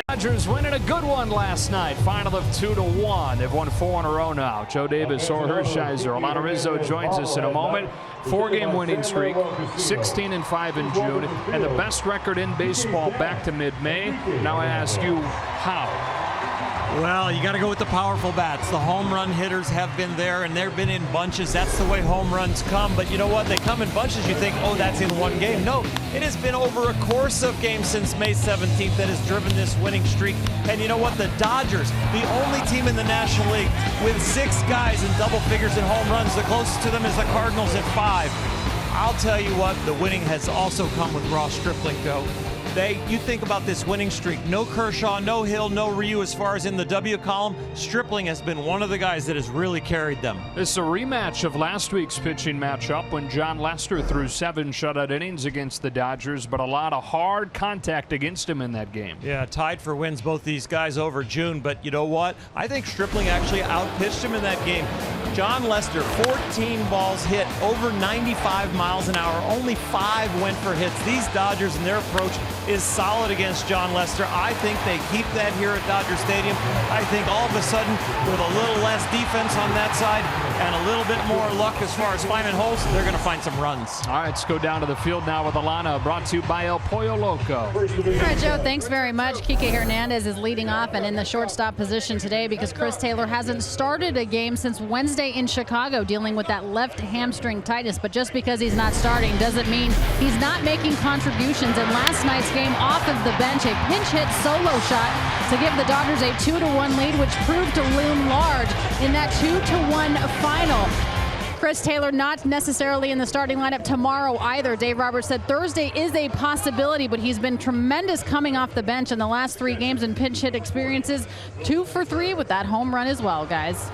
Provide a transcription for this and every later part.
Dodgers winning a good one last night. Final of 2-1. They've won 4 in a row now. Joe Davis or Hershiser. Alana Rizzo joins us in a moment. 4-game winning streak, 16-5 in June, and the best record in baseball back to mid-May. Now I ask you, how? Well, you got to go with the powerful bats. The home run hitters have been there, and they've been in bunches. That's the way home runs come. But you know what? They come in bunches. You think, oh, that's in one game. No, it has been over a course of games since May 17th that has driven this winning streak. And you know what? The Dodgers, the only team in the National League with 6 guys in double figures in home runs. The closest to them is the Cardinals at 5. I'll tell you what, the winning has also come with Ross Stripling, though. You think about this winning streak, no Kershaw, no Hill, no Ryu as far as in the W column. Stripling has been one of the guys that has really carried them. This is a rematch of last week's pitching matchup when John Lester threw 7 shutout innings against the Dodgers, but a lot of hard contact against him in that game. Yeah, tied for wins, both these guys over June, but you know what? I think Stripling actually outpitched him in that game. John Lester, 14 balls hit, over 95 miles an hour, only 5 went for hits. These Dodgers and their approach is solid against John Lester. I think they keep that here at Dodger Stadium. I think all of a sudden, with a little less defense on that side and a little bit more luck as far as finding holes, they're going to find some runs. All right, let's go down to the field now with Alana, brought to you by El Pollo Loco. All right, Joe, thanks very much. Kike Hernandez is leading off and in the shortstop position today because Chris Taylor hasn't started a game since Wednesday in Chicago dealing with that left hamstring tightness. But just because he's not starting doesn't mean he's not making contributions. In last night's game, off of the bench, a pinch hit solo shot to give the Dodgers a 2-1 lead, which proved to loom large in that 2-1 final. Chris Taylor not necessarily in the starting lineup tomorrow either. Dave Roberts said Thursday is a possibility, but he's been tremendous coming off the bench in the last 3 games and pinch hit experiences. 2 for 3 with that home run as well, guys.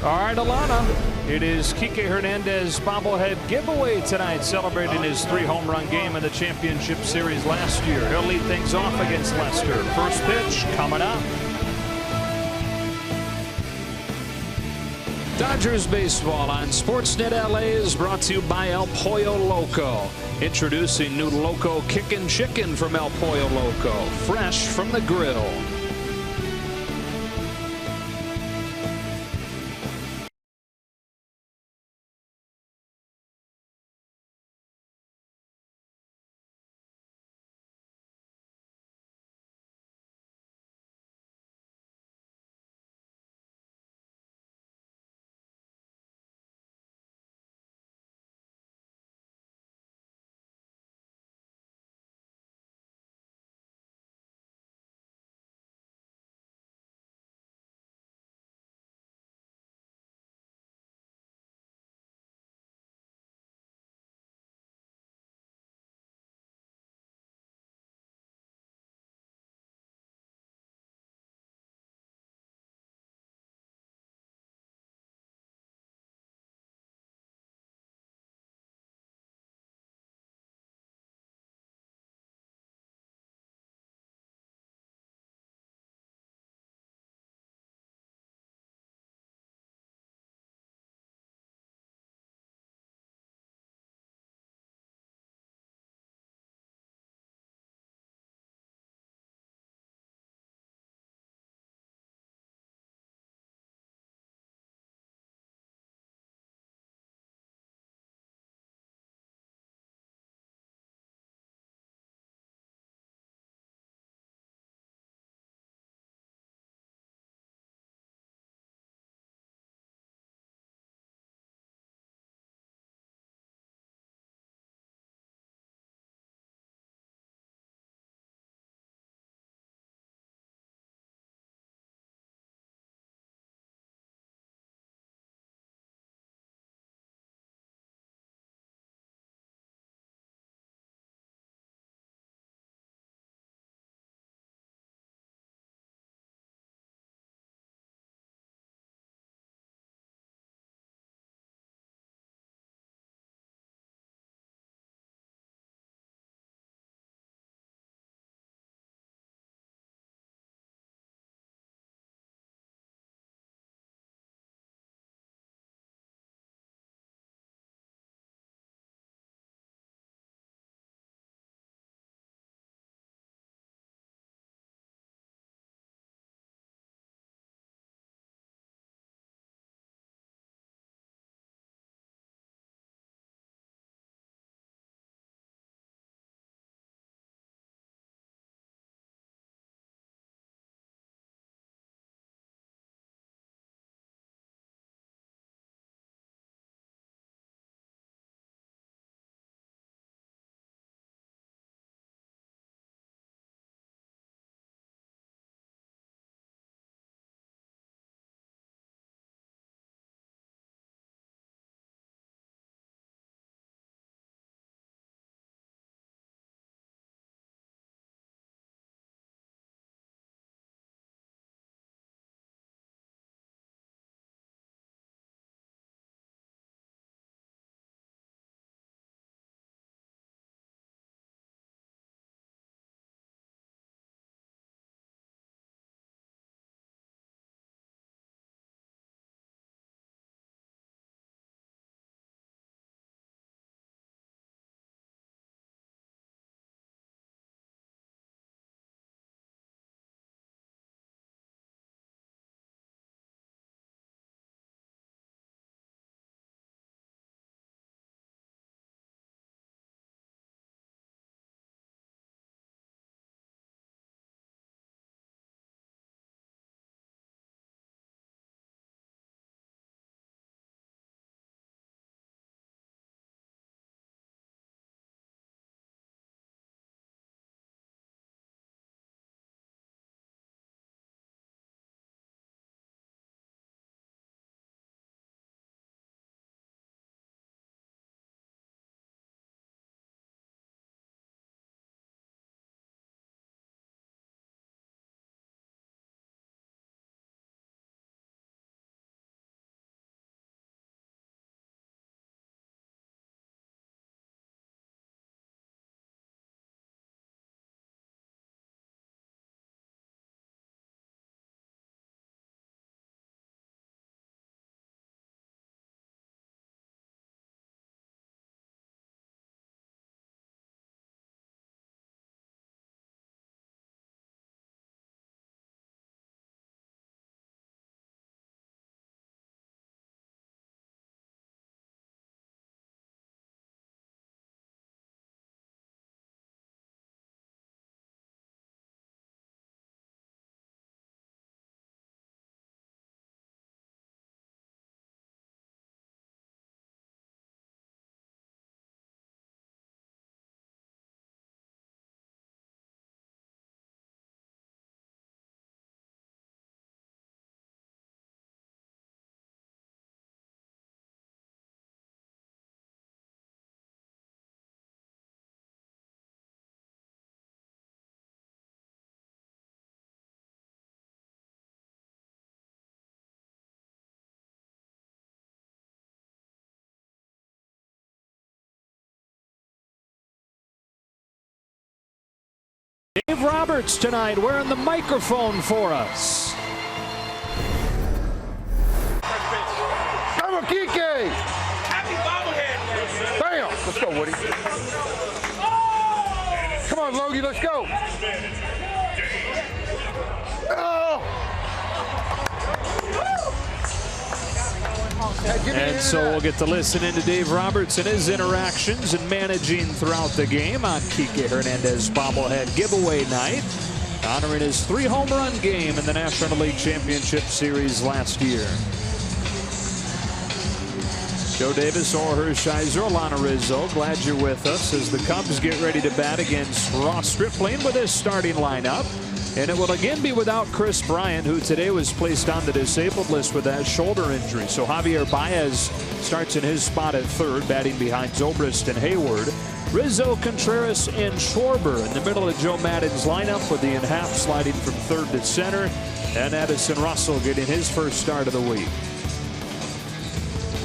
All right, Alana, it is Kike Hernandez bobblehead giveaway tonight, celebrating his 3-home-run game in the championship series last year. He'll lead things off against Lester. First pitch coming up. Dodgers baseball on Sportsnet LA is brought to you by El Pollo Loco. Introducing new Loco Kickin' Chicken from El Pollo Loco, fresh from the grill. Dave Roberts tonight wearing the microphone for us. Come on, Kike! Happy bobblehead! Bam! Let's go, Woody. Come on, Logie, let's go. Oh! And so we'll get to listen into Dave Roberts and his interactions and managing throughout the game on Kike Hernandez bobblehead giveaway night, honoring his 3-home run game in the National League Championship Series last year. Joe Davis, Or Hershiser, Alana Rizzo, glad you're with us as the Cubs get ready to bat against Ross Stripling with his starting lineup. And it will again be without Chris Bryant, who today was placed on the disabled list with that shoulder injury. So Javier Baez starts in his spot at third, batting behind Zobrist and Hayward. Rizzo, Contreras, and Schwarber in the middle of Joe Maddon's lineup, with Ian Happ sliding from third to center, and Addison Russell getting his first start of the week.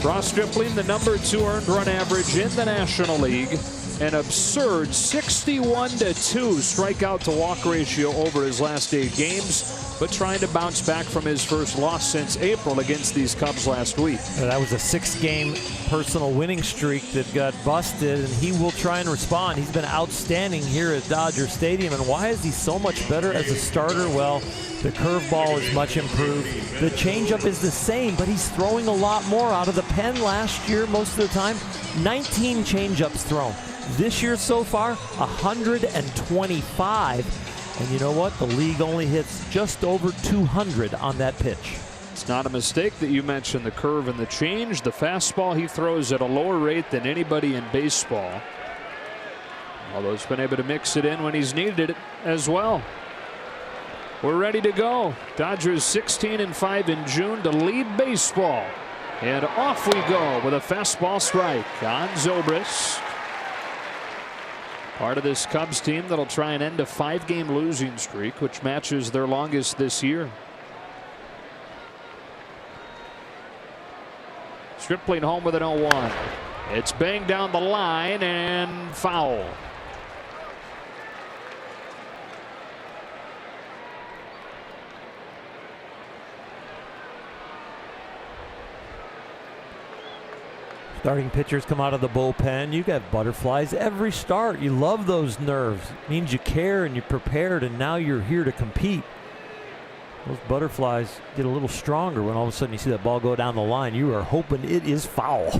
Ross Stripling, the #2 earned run average in the National League. An absurd 61-2 strikeout to walk ratio over his last 8 games, but trying to bounce back from his first loss since April against these Cubs last week. That was a 6-game personal winning streak that got busted, and he will try and respond. He's been outstanding here at Dodger Stadium. And why is he so much better as a starter? Well, the curveball is much improved. The changeup is the same, but he's throwing a lot more out of the pen. Last year, most of the time, 19 changeups thrown. This year so far, 125. And you know what? The league only hits just over 200 on that pitch. It's not a mistake that you mentioned the curve and the change. The fastball he throws at a lower rate than anybody in baseball. Although he's been able to mix it in when he's needed it as well. We're ready to go. Dodgers 16-5 in June to lead baseball. And off we go with a fastball strike on Zobrist. Part of this Cubs team that'll try and end a 5-game losing streak, which matches their longest this year. Stripling home with an 0-1. It's banged down the line and foul. Starting pitchers come out of the bullpen. You got butterflies every start. You love those nerves. It means you care and you're prepared, and now you're here to compete. Those butterflies get a little stronger when all of a sudden you see that ball go down the line. You are hoping it is foul.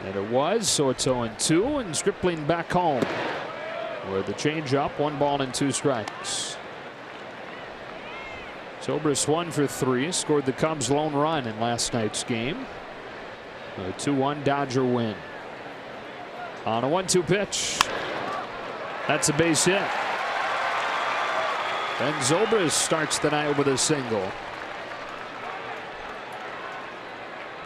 And it was, so it's 0-2, and Stripling back home with the changeup, 1 ball and 2 strikes. Zobrist 1 for 3, scored the Cubs' lone run in last night's game. A 2-1 Dodger win. On a 1-2 pitch. That's a base hit. And Zobrist starts the night with a single.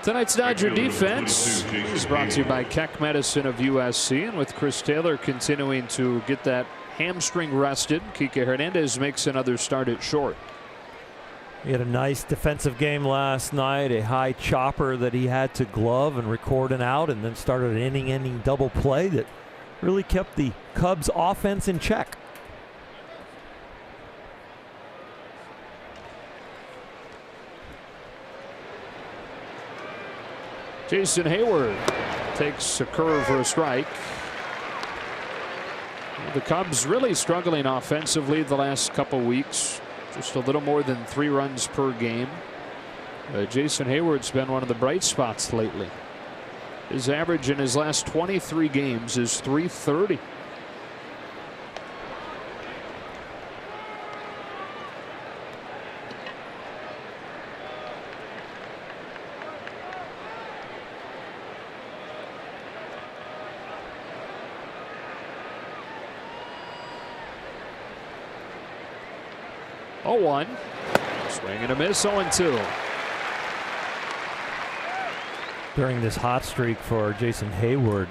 Tonight's Dodger defense is brought to you by Keck Medicine of USC, and with Chris Taylor continuing to get that hamstring rested, Kike Hernandez makes another start at short. He had a nice defensive game last night, a high chopper that he had to glove and record an out, and then started an inning-ending double play that really kept the Cubs offense in check. Jason Hayward takes a curve for a strike. The Cubs really struggling offensively the last couple weeks. Just a little more than 3 runs per game. Jason Hayward's been one of the bright spots lately. His average in his last 23 games is .330. .01. Swing and a miss. 0-2. During this hot streak for Jason Hayward,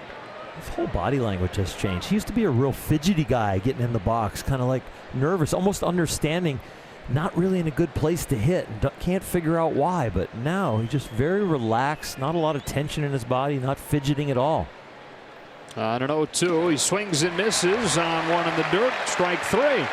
his whole body language has changed. He used to be a real fidgety guy getting in the box, kind of like nervous, almost understanding, not really in a good place to hit, and can't figure out why. But now he's just very relaxed, not a lot of tension in his body, not fidgeting at all. On an 0-2, he swings and misses on one in the dirt. Strike 3.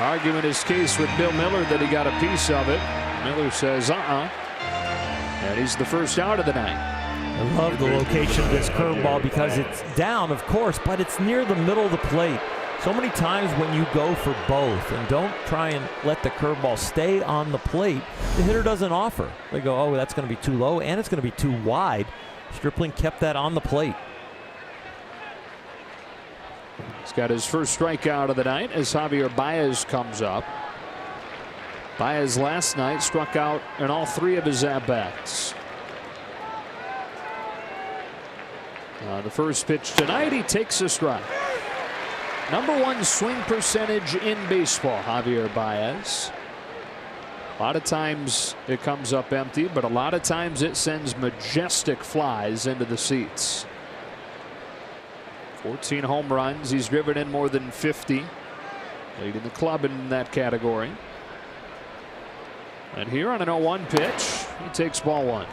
Arguing his case with Bill Miller that he got a piece of it. Miller says, and he's the first out of the night. I love the location of this curveball because it's down, of course, but it's near the middle of the plate. So many times when you go for both and don't try and let the curveball stay on the plate, the hitter doesn't offer. They go, oh, that's going to be too low and it's going to be too wide. Stripling kept that on the plate. He's got his first strikeout of the night as Javier Baez comes up. Baez last night struck out in all 3 of his at-bats. The first pitch tonight, he takes a strike. #1 swing percentage in baseball, Javier Baez. A lot of times it comes up empty, but a lot of times it sends majestic flies into the seats. 14 home runs. He's driven in more than 50, leading the club in that category. And here on an 0-1 pitch, he takes ball 1.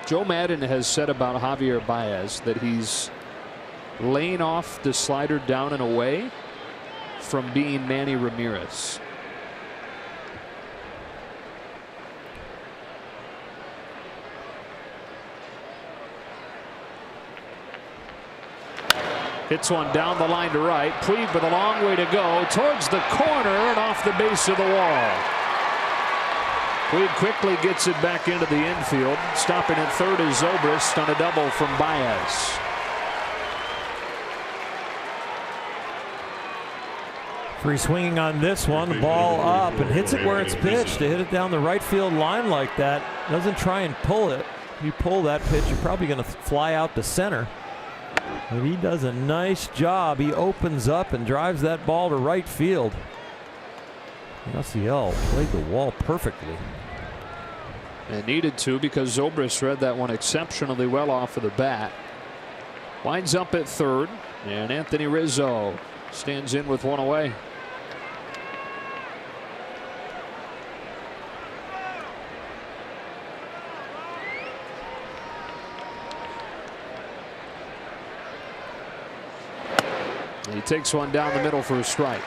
Joe Madden has said about Javier Baez that he's laying off the slider down and away from being Manny Ramirez. Hits one down the line to right. Puig with a long way to go towards the corner and off the base of the wall. Puig quickly gets it back into the infield. Stopping at third is Zobrist on a double from Baez. Free swinging on this one. Ball up and hits it where it's pitched. To hit it down the right field line like that. Doesn't try and pull it. If you pull that pitch, you're probably going to fly out to center. But he does a nice job. He opens up and drives that ball to right field. Yasiel played the wall perfectly. And needed to, because Zobrist read that one exceptionally well off of the bat. Winds up at third, and Anthony Rizzo stands in with one away. He takes one down the middle for a strike.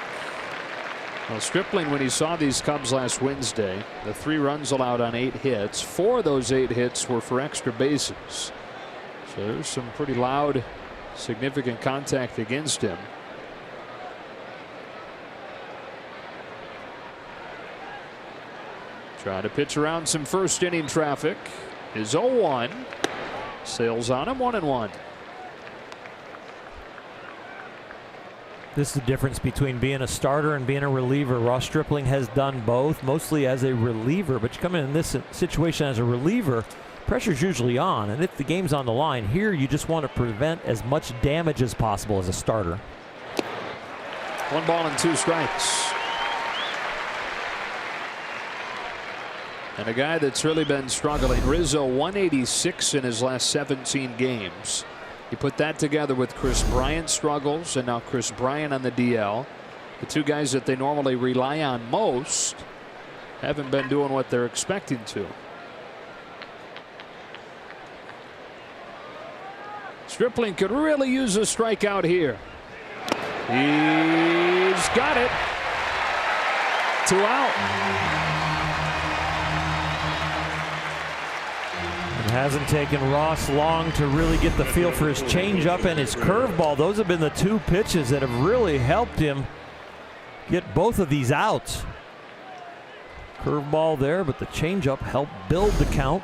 Well, Stripling, when he saw these Cubs last Wednesday, the 3 runs allowed on 8 hits. 4 of those 8 hits were for extra bases. So there's some pretty loud, significant contact against him. Trying to pitch around some first inning traffic. Is 0-1. Sails on him, 1-1. This is the difference between being a starter and being a reliever. Ross Stripling has done both, mostly as a reliever, but you come in this situation as a reliever, pressure's usually on, and if the game's on the line, here you just want to prevent as much damage as possible as a starter. 1 ball and 2 strikes. And a guy that's really been struggling, Rizzo, 186 in his last 17 games. You put that together with Chris Bryant's struggles, and now Chris Bryant on the DL. The 2 guys that they normally rely on most haven't been doing what they're expecting to. Stripling could really use a strikeout here. He's got it. 2 out. It hasn't taken Ross long to really get the feel for his changeup and his curveball. Those have been the 2 pitches that have really helped him get both of these outs. Curveball there, but the changeup helped build the count.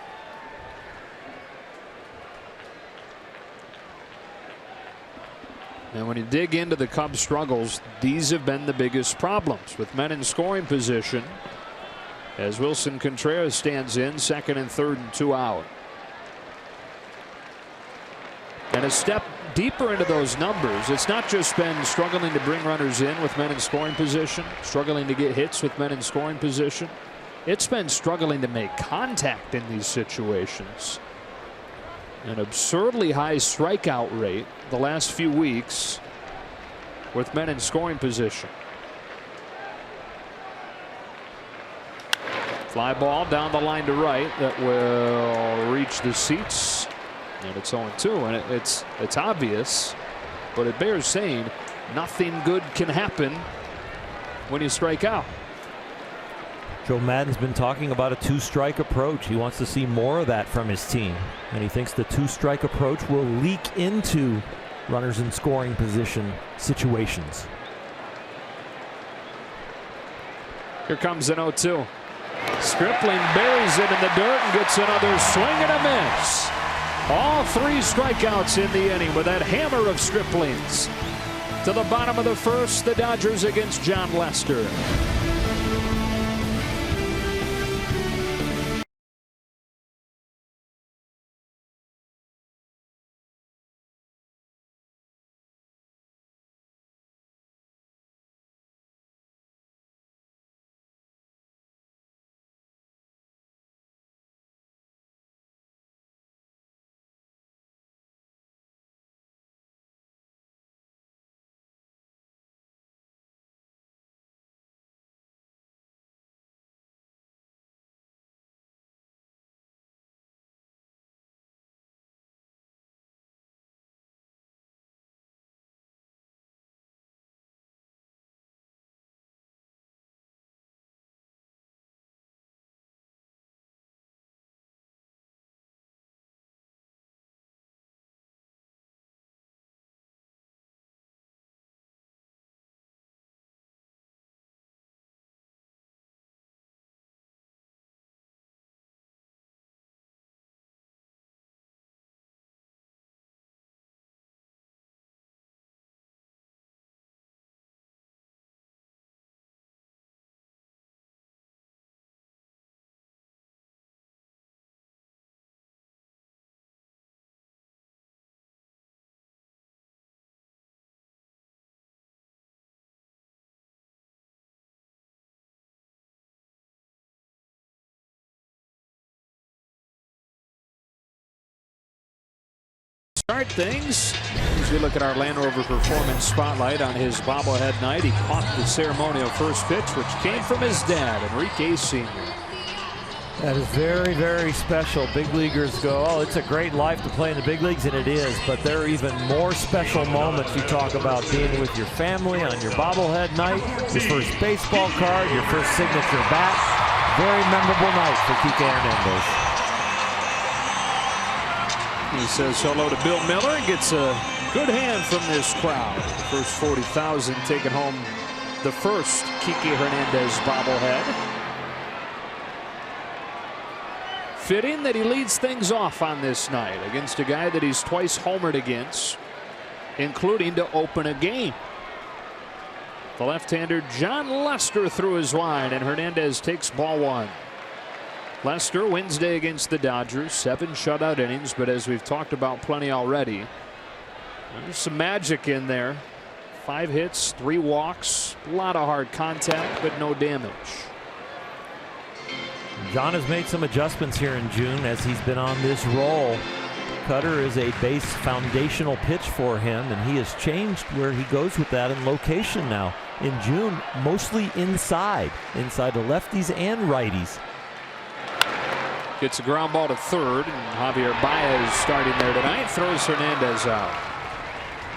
And when you dig into the Cubs' struggles, these have been the biggest problems, with men in scoring position as Wilson Contreras stands in, 2nd and 3rd and 2 out. And a step deeper into those numbers, it's not just been struggling to bring runners in with men in scoring position, struggling to get hits with men in scoring position. It's been struggling to make contact in these situations. An absurdly high strikeout rate the last few weeks with men in scoring position. Fly ball down the line to right that will reach the seats And it's 0-2, and it's obvious, but it bears saying nothing good can happen when you strike out. Joe Maddon's been talking about a 2-strike approach. He wants to see more of that from his team, and he thinks the 2-strike approach will leak into runners in scoring position situations. Here comes an 0-2. Stripling buries it in the dirt and gets another swing and a miss. All 3 strikeouts in the inning with that hammer of Stripling's. To the bottom of the first, the Dodgers against John Lester. Start things as we look at our Land Rover Performance Spotlight on his bobblehead night. He caught the ceremonial first pitch, which came from his dad, Enrique Sr. That is very, very special. Big leaguers go, oh, it's a great life to play in the big leagues, and it is, but there are even more special moments. You talk about being with your family on your bobblehead night, your first baseball card, your first signature bat. Very memorable night for Kike Hernandez. He says hello to Bill Miller and gets a good hand from this crowd. The first 40,000 taking home the first Kike Hernandez bobblehead. Fitting that he leads things off on this night against a guy that he's twice homered against, including to open a game. The left-hander John Lester threw his line, and Hernandez takes ball 1. Lester, Wednesday against the Dodgers, 7 shutout innings, but as we've talked about plenty already, there's some magic in there. 5 hits, 3 walks, a lot of hard contact, but no damage. John has made some adjustments here in June as he's been on this roll. Cutter is a base foundational pitch for him, and he has changed where he goes with that in location now. In June, mostly inside the lefties and righties. Gets a ground ball to third, and Javier Baez starting there tonight, throws Hernandez out.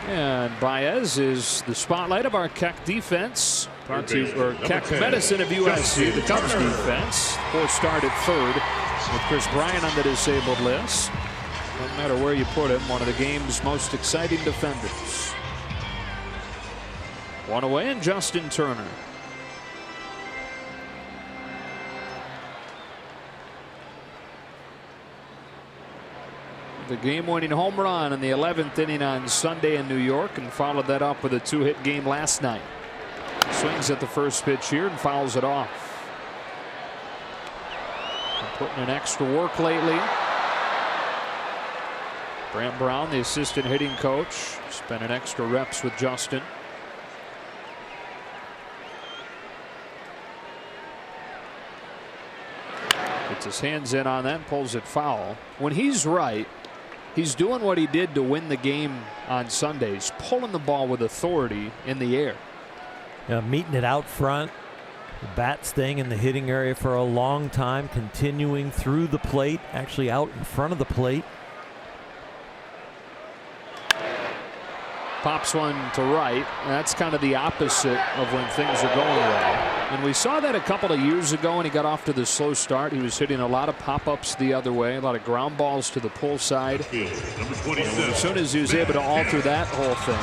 And Baez is the spotlight of our Keck defense. Keck Medicine of USC, the Cubs defense. 4 start at third with Chris Bryant on the disabled list. No matter where you put him, one of the game's most exciting defenders. 1 away, and Justin Turner. The game-winning home run in the 11th inning on Sunday in New York, and followed that up with a 2-hit game last night. Swings at the first pitch here and fouls it off. Been putting in extra work lately. Brant Brown, the assistant hitting coach, spending extra reps with Justin. Gets his hands in on that and pulls it foul. When he's right, he's doing what he did to win the game on Sundays, pulling the ball with authority in the air. Meeting it out front, the bat staying in the hitting area for a long time, continuing through the plate, actually out in front of the plate. Pops one to right. That's kind of the opposite of when things are going well. And we saw that a couple of years ago when he got off to the slow start. He was hitting a lot of pop-ups the other way, a lot of ground balls to the pull side. And as soon as he was able to alter that whole thing,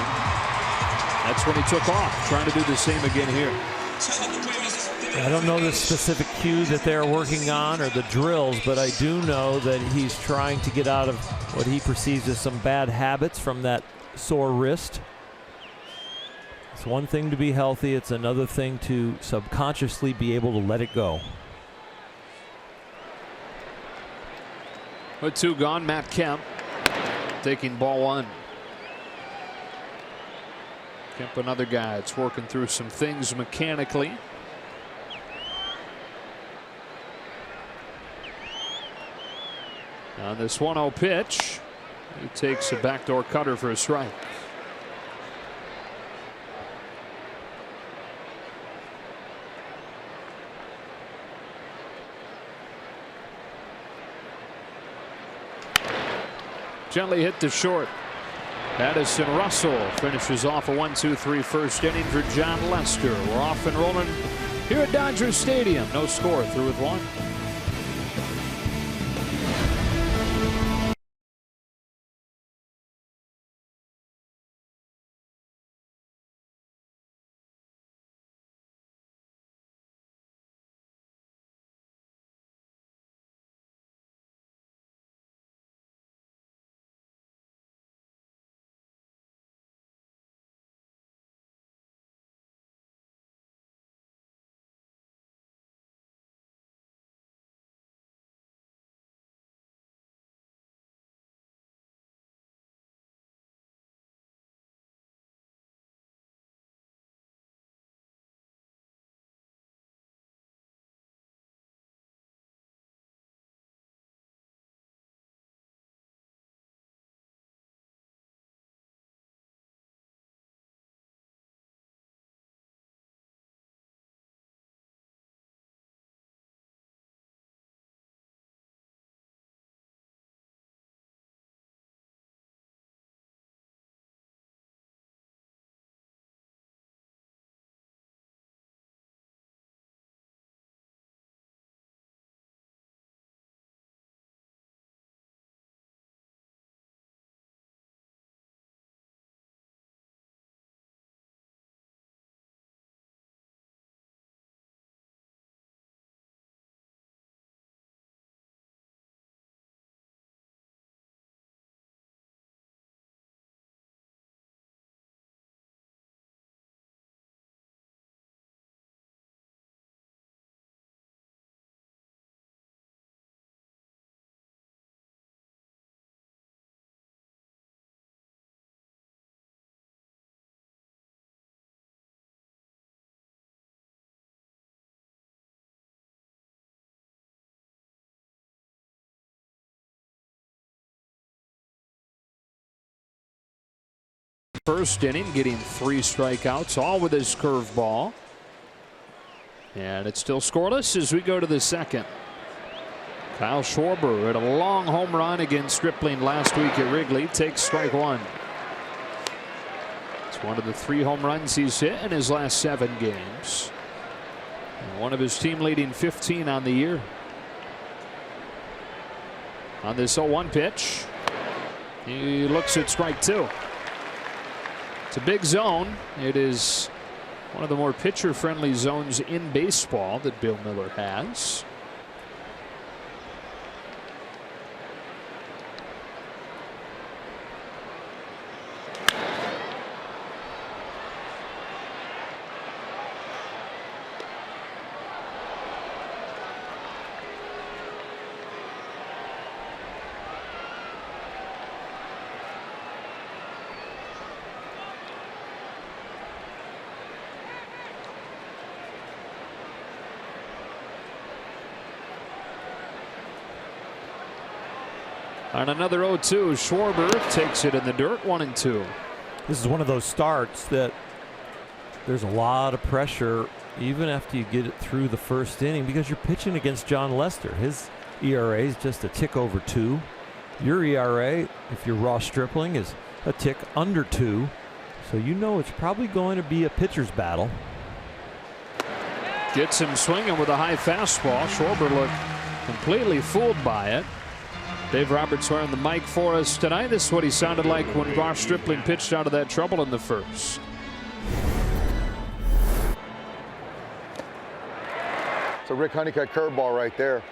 that's when he took off, trying to do the same again here. I don't know the specific cue that they're working on or the drills, but I do know that he's trying to get out of what he perceives as some bad habits from that sore wrist. It's one thing to be healthy, it's another thing to subconsciously be able to let it go. With 2 gone, Matt Kemp taking ball 1. Kemp, another guy that's working through some things mechanically. On this 1-0 pitch, he takes a backdoor cutter for a strike. Gently hit to short. Addison Russell finishes off a 1-2-3 first inning for John Lester. We're off and rolling here at Dodger Stadium. No score, through with 1. First inning, getting 3 strikeouts, all with his curveball. And it's still scoreless as we go to the second. Kyle Schwarber had a long home run against Stripling last week at Wrigley. Takes strike 1. It's one of the 3 home runs he's hit in his last 7 games. And one of his team leading 15 on the year. On this 0-1 pitch, he looks at strike 2. It's a big zone. It is one of the more pitcher-friendly zones in baseball that Bill Miller has. On another 0-2, Schwarber takes it in the dirt, 1-2. This is one of those starts that there's a lot of pressure even after you get it through the first inning because you're pitching against John Lester. His ERA is just a tick over 2. Your ERA, if you're raw stripling, is a tick under 2. So you know it's probably going to be a pitcher's battle. Gets him swinging with a high fastball. Schwarber looked completely fooled by it. Dave Roberts wearing the mic for us tonight. This is what he sounded like when Ross Stripling pitched out of that trouble in the first. It's a Rick Honeycutt curveball right there.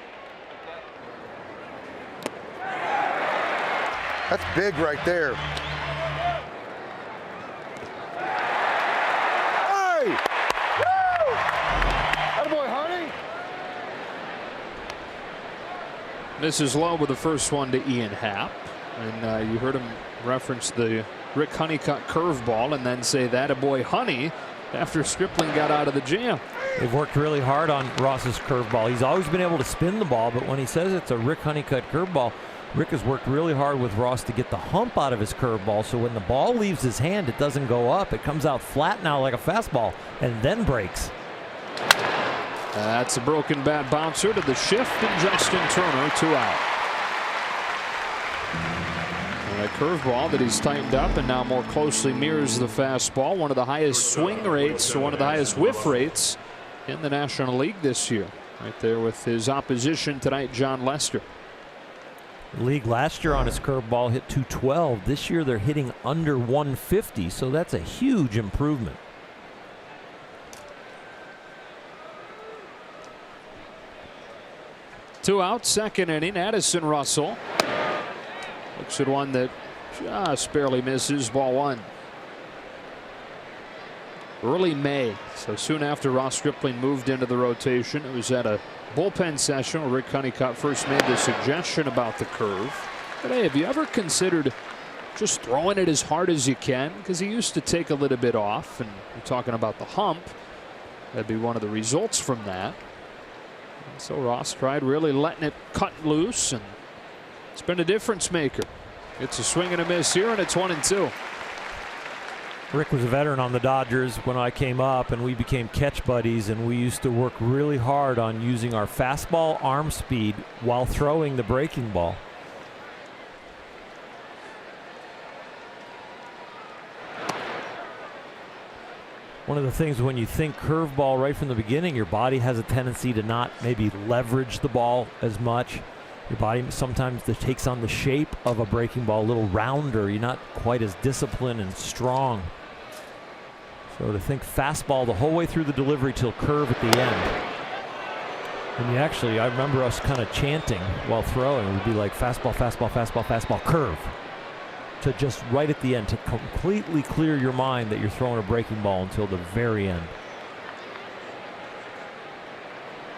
That's big right there. Hey! Woo! Attaboy, honey! Misses low with the first one to Ian Happ. And you heard him reference the Rick Honeycutt curveball and then say that attaboy, honey, after Stripling got out of the jam. They've worked really hard on Ross's curveball. He's always been able to spin the ball, but when he says it's a Rick Honeycutt curveball, Rick has worked really hard with Ross to get the hump out of his curveball, so when the ball leaves his hand, it doesn't go up. It comes out flat now like a fastball and then breaks. That's a broken bat bouncer to the shift, and Justin Turner, 2 out. And a curveball that he's tightened up and now more closely mirrors the fastball. One of the highest swing rates, one of the highest whiff rates in the National League this year. Right there with his opposition tonight, John Lester. League last year on his curveball hit 212. This year they're hitting under 150, so that's a huge improvement. Two out, second inning. Addison Russell looks at one that just barely misses, ball one. Early May, so soon after Ross Stripling moved into the rotation. It was at a bullpen session where Rick Honeycutt first made the suggestion about the curve. But hey, have you ever considered just throwing it as hard as you can? Because he used to take a little bit off, and we're talking about the hump. That'd be one of the results from that. And so Ross tried really letting it cut loose, and it's been a difference maker. It's a swing and a miss here, and it's 1-2. Rick was a veteran on the Dodgers when I came up, and we became catch buddies, and we used to work really hard on using our fastball arm speed while throwing the breaking ball. One of the things when you think curveball right from the beginning, your body has a tendency to not maybe leverage the ball as much. Your body sometimes takes on the shape of a breaking ball, a little rounder. You're not quite as disciplined and strong. So to think fastball the whole way through the delivery till curve at the end. And you actually, I remember us kind of chanting while throwing. It would be like fastball, fastball, fastball, fastball, curve. To just right at the end, to completely clear your mind that you're throwing a breaking ball until the very end.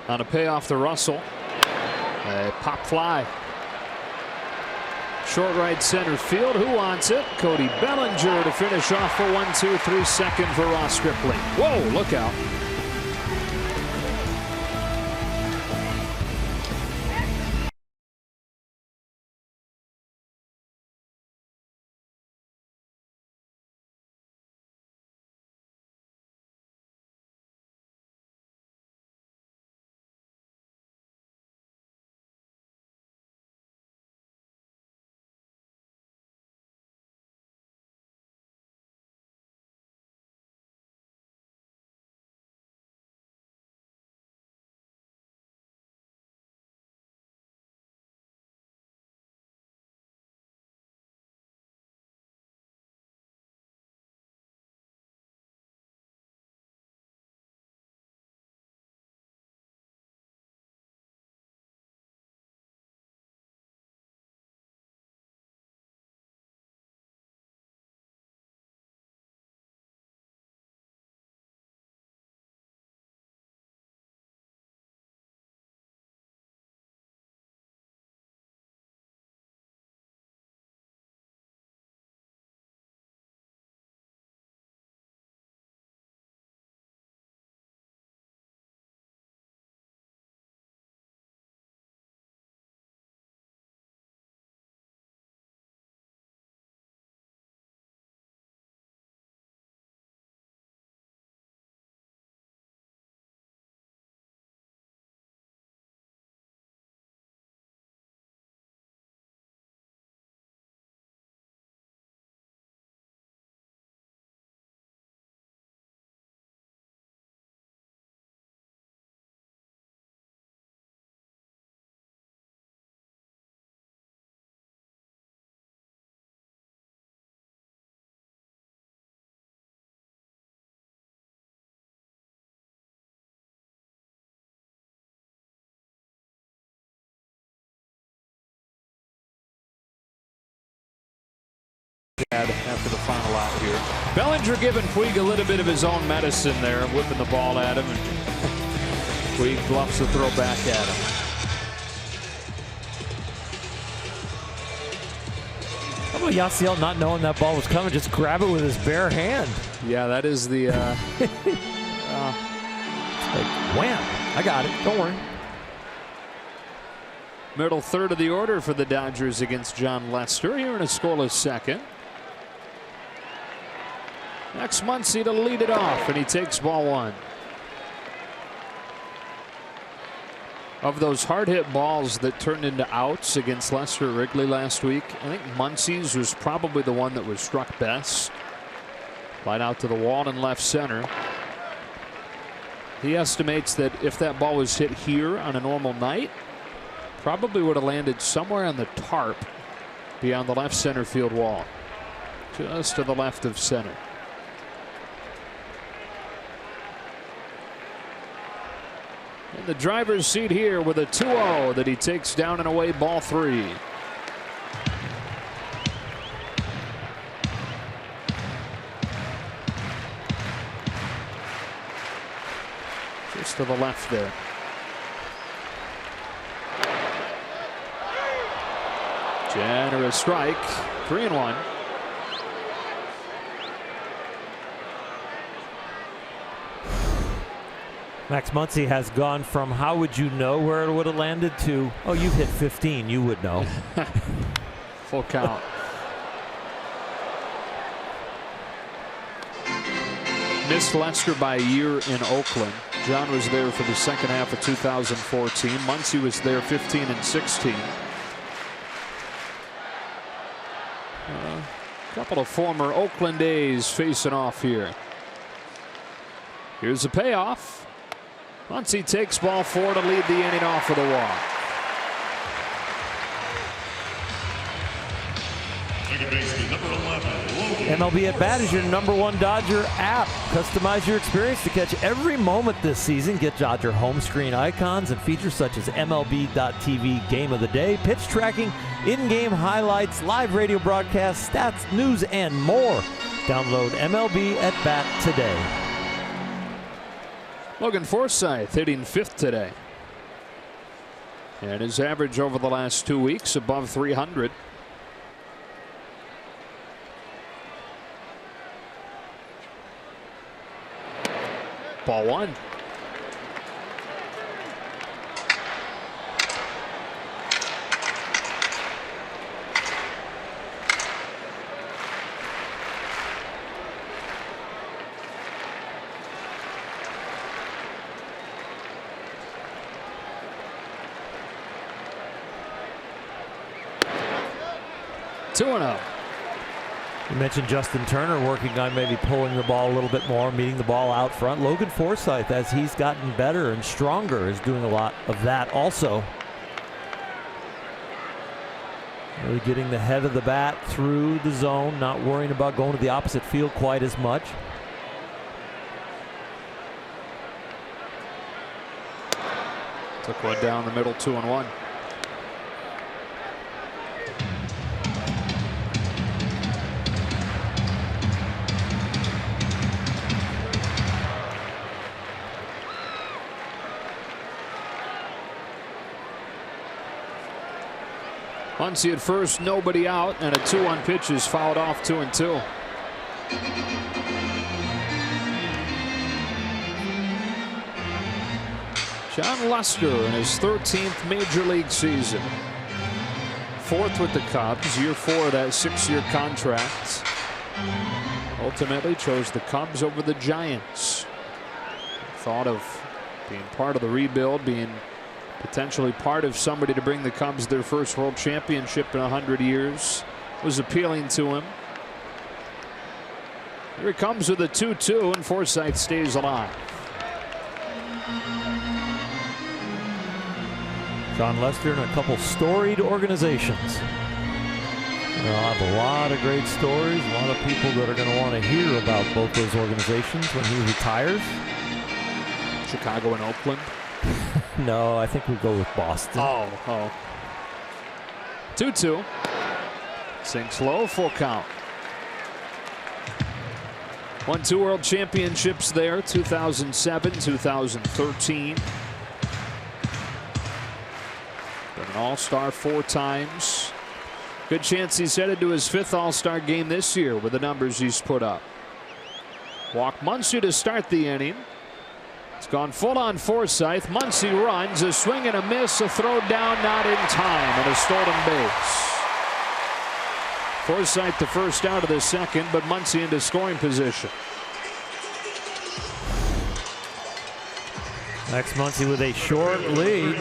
On a payoff to Russell. A pop fly. Short right center field. Who wants it? Cody Bellinger to finish off for 1-2-3 second for Ross Stripling. Whoa, look out. after the final out here. Bellinger giving Puig a little bit of his own medicine there, whipping the ball at him, and Puig bluffs the throw back at him. How about Yasiel not knowing that ball was coming, just grab it with his bare hand? Yeah, that is the like, wham, I got it, don't worry. middle third of the order for the Dodgers against John Lester here in a scoreless second. Next Muncy to lead it off, and he takes ball one. Of those hard hit balls that turned into outs against Lester at Wrigley last week, I think Muncy's was probably the one that was struck best. Right out to the wall in left center. He estimates that if that ball was hit here on a normal night, probably would have landed somewhere on the tarp beyond the left center field wall, just to the left of center. In the driver's seat here with a 2-0 that he takes down and away, ball three. Just to the left there. Generous strike, 3-1. Max Muncy has gone from how would you know where it would have landed to, oh, you've hit 15, you would know. Full count. Missed Lester by a year in Oakland. John was there for the second half of 2014. Muncy was there 15 and 16. A couple of former Oakland A's facing off here. Here's the payoff. Muncy takes ball four to lead the inning off with a walk. MLB At Bat is your #1 Dodger app. Customize your experience to catch every moment this season. Get Dodger home screen icons and features such as MLB.TV Game of the Day, pitch tracking, in-game highlights, live radio broadcasts, stats, news, and more. Download MLB At Bat today. Logan Forsythe hitting 5th today. And his average over the last 2 weeks above 300. Ball one. Two and up. You mentioned Justin Turner working on maybe pulling the ball a little bit more, meeting the ball out front. Logan Forsythe, as he's gotten better and stronger, is doing a lot of that also. Really getting the head of the bat through the zone, not worrying about going to the opposite field quite as much. Took one down the middle, 2-1. Muncy at first, nobody out, and a 2-1 pitch is fouled off, 2-2. John Lester in his 13th major league season. 4th with the Cubs, year 4 of that 6-year contract. Ultimately chose the Cubs over the Giants. Thought of being part of the rebuild, being potentially part of somebody to bring the Cubs their first world championship in 100 years. Was appealing to him. Here he comes with a 2-2, and Forsythe stays alive. John Lester in a couple storied organizations. They'll have a lot of great stories, a lot of people that are going to want to hear about both those organizations when he retires. Chicago and Oakland. No, I think we go with Boston. Oh. 2-2. Sinks low, full count. Won 2 world championships there, 2007, 2013. Been an all-star 4 times. Good chance he's headed to his 5th all-star game this year with the numbers he's put up. Walk Muncy to start the inning. It's gone full on Forsythe. Muncy runs, a swing and a miss, a throw down, not in time, and a stolen base. Forsythe the first out of the 2nd, but Muncy into scoring position. Max Muncy with a short lead.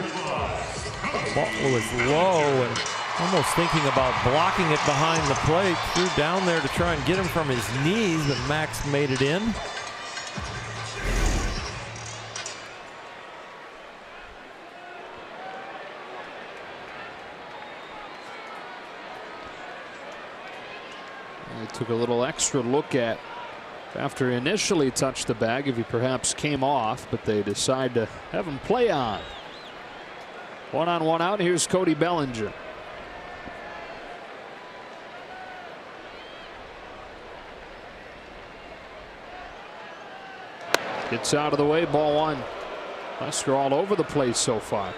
Ball was low and almost thinking about blocking it behind the plate. Threw down there to try and get him from his knees, but Max made it in. They took a little extra look at after he initially touched the bag if he perhaps came off, but they decide to have him play on. 1 on 1 out. Here's Cody Bellinger. Gets out of the way, ball 1. Lester all over the place so far.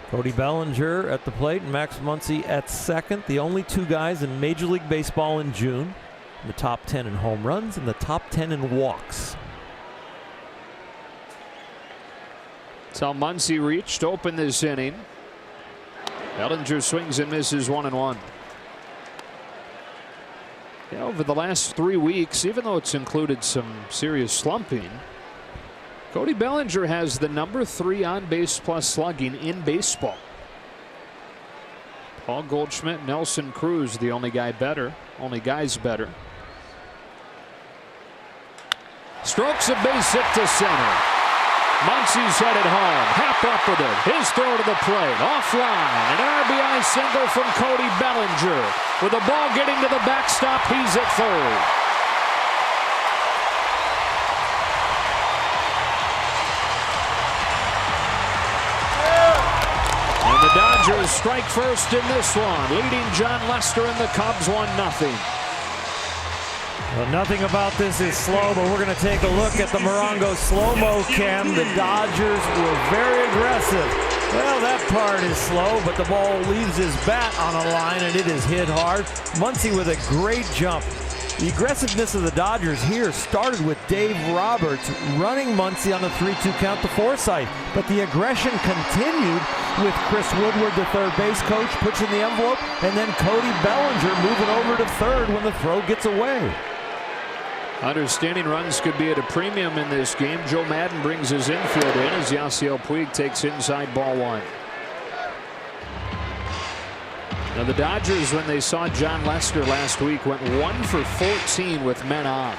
Cody Bellinger at the plate and Max Muncy at 2nd. The only 2 guys in Major League Baseball in June. In the top 10 in home runs and the top 10 in walks. That's how Muncy reached to open this inning. Bellinger swings and misses 1-1. Yeah, over the last 3 weeks, even though it's included some serious slumping, Cody Bellinger has the number 3 on base plus slugging in baseball. Paul Goldschmidt, Nelson Cruz, the only guys better. Strokes a base hit to center. Muncy's headed home. Hap up with it. His throw to the plate. Offline. An RBI single from Cody Bellinger. With the ball getting to the backstop, he's at 3rd. And the Dodgers strike first in this one, leading John Lester and the Cubs 1-0. Well, nothing about this is slow, but we're going to take a look at the Morongo slow-mo cam. The Dodgers were very aggressive. Well, that part is slow, but the ball leaves his bat on a line, and it is hit hard. Muncy with a great jump. The aggressiveness of the Dodgers here started with Dave Roberts running Muncy on a 3-2 count to Forsythe, but the aggression continued with Chris Woodward, the third base coach, pushing the envelope, and then Cody Bellinger moving over to 3rd when the throw gets away. Understanding runs could be at a premium in this game. Joe Madden brings his infield in as Yasiel Puig takes inside ball 1. Now the Dodgers, when they saw John Lester last week, went 1 for 14 with men on.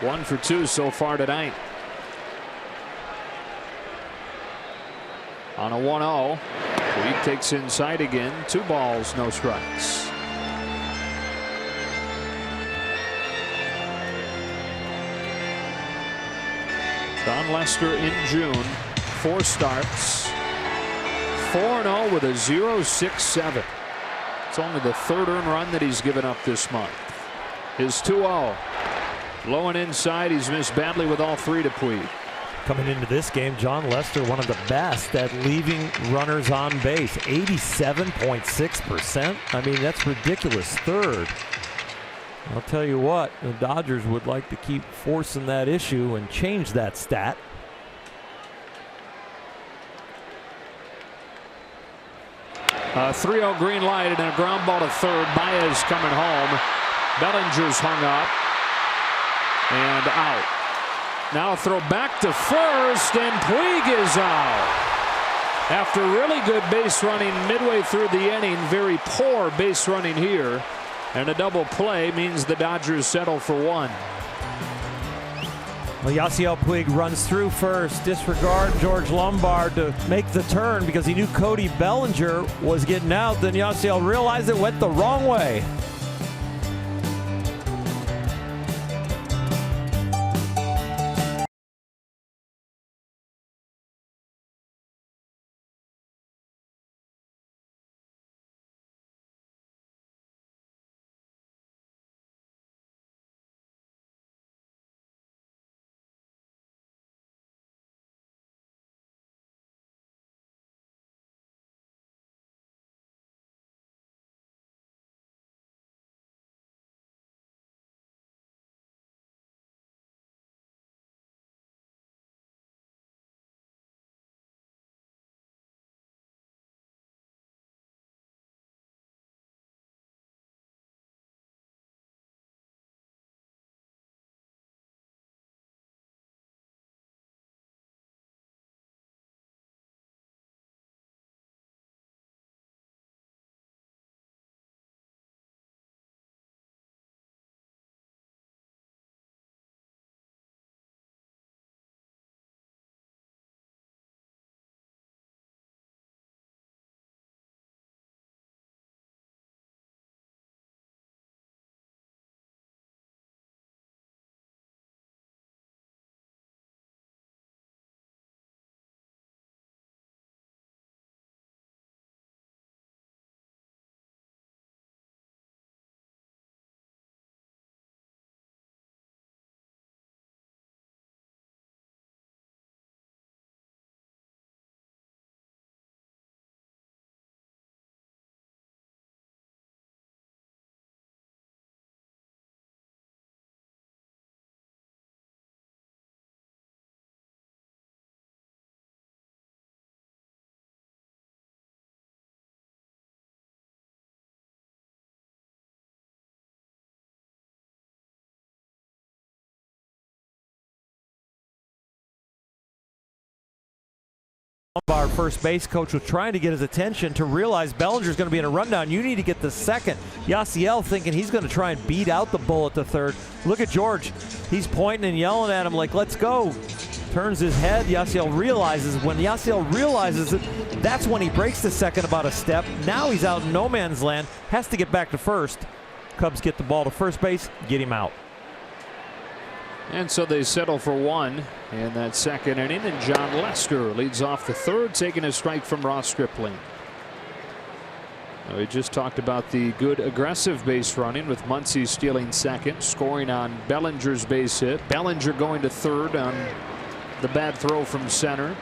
1 for 2 so far tonight. On a 1-0, Puig takes inside again. 2 balls, no strikes. John Lester in June, 4 starts, 4-0 with a 0.67. It's only the 3rd earned run that he's given up this month. His 2-0. Low and inside, he's missed badly with all 3 to Puig. Coming into this game, John Lester, one of the best at leaving runners on base, 87.6%. I mean, that's ridiculous. 3rd. I'll tell you what, the Dodgers would like to keep forcing that issue and change that stat. A 3-0 green light and a ground ball to 3rd. Baez coming home. Bellinger's hung up and out. Now a throw back to 1st, and Puig is out. After really good base running midway through the inning, very poor base running here. And a double play means the Dodgers settle for 1. Well, Yasiel Puig runs through 1st. Disregard George Lombard to make the turn because he knew Cody Bellinger was getting out. Then Yasiel realized it went the wrong way. Our first base coach was trying to get his attention to realize Bellinger's going to be in a rundown. You need to get the second. Yasiel thinking he's going to try and beat out the bull at the third. Look at George. He's pointing and yelling at him like, let's go. Turns his head. Yasiel realizes. When Yasiel realizes it, that's when he breaks the second about a step. Now he's out in no man's land. Has to get back to first. Cubs get the ball to first base, get him out. And so they settle for one in that second inning, and John Lester leads off the third, taking a strike from Ross Stripling. We just talked about the good aggressive base running with Muncy stealing second, scoring on Bellinger's base hit. Bellinger going to third on the bad throw from center.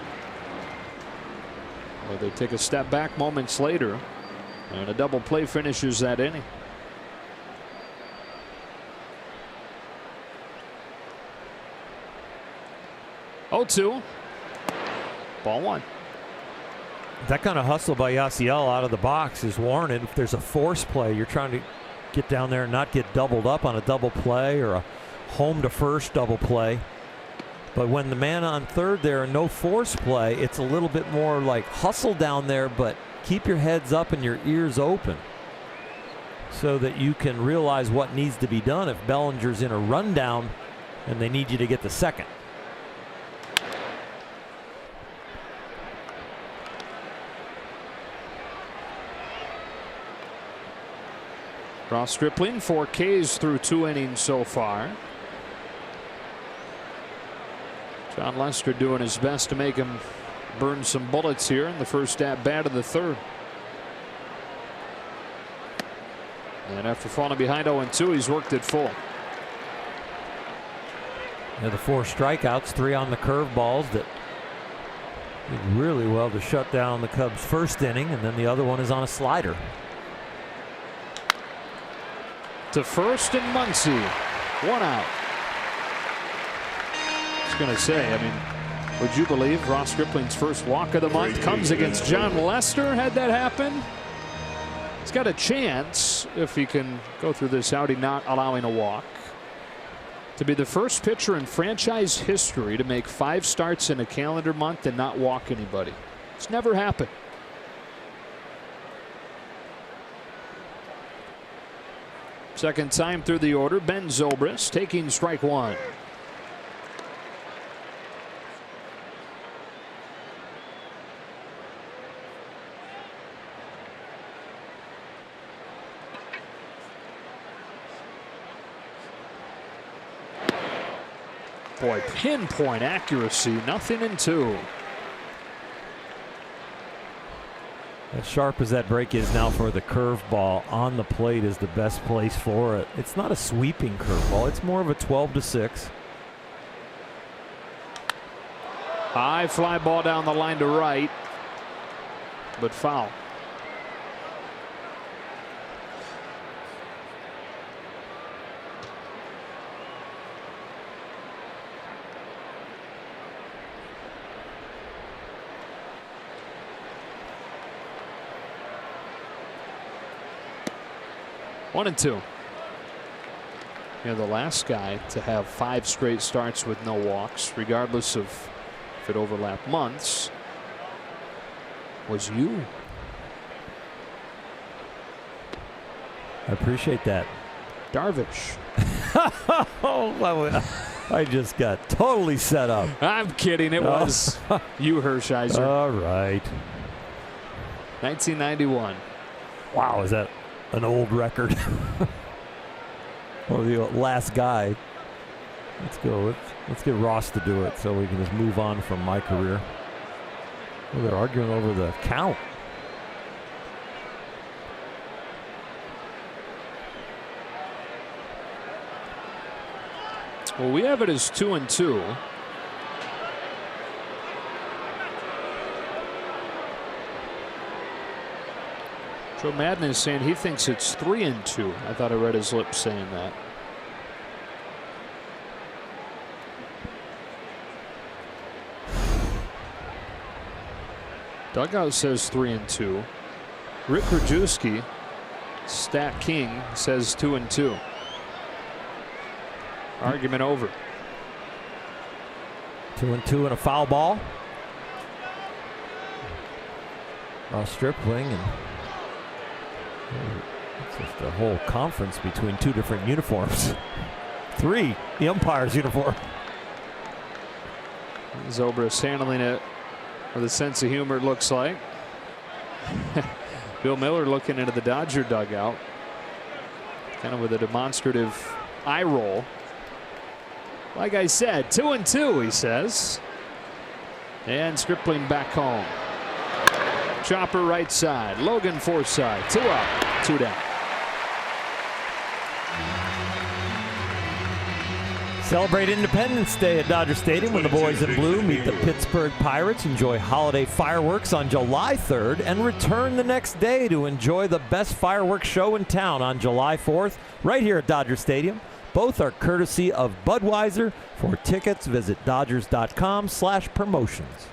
Well, they take a step back moments later, and a double play finishes that inning. 0-2. Ball one. That kind of hustle by Yasiel out of the box is warranted. If there's a force play, you're trying to get down there and not get doubled up on a double play or a home to first double play. But when the man on third there and no force play, it's a little bit more like hustle down there, but keep your heads up and your ears open so that you can realize what needs to be done if Bellinger's in a rundown and they need you to get the second. Ross Stripling, 4 Ks through 2 innings so far. John Lester doing his best to make him burn some bullets here in the first at bat of the third. And after falling behind 0-2, he's worked it full. Yeah, the 4 strikeouts, 3 on the curveballs that did really well to shut down the Cubs' first inning, and then the other one is on a slider. To first and Muncy, 1 out. I was going to say, I mean, would you believe Ross Stripling's first walk of the month comes against John Lester? Had that happen, he's got a chance, if he can go through this outing not allowing a walk, to be the first pitcher in franchise history to make 5 starts in a calendar month and not walk anybody. It's never happened. Second time through the order, Ben Zobrist taking strike 1. Boy, pinpoint accuracy, nothing in 2. As sharp as that break is now for the curveball, on the plate is the best place for it. It's not a sweeping curveball. It's more of a 12-6. High fly ball down the line to right, but foul. One and 2. You're the last guy to have 5 straight starts with no walks, regardless of if it overlapped months, was you. I appreciate that. Darvish. Oh, I just got totally set up. I'm kidding. It was you, Hershiser. All right. 1991. Wow, is that an old record? Or the last guy. Let's go. Let's get Ross to do it so we can just move on from my career. Well, they're arguing over the count. Well, we have it as 2-2. Joe Madden is saying he thinks it's 3-2. I thought I read his lips saying that. Dugout says 3-2. Rick Krajewski, Stat King, says 2-2. Argument over. 2-2 and a foul ball. Stripling, and it's just a whole conference between two different uniforms. 3, the umpire's uniform. Zobrist handling it with a sense of humor, it looks like. Bill Miller looking into the Dodger dugout, kind of with a demonstrative eye roll. Like I said, 2-2, he says. And Stripling back home. Chopper right side. Logan Forsythe. 2 up, 2 down. Celebrate Independence Day at Dodger Stadium when the boys in blue meet the Pittsburgh Pirates. Enjoy holiday fireworks on July 3rd and return the next day to enjoy the best fireworks show in town on July 4th right here at Dodger Stadium. Both are courtesy of Budweiser. For tickets, visit Dodgers.com/promotions.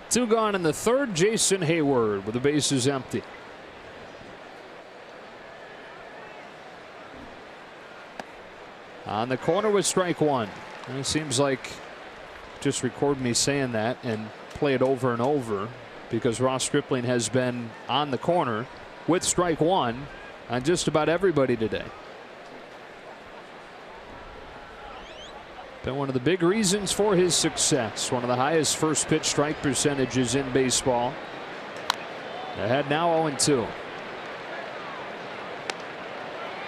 2 gone in the third. Jason Hayward with the bases empty. On the corner with strike 1. And it seems like just record me saying that and play it over and over, because Ross Stripling has been on the corner with strike 1 on just about everybody today. Been one of the big reasons for his success. One of the highest first pitch strike percentages in baseball. Ahead now 0-2.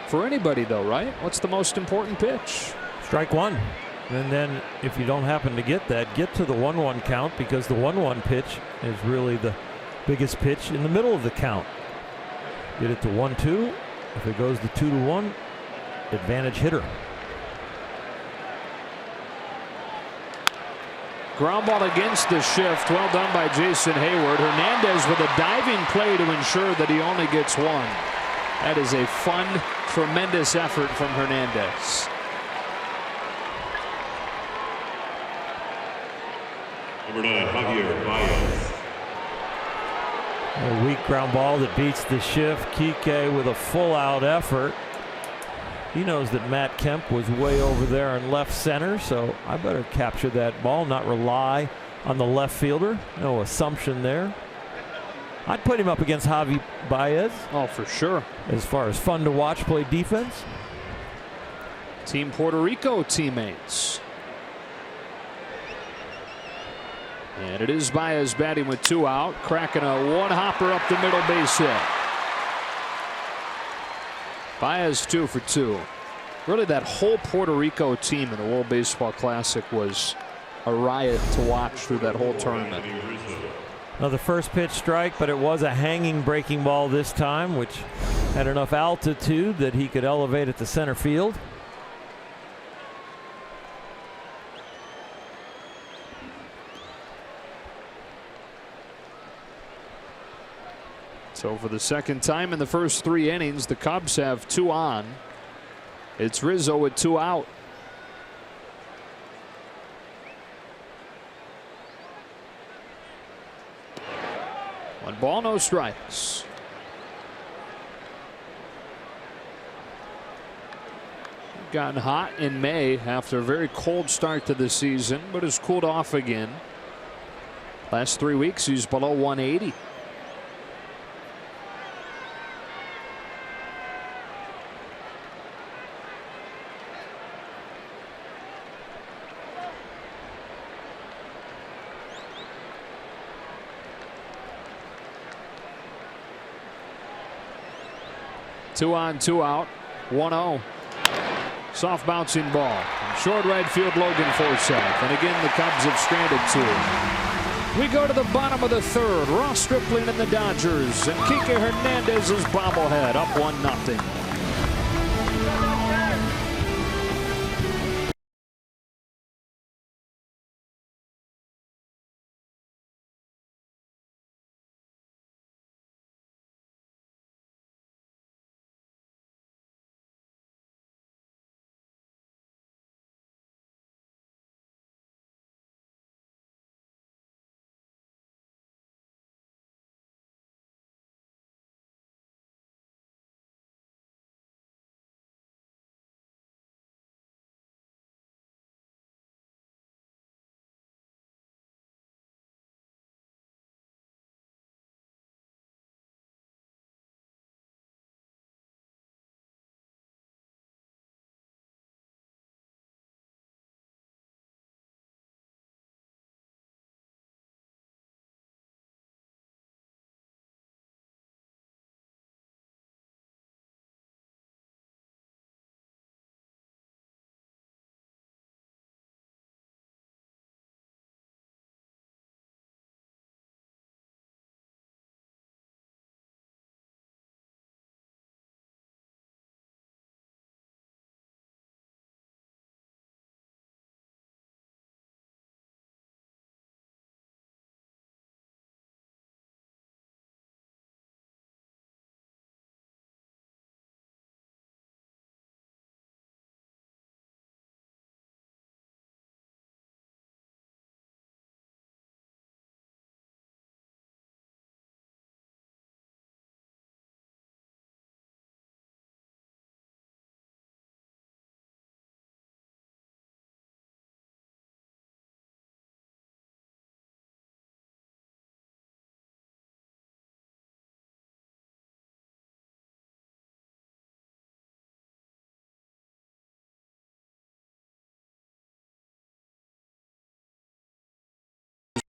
For anybody though, right? What's the most important pitch? Strike 1. And then if you don't happen to get that, get to the 1-1 count, because the 1-1 pitch is really the biggest pitch in the middle of the count. Get it to 1-2. If it goes to 2-1, advantage hitter. Ground ball against the shift. Well done by Jason Hayward. Hernandez with a diving play to ensure that he only gets 1. That is a fun, tremendous effort from Hernandez. Number 9, Javier Baez. A weak ground ball that beats the shift. Kike with a full out effort. He knows that Matt Kemp was way over there in left center, so I better capture that ball, not rely on the left fielder. No assumption there. I'd put him up against Javi Baez. Oh, for sure. As far as fun to watch play defense. Team Puerto Rico teammates. And it is Baez batting with 2 out, cracking a 1-hopper up the middle base hit. Baez 2 for 2. Really, that whole Puerto Rico team in the World Baseball Classic was a riot to watch through that whole tournament. Another first pitch strike, but it was a hanging breaking ball this time, which had enough altitude that he could elevate it to center field. So for the second time in the first 3 innings, the Cubs have 2 on. It's Rizzo with 2 out. 1 ball, no strikes. Gotten hot in May after a very cold start to the season, but has cooled off again. Last 3 weeks, he's below 180. Two on, 2 out, 1-0. Soft bouncing ball. Short right field, Logan Forsythe. And again, the Cubs have stranded 2. We go to the bottom of the 3rd. Ross Stripling and the Dodgers. And Kike Hernandez's bobblehead up 1-0.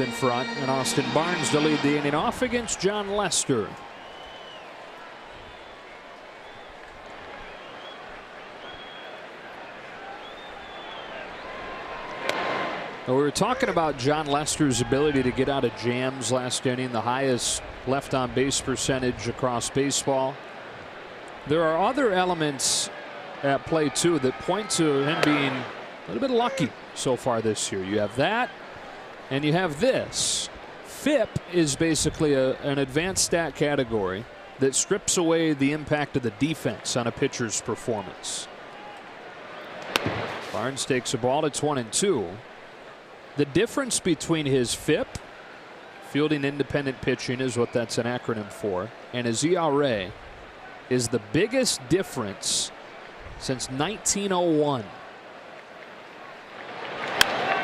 in front, and Austin Barnes to lead the inning off against John Lester. We were talking about John Lester's ability to get out of jams last inning, the highest left on base percentage across baseball. There are other elements at play too that point to him being a little bit lucky so far this year. You have that, and you have this. FIP is basically an advanced stat category that strips away the impact of the defense on a pitcher's performance. Barnes takes a ball. It's 1-2. The difference between his FIP, fielding independent pitching is what that's an acronym for, and his ERA is the biggest difference since 1901.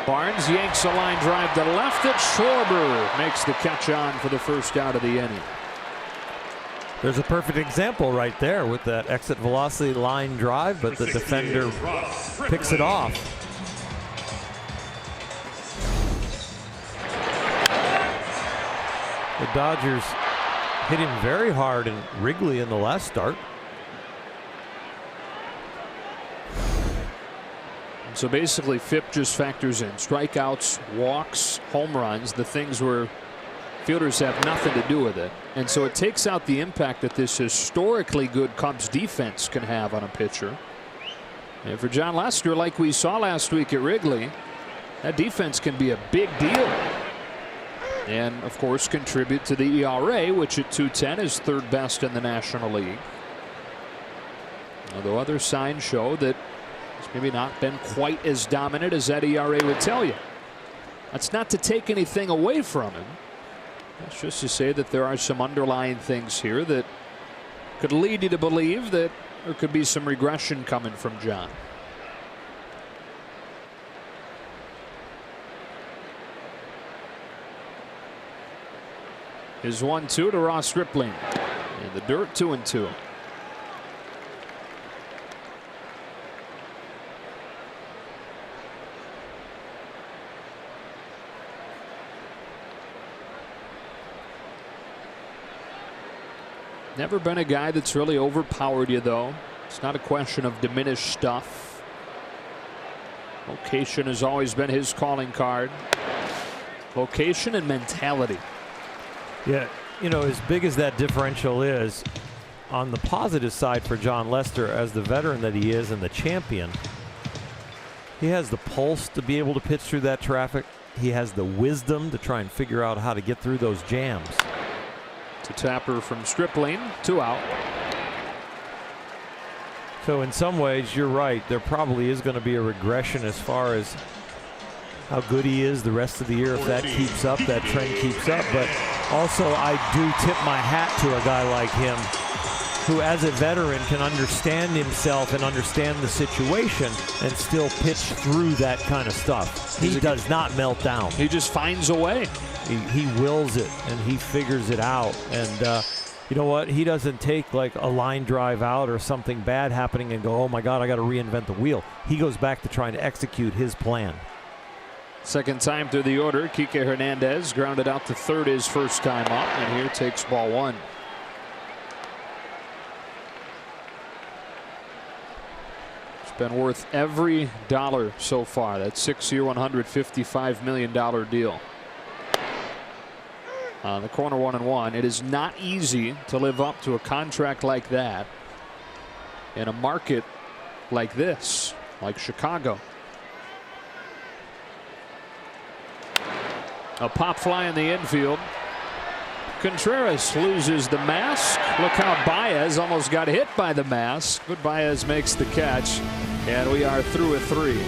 Barnes yanks a line drive to left at Schwarber, makes the catch on for the first out of the inning. There's a perfect example right there with that exit velocity line drive, but the defender picks it off. The Dodgers hit him very hard in Wrigley in the last start. So basically FIP just factors in strikeouts, walks, home runs, the things where fielders have nothing to do with it. And so it takes out the impact that this historically good Cubs defense can have on a pitcher. And for John Lester, like we saw last week at Wrigley, that defense can be a big deal. And of course contribute to the ERA, which at 2.10 is third best in the National League. Although other signs show that it's maybe not been quite as dominant as that ERA would tell you. That's not to take anything away from him. That's just to say that there are some underlying things here that could lead you to believe that there could be some regression coming from John. His 1-2 to Ross Stripling. In the dirt, 2-2. Never been a guy that's really overpowered you, though. It's not a question of diminished stuff. Location has always been his calling card. Location and mentality. Yeah, you know, as big as that differential is, on the positive side for John Lester, as the veteran that he is and the champion, he has the pulse to be able to pitch through that traffic. He has the wisdom to try and figure out how to get through those jams. It's a tapper from Stripling, 2 out. So in some ways, you're right. There probably is going to be a regression as far as how good he is the rest of the year if that keeps up, that trend keeps up. But also, I do tip my hat to a guy like him who, as a veteran, can understand himself and understand the situation and still pitch through that kind of stuff. He does not melt down. He just finds a way. He wills it and he figures it out. And you know what? He doesn't take like a line drive out or something bad happening and go, oh my God, I got to reinvent the wheel. He goes back to trying to execute his plan. Second time through the order, Kike Hernandez grounded out to third his first time up, and here takes ball 1. It's been worth every dollar so far. That 6-year, $155 million deal. On the corner, 1-1. It is not easy to live up to a contract like that in a market like this, like Chicago. A pop fly in the infield. Contreras loses the mask. Look how Baez almost got hit by the mask, but Baez makes the catch, and we are through at 3.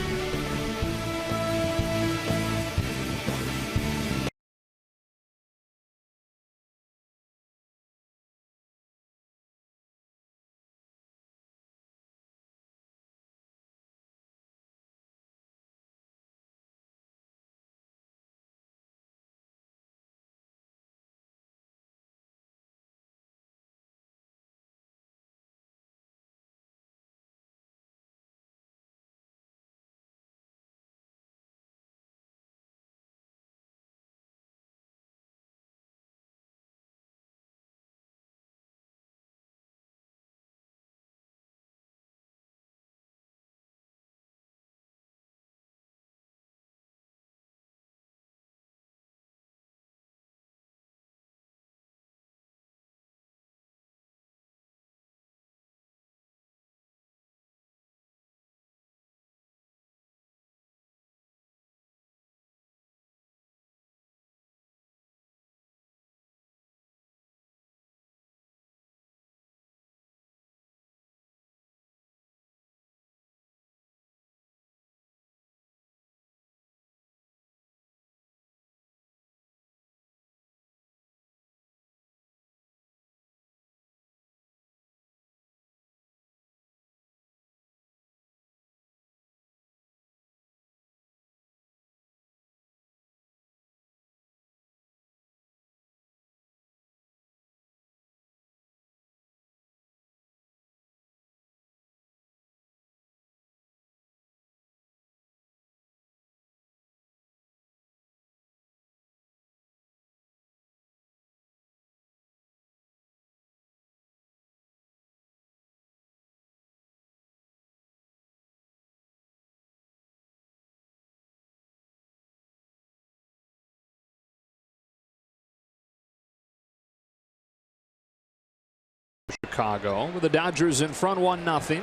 Chicago, with the Dodgers in front 1-0.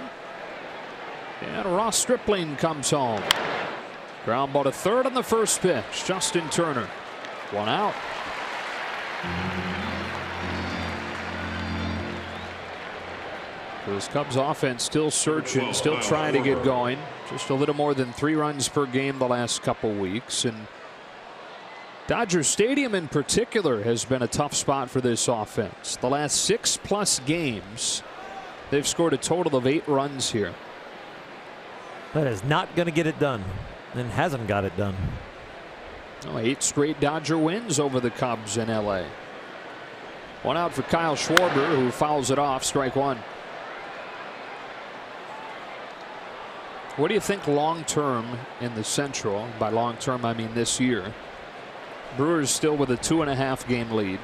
And Ross Stripling comes home. Ground ball to third on the first pitch. Justin Turner, 1 out. This Cubs offense still searching, still trying to get going. Just a little more than 3 runs per game the last couple weeks. And Dodger Stadium in particular has been a tough spot for this offense. The last 6+ games, they've scored a total of 8 runs here. That is not going to get it done, and hasn't got it done. 8 straight Dodger wins over the Cubs in LA. 1 out for Kyle Schwarber, who fouls it off, strike 1. What do you think long term in the Central? By long term, I mean this year. Brewers still with a 2.5 game lead.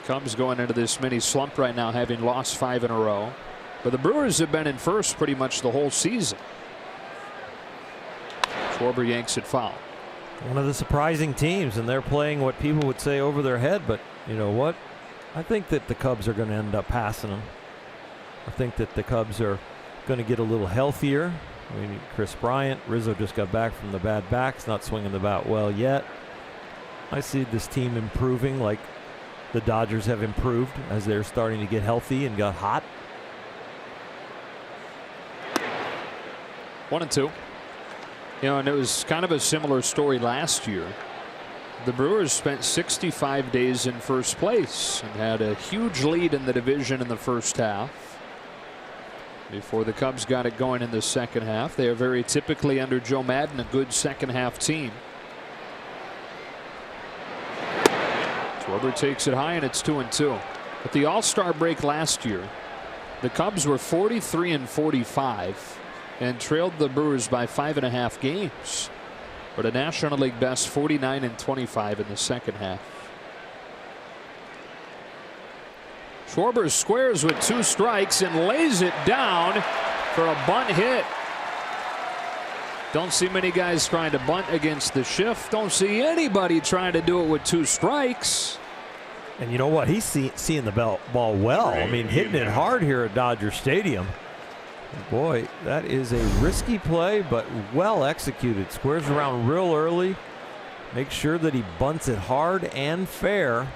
Cubs going into this mini slump right now, having lost 5 in a row. But the Brewers have been in first pretty much the whole season. Schwarber yanks it foul. One of the surprising teams, and they're playing what people would say over their head. But you know what? I think that the Cubs are going to end up passing them. I think that the Cubs are going to get a little healthier. I mean, Chris Bryant, Rizzo just got back from the bad backs, not swinging the bat well yet. I see this team improving like the Dodgers have improved as they're starting to get healthy and got hot. 1-2. You know, and it was kind of a similar story last year. The Brewers spent 65 days in first place and had a huge lead in the division in the first half before the Cubs got it going in the second half. They are very typically, under Joe Maddon, a good second half team. Schwarber takes it high, and it's 2-2. At the All-Star break last year, the Cubs were 43-45 and trailed the Brewers by 5.5 games. But a National League best 49-25 in the second half. Schwarber squares with 2 strikes and lays it down for a bunt hit. Don't see many guys trying to bunt against the shift. Don't see anybody trying to do it with 2 strikes. And you know what? He's seeing the ball well. I mean, hitting it hard here at Dodger Stadium. Boy, that is a risky play, but well executed. Squares around real early. Make sure that he bunts it hard and fair.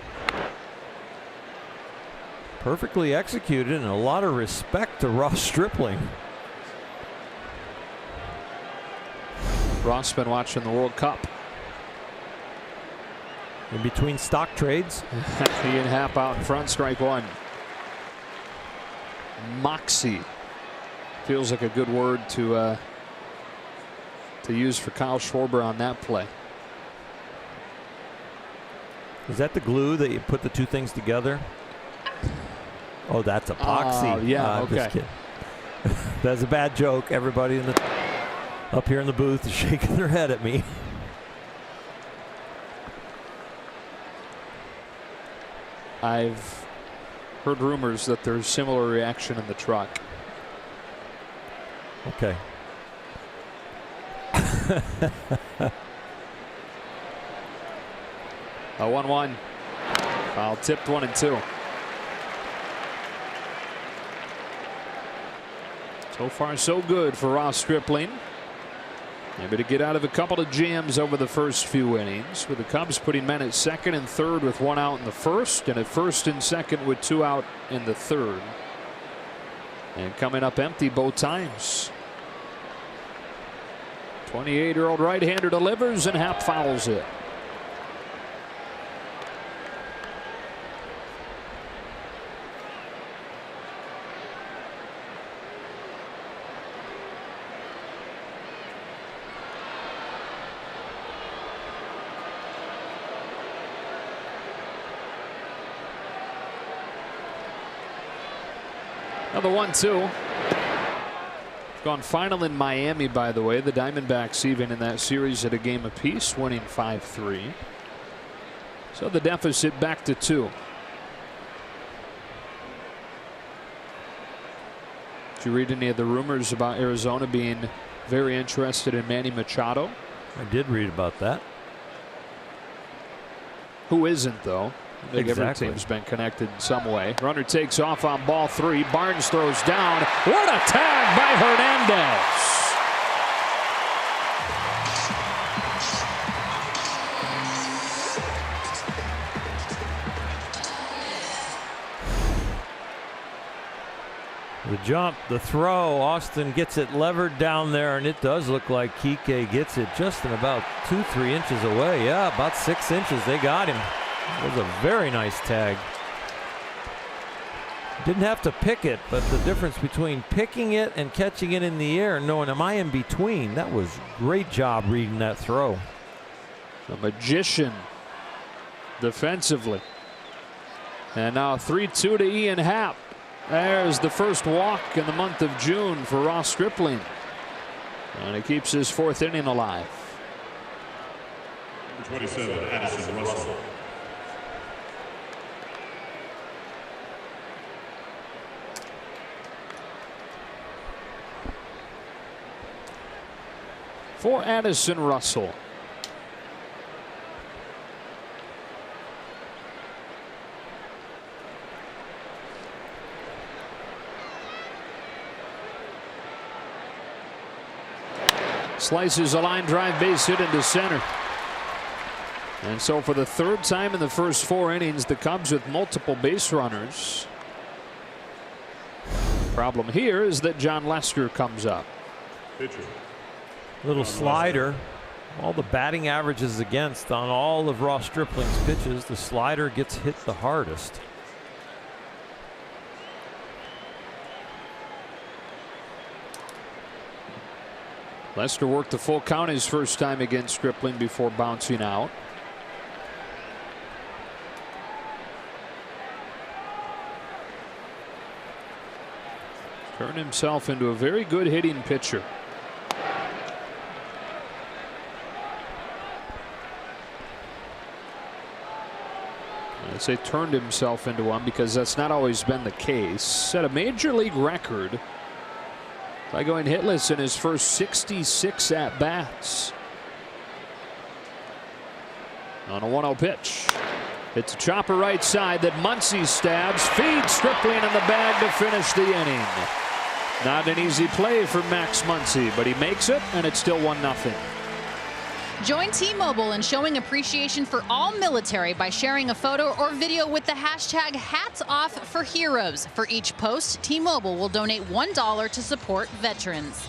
Perfectly executed, and a lot of respect to Ross Stripling. Ross been watching the World Cup. In between stock trades. He and Happ out in front, strike 1. Moxie. Feels like a good word to use for Kyle Schwarber on that play. Is that the glue that you put the 2 things together? Oh, that's epoxy. Yeah, I'm okay. Just kidding. That's a bad joke. Everybody up here in the booth is shaking their head at me. I've heard rumors that there's similar reaction in the truck. Okay. A 1-1. Foul tipped, 1-2. So far, so good for Ross Stripling. Maybe to get out of a couple of jams over the first few innings, with the Cubs putting men at second and third with 1 out in the first, and at first and second with 2 out in the third. And coming up empty both times. 28-year-old right-hander delivers, and Happ fouls it. Another 1-2. Gone final in Miami, by the way. The Diamondbacks even in that series at a game apiece, winning 5-3. So the deficit back to 2. Did you read any of the rumors about Arizona being very interested in Manny Machado? I did read about that. Who isn't, though? I think every team's been connected in some way. Runner takes off on ball 3. Barnes throws down. What a tag by Hernandez. The jump, the throw, Austin gets it levered down there, and it does look like Kike gets it just in about 2-3 inches away. Yeah, about 6 inches. They got him. It was a very nice tag. Didn't have to pick it, but the difference between picking it and catching it in the air and knowing, am I in between? That was great job reading that throw. The magician defensively. And now 3-2 to Ian Happ. There's the first walk in the month of June for Ross Stripling. And he keeps his 4th inning alive. Number 27, Addison Russell. For Addison Russell. Slices a line drive base hit into center. And so for the 3rd time in the first 4 innings, the Cubs with multiple base runners. Problem here is that John Lester comes up. Pitcher. Little slider. All the batting averages against on all of Ross Stripling's pitches, the slider gets hit the hardest. Lester worked the full count his first time against Stripling before bouncing out. Turned himself into a very good hitting pitcher. I say turned himself into one because that's not always been the case. Set a major league record by going hitless in his first 66 at-bats. On a 1-0 pitch. It's a chopper right side that Muncy stabs. Feeds Stripling in the bag to finish the inning. Not an easy play for Max Muncy, but he makes it, and it's still 1-0. Join T-Mobile in showing appreciation for all military by sharing a photo or video with the hashtag #HatsOffForHeroes. For each post, T-Mobile will donate $1 to support veterans.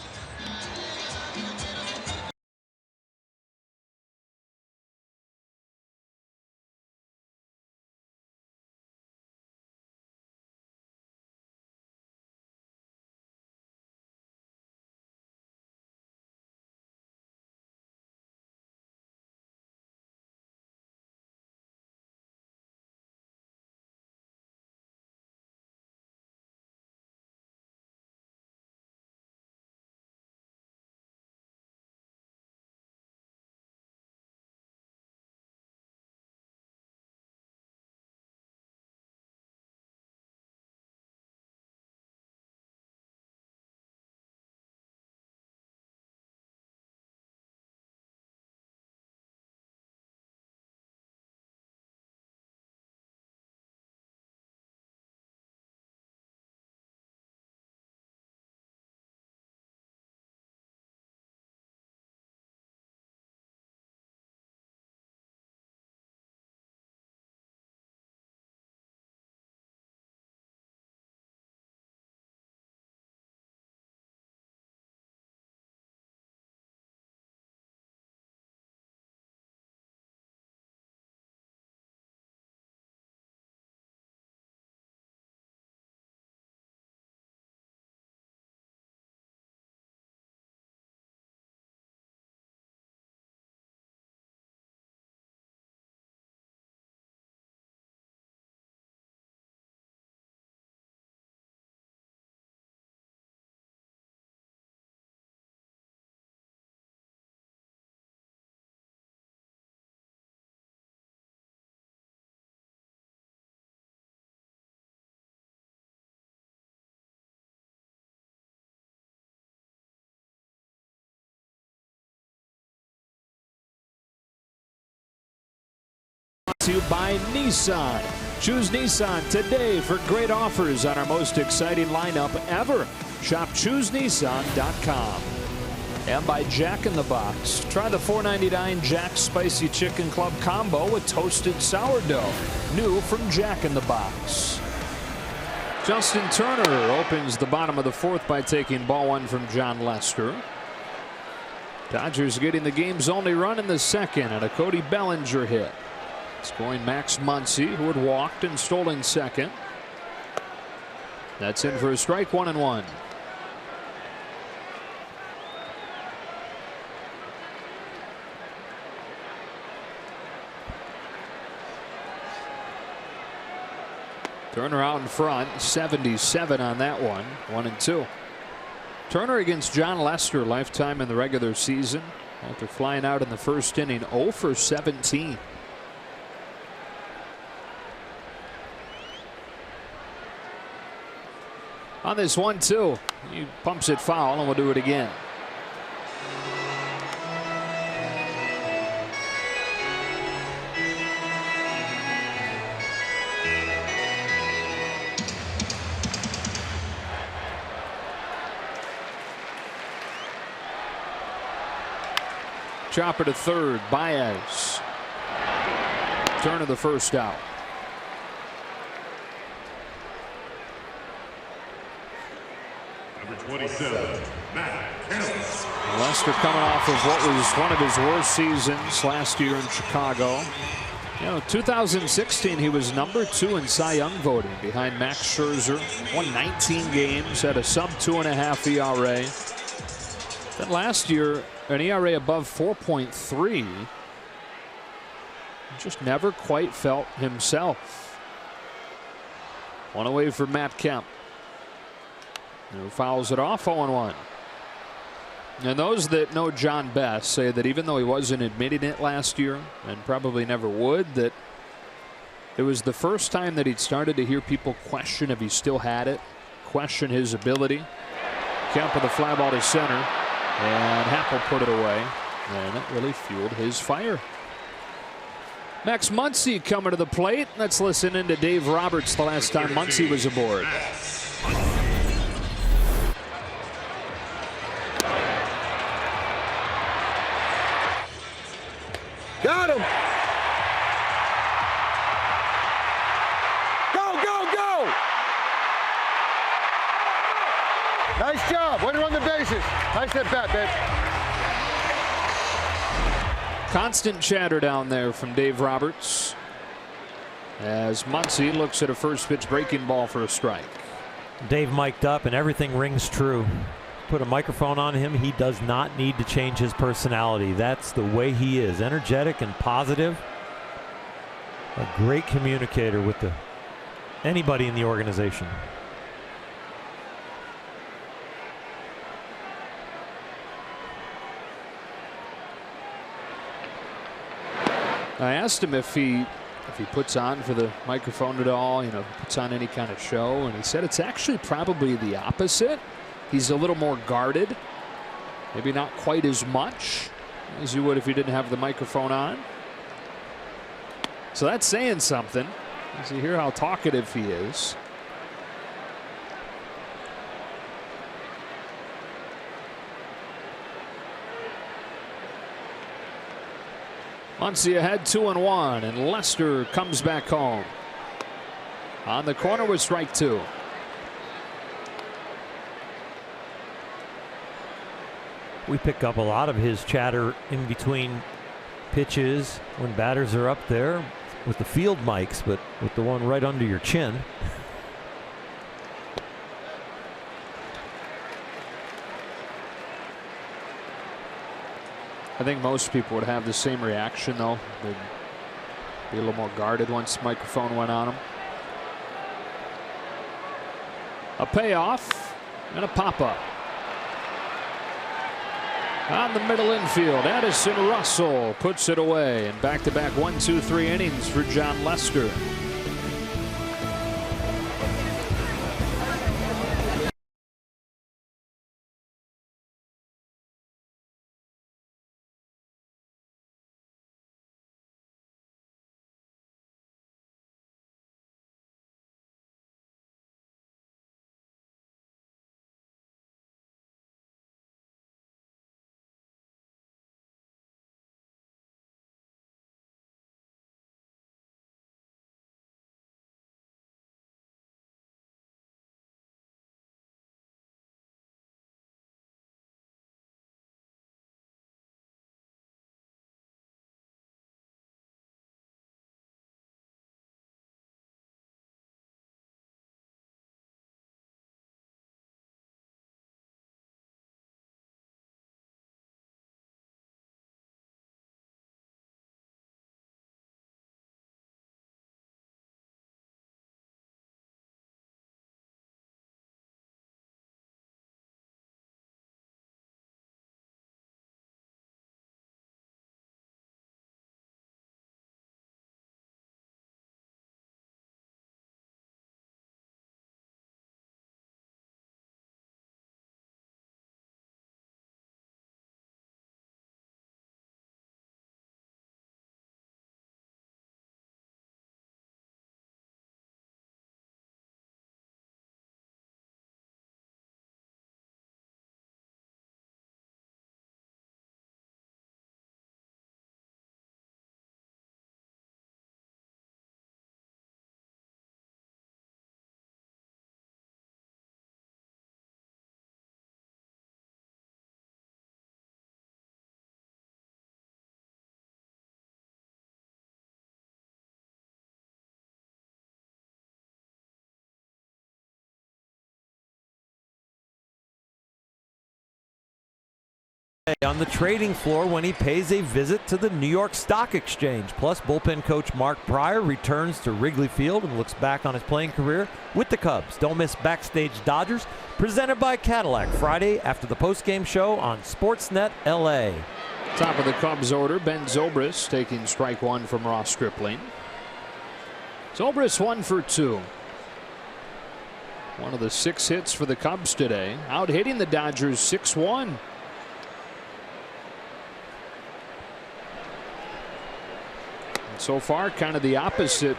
to you by Nissan. Choose Nissan today for great offers on our most exciting lineup ever. Shop ChooseNissan.com. And by Jack in the Box. Try the $4.99 Jack's Spicy Chicken Club Combo with toasted sourdough. New from Jack in the Box. Justin Turner opens the bottom of the fourth by taking ball one from John Lester. Dodgers getting the game's only run in the second and a Cody Bellinger hit. Scoring Max Muncy, who had walked and stolen second. That's in for a strike, 1-1. Turner out in front, 77 on that one, 1-2. Turner against John Lester, lifetime in the regular season. After flying out in the first inning, 0 for 17. On this 1-2, he pumps it foul, and we'll do it again. Chopper to third, Baez. Turner the first out. Number 27, Matt Kemp. Lester coming off of what was one of his worst seasons last year in Chicago. You know, 2016 he was number 2 in Cy Young voting behind Max Scherzer. Won 19 games, had a sub 2.5 ERA. Then last year, an ERA above 4.3. Just never quite felt himself. One away for Matt Kemp. Who fouls it off, 0-1. And those that know John best say that even though he wasn't admitting it last year, and probably never would, that it was the first time that he'd started to hear people question if he still had it, question his ability. Kemp with a fly ball to center, and Happel put it away, and it really fueled his fire. Max Muncy coming to the plate. Let's listen in to Dave Roberts the last time Muncy was aboard. Got him. Go, go, go. Nice job. Way to run the bases. Nice at bat, babe. Constant chatter down there from Dave Roberts as Muncy looks at a first pitch breaking ball for a strike. Dave mic'd up and everything rings true. Put a microphone on him. He does not need to change his personality. That's the way he is. Energetic and positive. A great communicator with anybody in the organization. I asked him if he puts on for the microphone at all, you know, puts on any kind of show, and he said it's actually probably the opposite. He's a little more guarded, maybe not quite as much as you would if you didn't have the microphone on. So that's saying something, as you hear how talkative he is. Muncy ahead 2-1, and Lester comes back home. On the corner with strike 2. We pick up a lot of his chatter in between pitches when batters are up there with the field mics, but with the one right under your chin. I think most people would have the same reaction, though. They'd be a little more guarded once the microphone went on them. A payoff and a pop-up. On the middle infield, Addison Russell puts it away, and back-to-back 1, 2, 3 innings for John Lester. on the trading floor when he pays a visit to the New York Stock Exchange. Plus, bullpen coach Mark Pryor returns to Wrigley Field and looks back on his playing career with the Cubs. Don't miss Backstage Dodgers, presented by Cadillac, Friday after the postgame show on Sportsnet LA. Top of the Cubs order, Ben Zobrist taking strike one from Ross Stripling. Zobrist 1 for 2. One of the 6 hits for the Cubs today. Out hitting the Dodgers 6-1. So far, kind of the opposite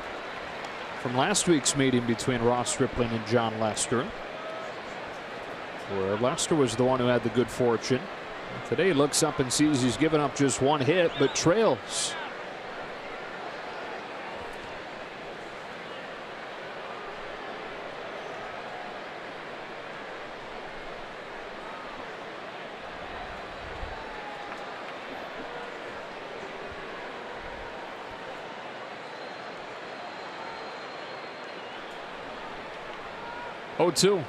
from last week's meeting between Ross Stripling and John Lester, where Lester was the one who had the good fortune. Today he looks up and sees he's given up just 1 hit, but trails. Oh, 2.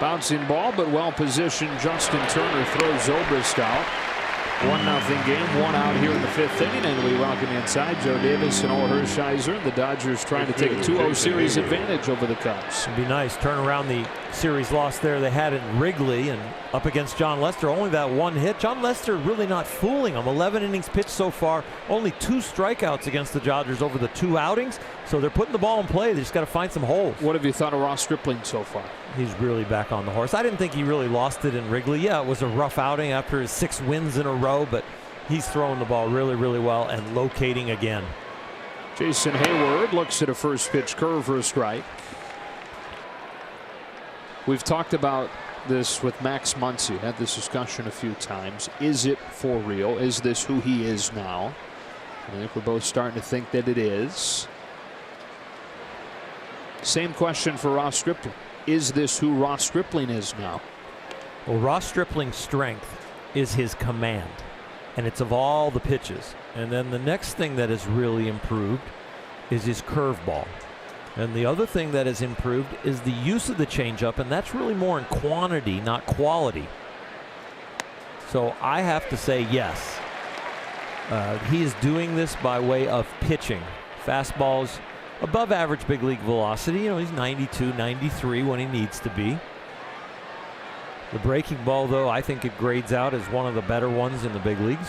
Bouncing ball, but well positioned. Justin Turner throws Zobrist out. 1-0 game, 1 out here in the 5th inning, and we welcome inside Joe Davis and Orr Hershiser. The Dodgers trying to take a 2-0 series advantage over the Cubs. It'd be nice. Turn around the series loss there they had in Wrigley and up against John Lester. Only that 1 hit. John Lester really not fooling them. 11 innings pitched so far. Only 2 strikeouts against the Dodgers over the 2 outings. So they're putting the ball in play. They just got to find some holes. What have you thought of Ross Stripling so far? He's really back on the horse. I didn't think he really lost it in Wrigley. Yeah, it was a rough outing after his 6 wins in a row, but he's throwing the ball really, really well and locating again. Jason Hayward looks at a first pitch curve for a strike. We've talked about this with Max Muncy, had this discussion a few times. Is it for real? Is this who he is now? I think we're both starting to think that it is. Same question for Ross Stripling. Is this who Ross Stripling is now? Well, Ross Stripling's strength is his command, and it's of all the pitches. And then the next thing that has really improved is his curveball. And the other thing that has improved is the use of the changeup, and that's really more in quantity, not quality. So I have to say yes. He is doing this by way of pitching. Fastballs above average big league velocity. You know, he's 92, 93 when he needs to be. The breaking ball, though, I think it grades out as one of the better ones in the big leagues.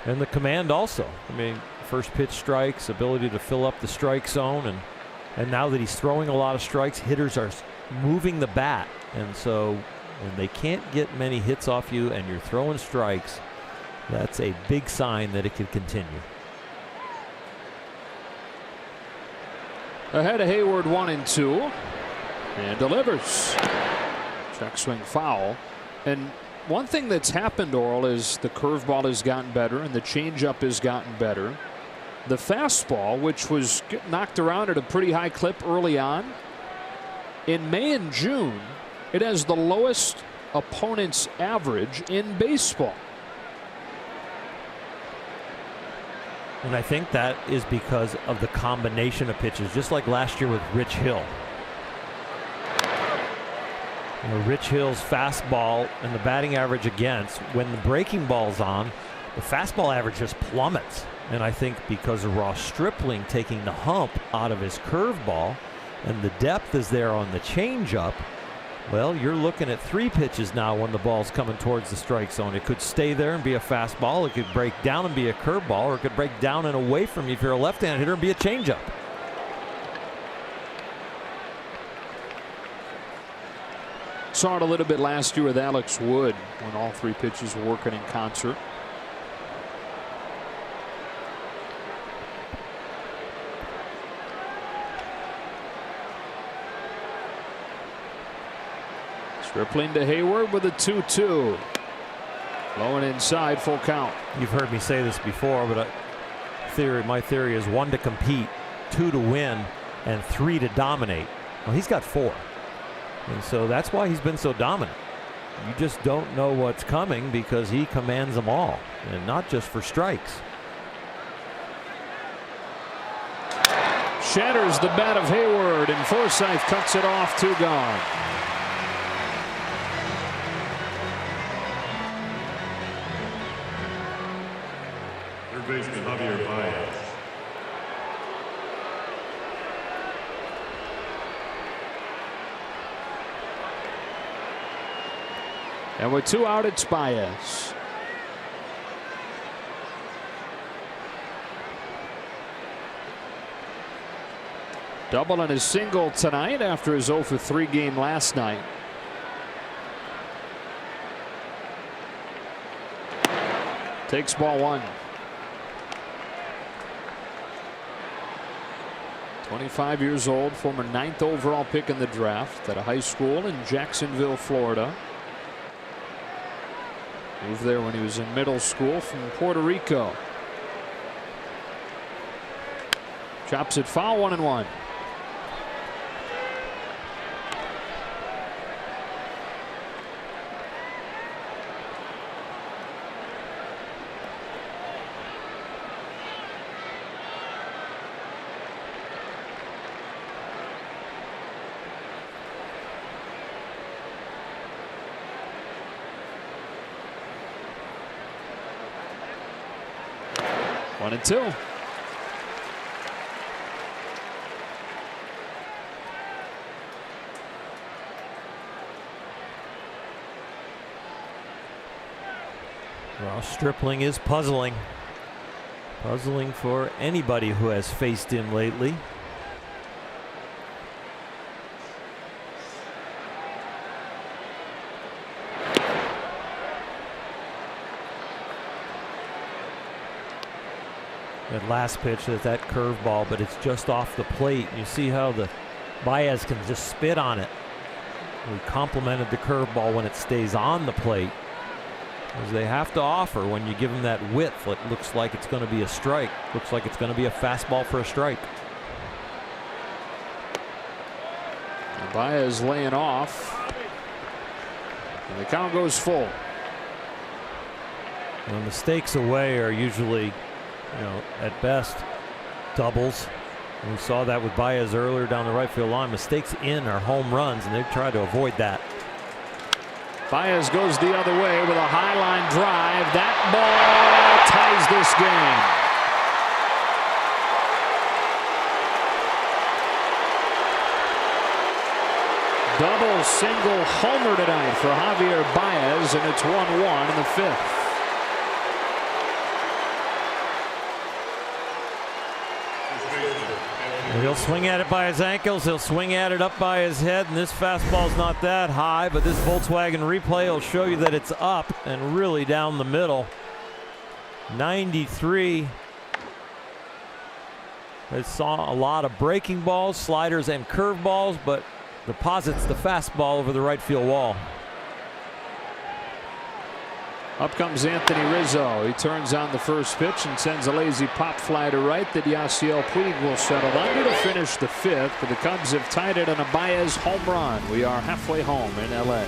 And the command also. I mean, first pitch strikes, ability to fill up the strike zone, and now that he's throwing a lot of strikes, hitters are moving the bat. And so when they can't get many hits off you and you're throwing strikes, that's a big sign that it could continue. Ahead of Hayward 1-2, and delivers. Check swing foul. And one thing that's happened, Oral, is the curveball has gotten better and the changeup has gotten better. The fastball, which was knocked around at a pretty high clip early on, in May and June, it has the lowest opponent's average in baseball. And I think that is because of the combination of pitches, just like last year with Rich Hill. You know, Rich Hill's fastball and the batting average against, when the breaking ball's on, the fastball average just plummets. And I think because of Ross Stripling taking the hump out of his curveball and the depth is there on the changeup, well, you're looking at 3 pitches now when the ball's coming towards the strike zone. It could stay there and be a fastball. It could break down and be a curveball, or it could break down and away from you if you're a left-handed hitter and be a changeup. Saw it a little bit last year with Alex Wood when all 3 pitches were working in concert. Stripling to Hayward with a 2-2. Low and inside, full count. You've heard me say this before, but my theory is 1 to compete, 2 to win and 3 to dominate. Well, he's got 4. And so that's why he's been so dominant. You just don't know what's coming because he commands them all, and not just for strikes. Shatters the bat of Hayward, and Forsythe cuts it off, 2 gone. Third baseman Javier Baez. And with 2 out, it's Baez. Double and a single tonight after his 0 for 3 game last night. Takes ball 1. 25 years old, former 9th overall pick in the draft at a high school in Jacksonville, Florida. Moved there when he was in middle school from Puerto Rico. Chops it foul, 1-1. One and 2. Well, Stripling is puzzling. Puzzling for anybody who has faced him lately. That last pitch, that curveball, but it's just off the plate. You see how the Baez can just spit on it. We complimented the curveball when it stays on the plate, as they have to offer when you give them that width. It looks like it's going to be a strike. Looks like it's going to be a fastball for a strike. Baez laying off, and the count goes full. Well, mistakes away are usually, at best, doubles. And we saw that with Baez earlier down the right field line. Mistakes in are home runs, and they've tried to avoid that. Baez goes the other way with a high line drive. That ball ties this game. Double, single, homer tonight for Javier Baez, and it's 1-1 in the 5th. He'll swing at it by his ankles. He'll swing at it up by his head. And this fastball's not that high, but this Volkswagen replay will show you that it's up and really down the middle. 93. I saw a lot of breaking balls, sliders, and curveballs, but deposits the fastball over the right field wall. Up comes Anthony Rizzo. He turns on the first pitch and sends a lazy pop fly to right that Yasiel Puig will settle under to finish the 5th. But the Cubs have tied it on a Baez home run. We are halfway home in LA.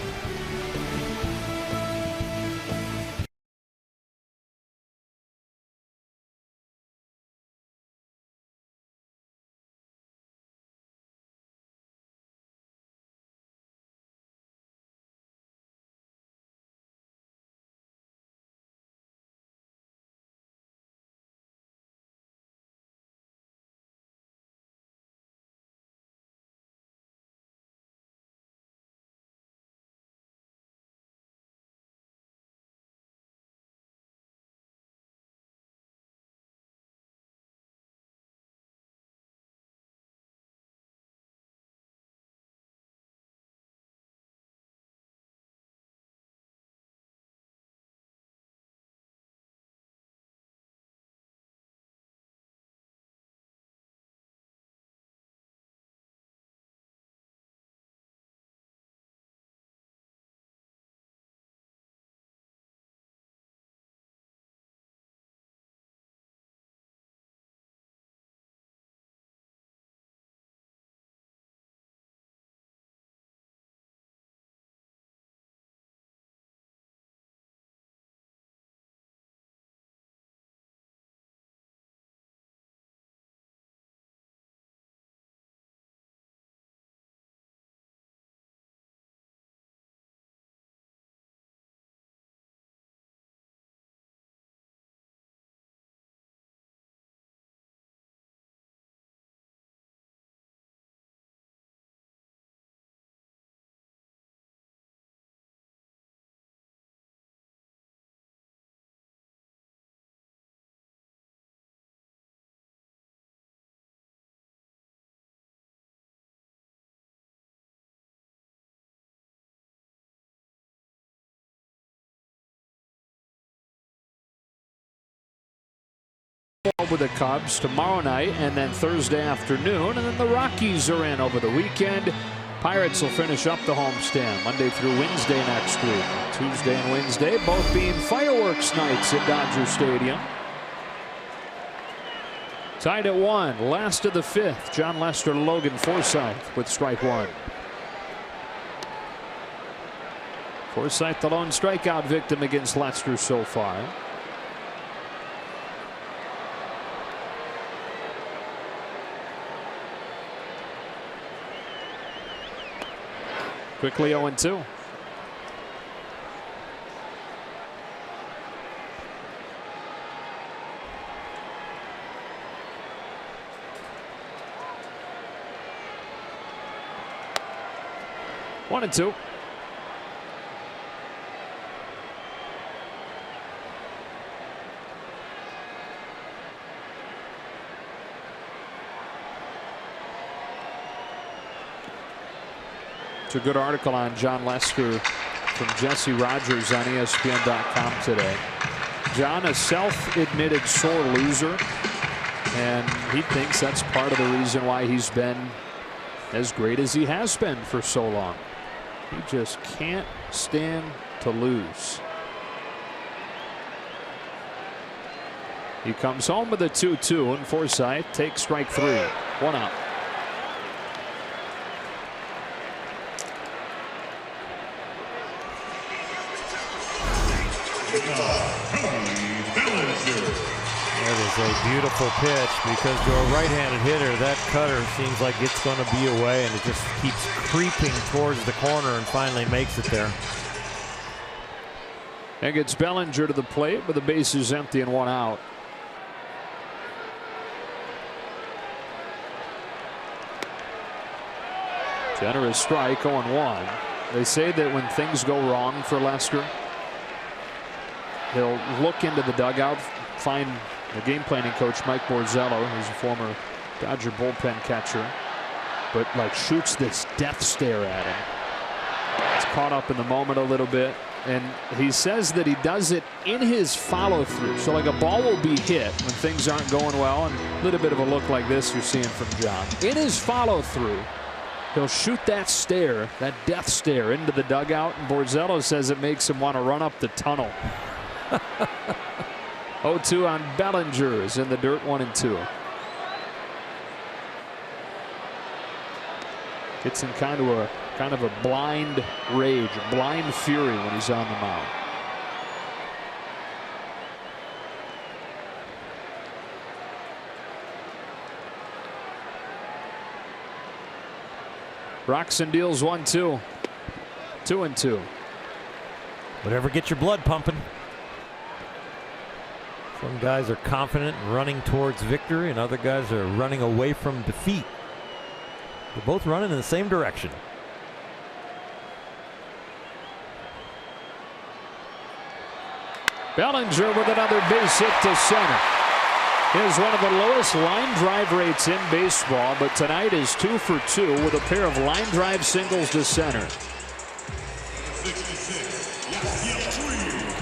with the Cubs tomorrow night and then Thursday afternoon, and then the Rockies are in over the weekend. Pirates will finish up the homestand Monday through Wednesday next week. Tuesday and Wednesday both being fireworks nights at Dodger Stadium. Tied at 1, last of the 5th. John Lester, Logan Forsythe with strike 1. Forsythe the lone strikeout victim against Lester so far. Quickly 0-2. One and two. It's a good article on John Lester from Jesse Rogers on ESPN.com today. John, a self-admitted sore loser, and he thinks that's part of the reason why he's been as great as he has been for so long. He just can't stand to lose. He comes home with a 2-2, and Forsythe takes strike 3. 1 out. That is a beautiful pitch, because to a right-handed hitter, that cutter seems like it's going to be away, and it just keeps creeping towards the corner and finally makes it there. And gets Bellinger to the plate with the bases empty and 1 out. Generous strike, 0-1. They say that when things go wrong for Lester, he'll look into the dugout, find the game planning coach Mike Borzello, who's a former Dodger bullpen catcher, but like shoots this death stare at him. It's caught up in the moment a little bit, and he says that he does it in his follow through. So like a ball will be hit when things aren't going well, and a little bit of a look like this you're seeing from John. In his follow through, he'll shoot that stare, that death stare, into the dugout, and Borzello says it makes him want to run up the tunnel. 0-2 on Bellinger is in the dirt. 1-2. Gets in kind of a blind rage, a blind fury when he's on the mound. Roxon deals 1-2. 2-2. Whatever gets your blood pumping. Some guys are confident and running towards victory, and other guys are running away from defeat. They're both running in the same direction. Bellinger with another base hit to center. He has one of the lowest line drive rates in baseball, but tonight is 2 for 2 with a pair of line drive singles to center.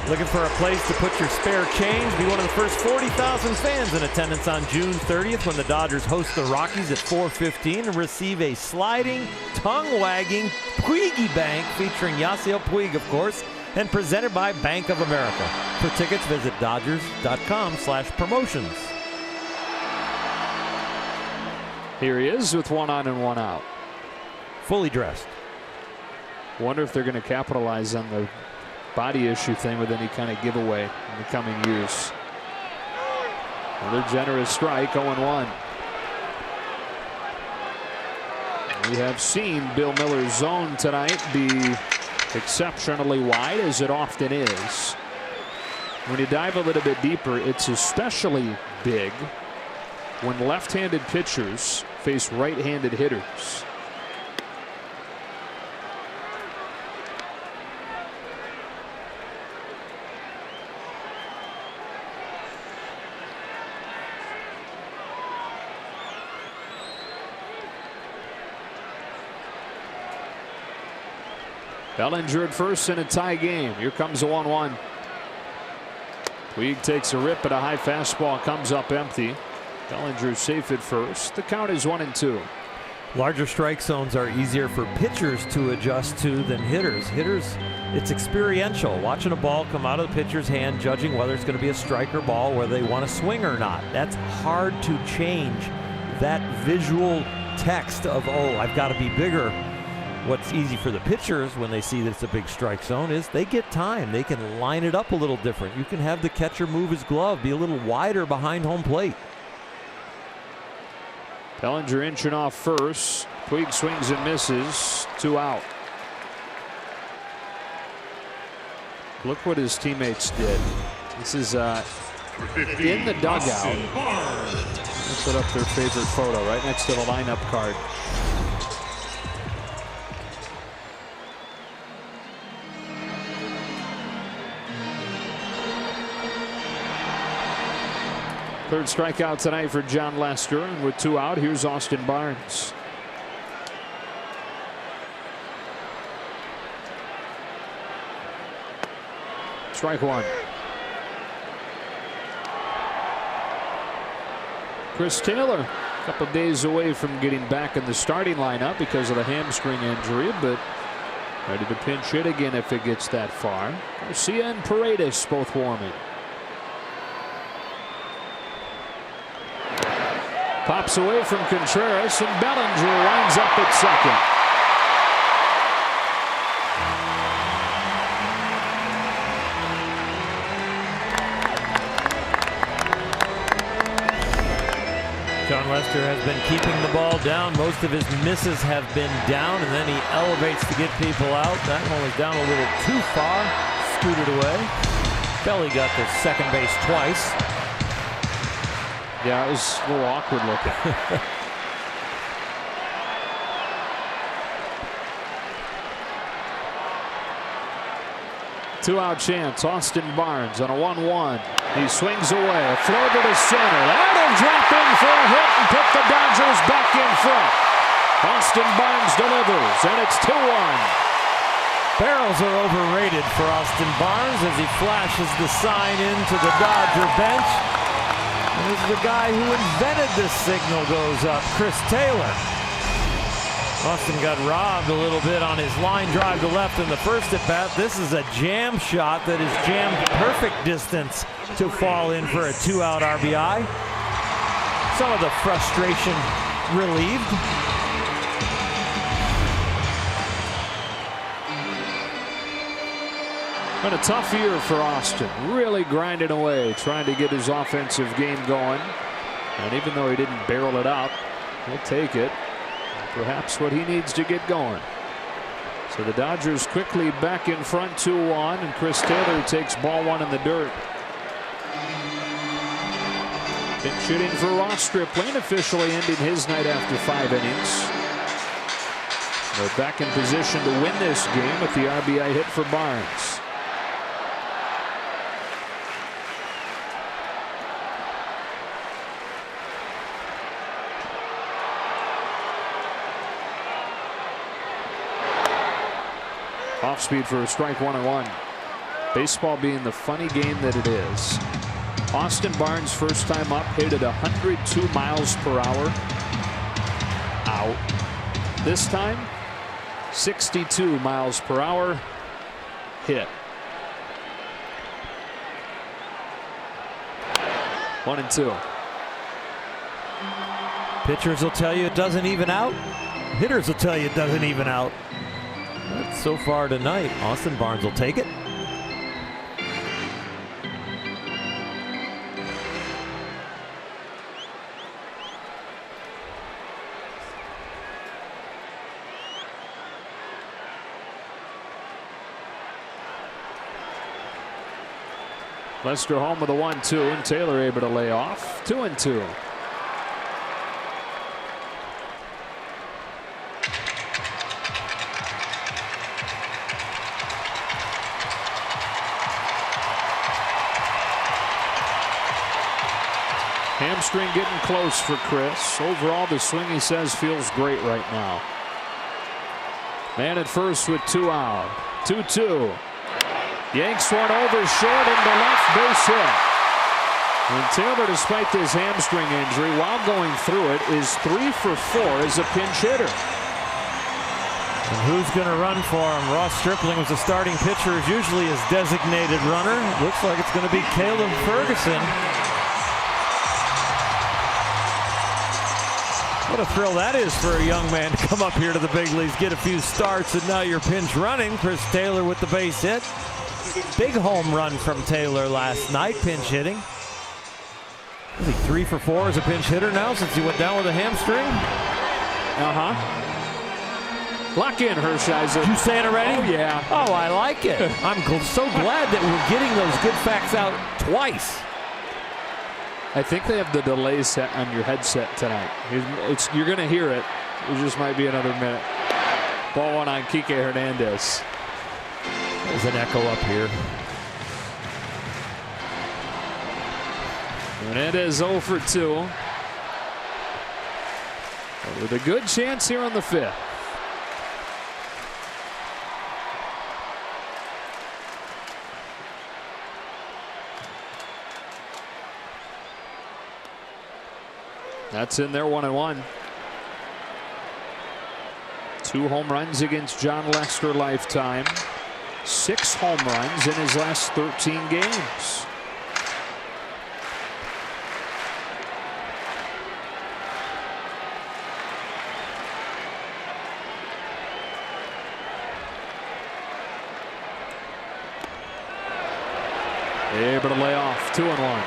Looking for a place to put your spare change? Be one of the first 40,000 fans in attendance on June 30th when the Dodgers host the Rockies at 4:15 and receive a sliding, tongue-wagging Puig Bank featuring Yasiel Puig, of course, and presented by Bank of America. For tickets, visit Dodgers.com/promotions. Here he is with 1 on and 1 out. Fully dressed. Wonder if they're going to capitalize on the body issue thing with any kind of giveaway in the coming years. Another generous strike, 0-1. We have seen Bill Miller's zone tonight be exceptionally wide, as it often is. When you dive a little bit deeper, it's especially big when left-handed pitchers face right-handed hitters. Bellinger at first in a tie game. Here comes a 1-1. Puig takes a rip, but a high fastball comes up empty. Bellinger safe at first. The count is 1-2. Larger strike zones are easier for pitchers to adjust to than hitters. Hitters, it's experiential. Watching a ball come out of the pitcher's hand, judging whether it's going to be a strike or ball, whether they want to swing or not. That's hard to change. That visual text of, oh, I've got to be bigger. What's easy for the pitchers when they see that it's a big strike zone is they get time. They can line it up a little different. You can have the catcher move his glove, be a little wider behind home plate. Bellinger inching off first. Puig swings and misses. 2 out. Look what his teammates did. This is in the dugout. Let's put up their favorite photo right next to the lineup card. Third strikeout tonight for John Lester, and with 2 out, here's Austin Barnes. Strike 1. Chris Taylor, a couple days away from getting back in the starting lineup because of the hamstring injury, but ready to pinch hit again if it gets that far. Garcia and Paredes both warming. Pops away from Contreras, and Bellinger winds up at second. John Lester has been keeping the ball down. Most of his misses have been down, and then he elevates to get people out. That one was down a little too far, scooted away. Belly got to second base twice. Yeah, it was a little awkward looking. 2-out chance. Austin Barnes on a 1-1. He swings away. A floater to center. That'll drop in for a hit and put the Dodgers back in front. Austin Barnes delivers, and it's 2-1. Barrels are overrated for Austin Barnes as he flashes the sign into the Dodger bench. This is the guy who invented this signal goes up, Chris Taylor. Austin got robbed a little bit on his line drive to left in the first at bat. This is a jam shot that is jammed perfect distance to fall in for a 2-out RBI. Some of the frustration relieved. Been a tough year for Austin. Really grinding away, trying to get his offensive game going. And even though he didn't barrel it out, he'll take it. Perhaps what he needs to get going. So the Dodgers quickly back in front 2-1, and Chris Taylor takes ball 1 in the dirt. Pinch hitting for Ross Stripling, officially ending his night after 5 innings. They're back in position to win this game with the RBI hit for Barnes. Off speed for a strike 1-1. Baseball being the funny game that it is. Austin Barnes first time up hit at 102 miles per hour. Out. This time 62 miles per hour. Hit. 1-2. Pitchers will tell you it doesn't even out. Hitters will tell you it doesn't even out. But so far tonight, Austin Barnes will take it. Lester home with a 1-2, and Taylor able to lay off. 2-2. Hamstring getting close for Chris. Overall, the swing, he says, feels great right now. Man at first with 2 out. 2-2. Yanks one over short into left, base hit. And Taylor, despite this hamstring injury, while going through it, is 3 for 4 as a pinch hitter. And who's going to run for him? Ross Stripling was the starting pitcher, is usually his designated runner. Looks like it's going to be Caleb Ferguson. What a thrill that is for a young man to come up here to the big leagues, get a few starts, and now you're pinch running. Chris Taylor with the base hit. Big home run from Taylor last night, pinch hitting. Is he 3 for 4 as a pinch hitter now since he went down with a hamstring? Lock in, Hershiser. Did you say it already? Oh, yeah. Oh, I like it. I'm so glad that we're getting those good facts out twice. I think they have the delay set on your headset tonight. You're going to hear it. It just might be another minute. Ball one on Kike Hernandez. There's an echo up here. Hernandez 0 for 2. With a good chance here on the 5th. That's in there, 1-1. 2 home runs against John Lester lifetime. 6 home runs in his last 13 games. Able to lay off, 2-1.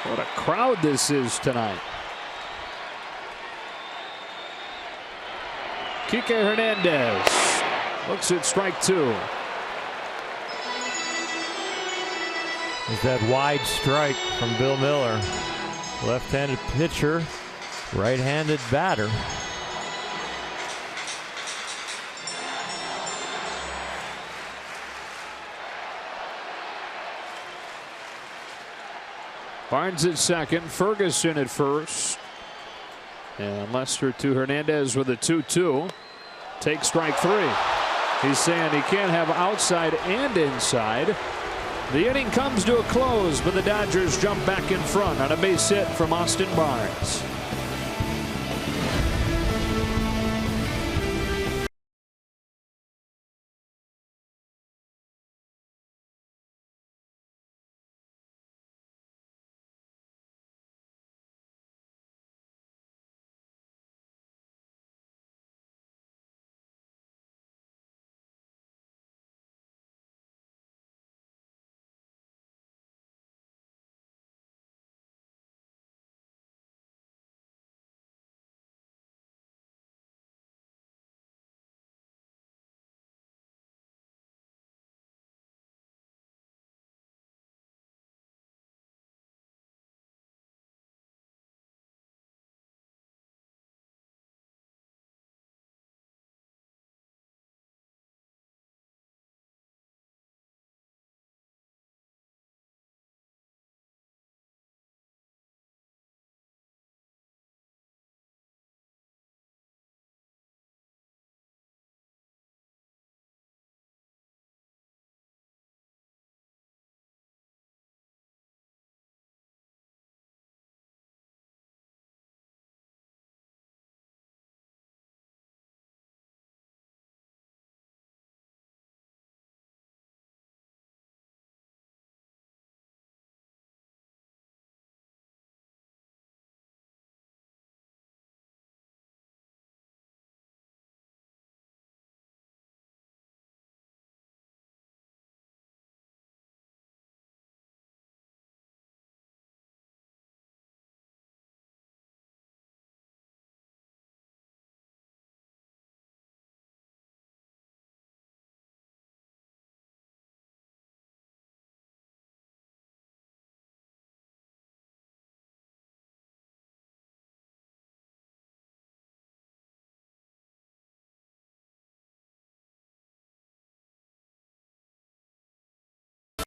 What a crowd this is tonight. Kike Hernandez looks at strike 2. There's that wide strike from Bill Miller. Left-handed pitcher, right-handed batter. Barnes at second, Ferguson at first. And Lester to Hernandez with a 2-2. Take strike 3. He's saying he can't have outside and inside. The inning comes to a close, but the Dodgers jump back in front on a base hit from Austin Barnes.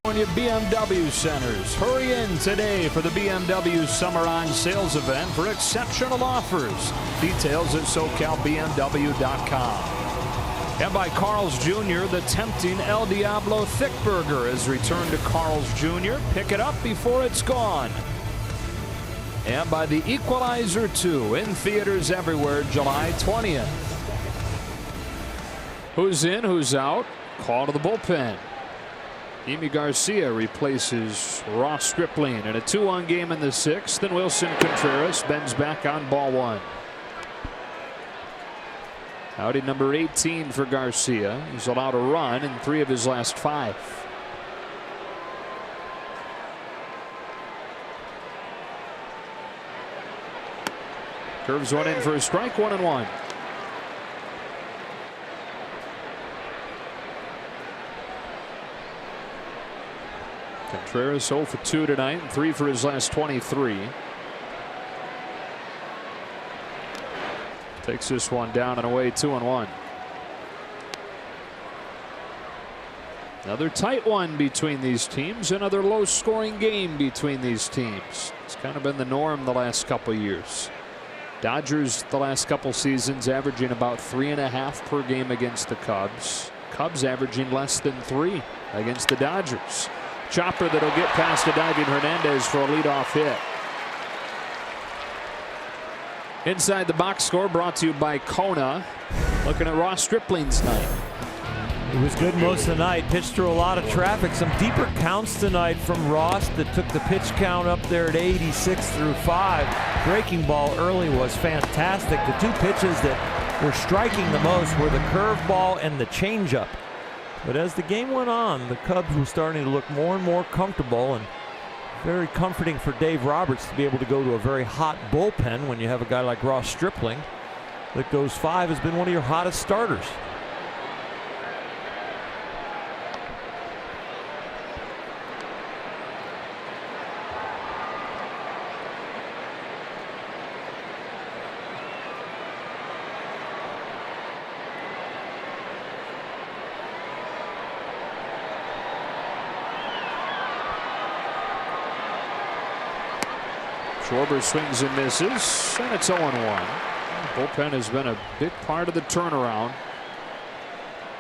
BMW centers. Hurry in today for the BMW Summer On Sales event for exceptional offers. Details at SoCalBMW.com. And by Carl's Jr., the tempting El Diablo Thick Burger is returned to Carl's Jr. Pick it up before it's gone. And by the Equalizer 2 in theaters everywhere July 20th. Who's in, who's out? Call to the bullpen. Amy Garcia replaces Ross Stripling in a 2-1 game in the 6th. Then Wilson Contreras bends back on ball 1. Outing number 18 for Garcia. He's allowed a run in 3 of his last 5. Curves one in for a strike, 1-1. Contreras 0 for 2 tonight and 3 for his last 23. Takes this one down and away, 2-1. Another tight one between these teams. Another low scoring game between these teams. It's kind of been the norm the last couple years. Dodgers the last couple seasons averaging about 3.5 per game against the Cubs. Cubs averaging less than 3 against the Dodgers. Chopper that'll get past the diving Hernandez for a leadoff hit. Inside the box score brought to you by Kona. Looking at Ross Stripling's night. He was good most of the night. Pitched through a lot of traffic. Some deeper counts tonight from Ross that took the pitch count up there at 86 through 5. Breaking ball early was fantastic. The 2 pitches that were striking the most were the curveball and the changeup. But as the game went on, the Cubs were starting to look more and more comfortable, and very comforting for Dave Roberts to be able to go to a very hot bullpen when you have a guy like Ross Stripling that goes 5, has been one of your hottest starters. Schwarber swings and misses, and it's 0-1. Bullpen has been a big part of the turnaround.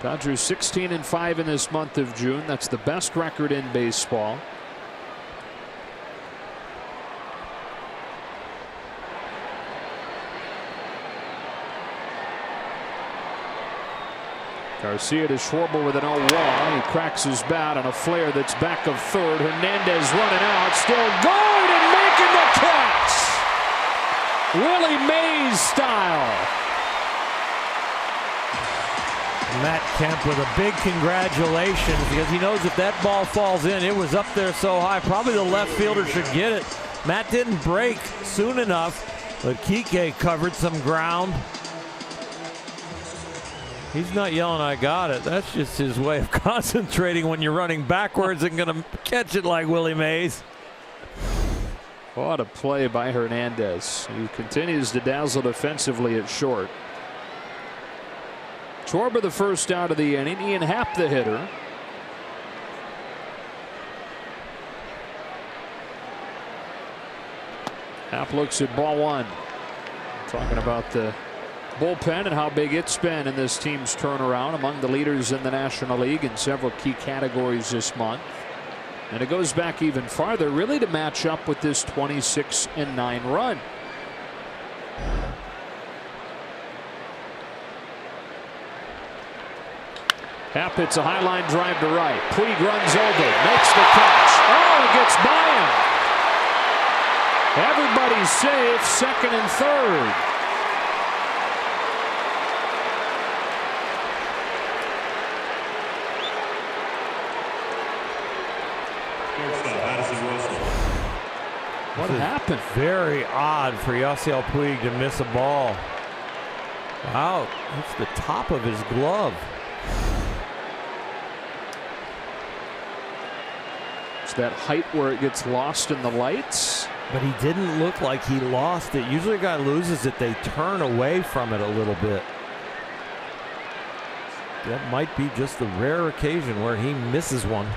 Dodgers 16-5 in this month of June. That's the best record in baseball. Garcia to Schwarber with an 0-1. He cracks his bat on a flare that's back of third. Hernandez running out, still going and making the catch. Willie Mays style. Matt Kemp with a big congratulations, because he knows if that ball falls in, it was up there so high, probably the left fielder should get it. Matt didn't break soon enough, but Kike covered some ground. He's not yelling, "I got it." That's just his way of concentrating when you're running backwards and going to catch it like Willie Mays. What a play by Hernandez. He continues to dazzle defensively at short. Schwarber the first out of the inning. Ian Happ the hitter. Happ looks at ball 1. Talking about the bullpen and how big it's been in this team's turnaround, among the leaders in the National League in several key categories this month. And it goes back even farther, really, to match up with this 26-9 run. Happ hits a high line drive to right. Puig runs over, makes the catch. Oh, it gets by him. Everybody's safe, second and third. What happened? Very odd for Yasiel Puig to miss a ball. Wow, it's the top of his glove. It's that height where it gets lost in the lights. But he didn't look like he lost it. Usually a guy loses it, they turn away from it a little bit. That might be just the rare occasion where he misses one.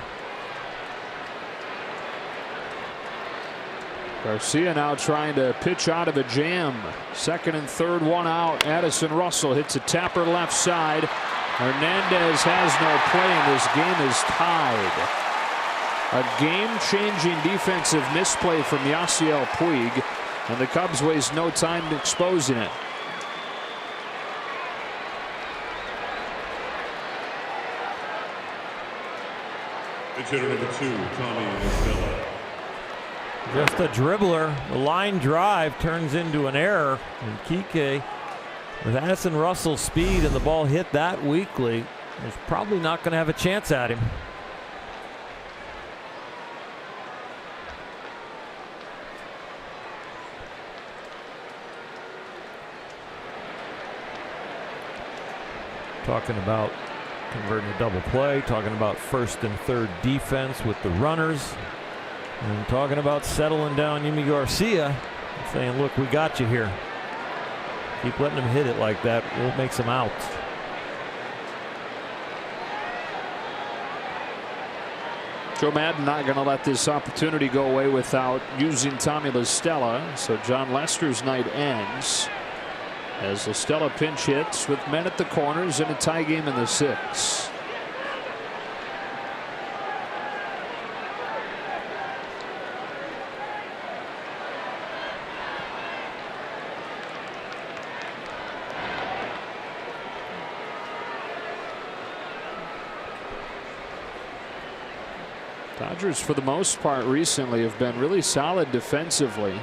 Garcia now trying to pitch out of a jam. Second and third, one out. Addison Russell hits a tapper left side. Hernandez has no play, and this game is tied. A game-changing defensive misplay from Yasiel Puig, and the Cubs waste no time exposing it. Pitch hitter number 2, Tommy Estella. Just a dribbler. The line drive turns into an error. And Kike, with Addison Russell's speed and the ball hit that weakly, is probably not going to have a chance at him. Talking about converting a double play, talking about first and third defense with the runners, and talking about settling down Yimi Garcia, saying, look, we got you here. Keep letting him hit it like that. We'll make some outs. Joe Madden not going to let this opportunity go away without using Tommy La Stella. So John Lester's night ends as La Stella pinch hits with men at the corners in a tie game in the 6th. Dodgers, for the most part recently, have been really solid defensively.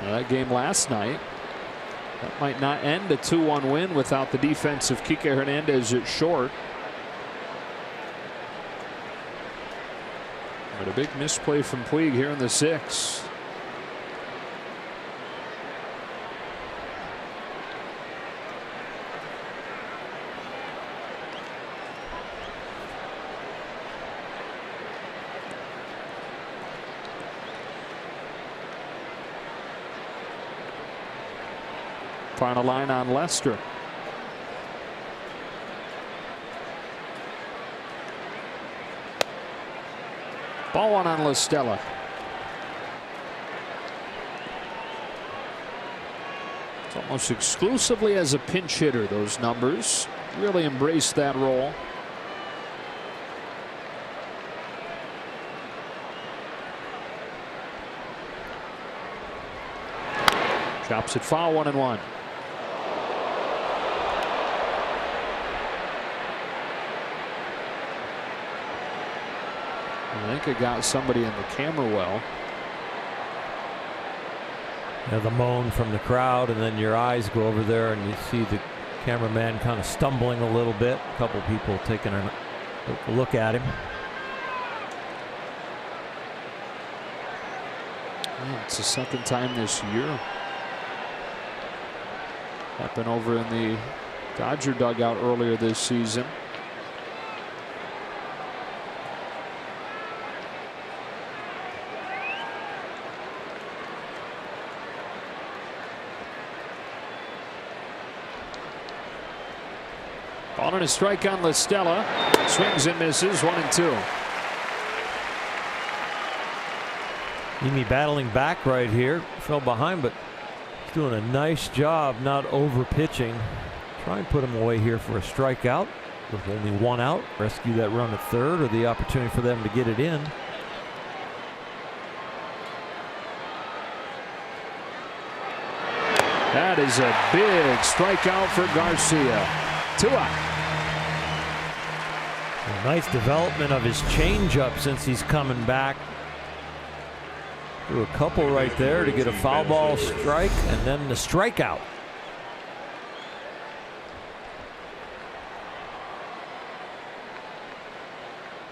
That game last night, that might not end a 2-1 win without the defense of Kike Hernandez at short. But a big misplay from Puig here in the 6th. Final line on Lester. Ball one on La Stella. It's almost exclusively as a pinch hitter, those numbers. Really embraced that role. Chops it foul, 1-1. I think it got somebody in the camera well. Yeah, the moan from the crowd, and then your eyes go over there and you see the cameraman kind of stumbling a little bit. A couple people taking a look at him. Yeah, it's the second time this year. Happened over in the Dodger dugout earlier this season. Ball and a strike on La Stella. Swings and misses, 1-2. Yimi battling back right here. Fell behind, but he's doing a nice job not over pitching. Try and put him away here for a strikeout with only one out. Rescue that run at third, or the opportunity for them to get it in. That is a big strikeout for Garcia. 2 out. A nice development of his changeup since he's coming back. Threw a couple right there to get a foul ball strike and then the strikeout.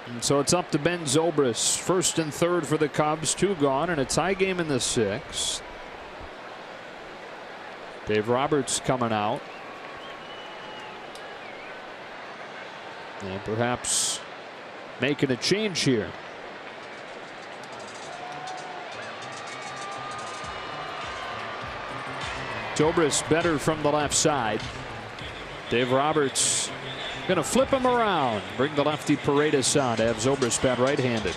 And so it's up to Ben Zobrist. First and third for the Cubs, 2 gone, and a tie game in the 6th. Dave Roberts coming out. And perhaps making a change here. Zobrist better from the left side. Dave Roberts Going to flip him around. Bring the lefty Paredes on to have Zobrist bat right-handed.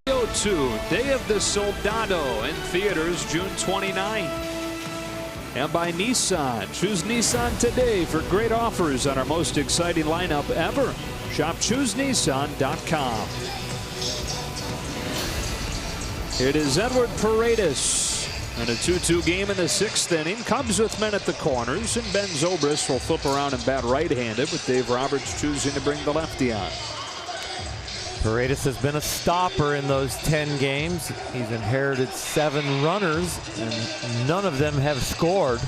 Mario 2, Day of the Soldado in theaters June 29th. And by Nissan. Choose Nissan today for great offers on our most exciting lineup ever. Shop ChooseNissan.com. It is Edward Paredes in a 2-2 game in the 6th inning. Cubs with men at the corners, and Ben Zobrist will flip around and bat right-handed, with Dave Roberts choosing to bring the lefty on. Paredes has been a stopper in those 10 games. He's inherited 7 runners, and none of them have scored.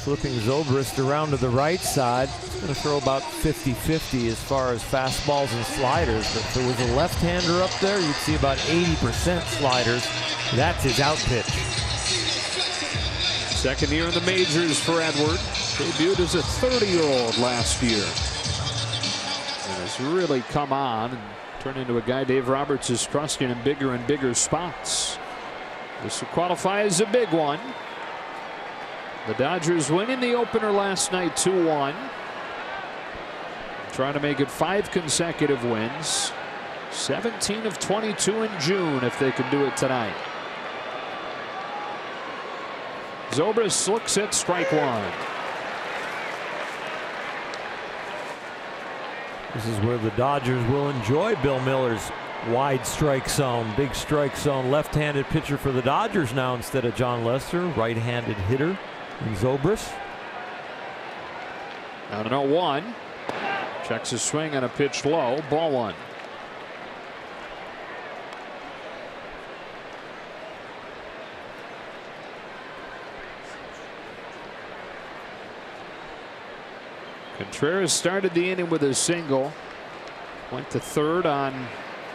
Flipping Zobrist around to the right side. He's going to throw about 50-50 as far as fastballs and sliders. But if there was a left-hander up there, you'd see about 80% sliders. That's his out pitch. Second year in the majors for Edward. Debuted as a 30-year-old last year. Has really come on and turned into a guy Dave Roberts is trusting in bigger and bigger spots. This will qualify as a big one. The Dodgers winning the opener last night 2-1. Trying to make it 5 consecutive wins. 17 of 22 in June if they can do it tonight. Zobrist looks at strike one. This is where the Dodgers will enjoy Bill Miller's wide strike zone, big strike zone. Left-handed pitcher for the Dodgers now instead of John Lester. Right-handed hitter in Zobrist. Down to 0-1. Checks his swing on a pitch low. Ball one. Contreras started the inning with a single. Went to third on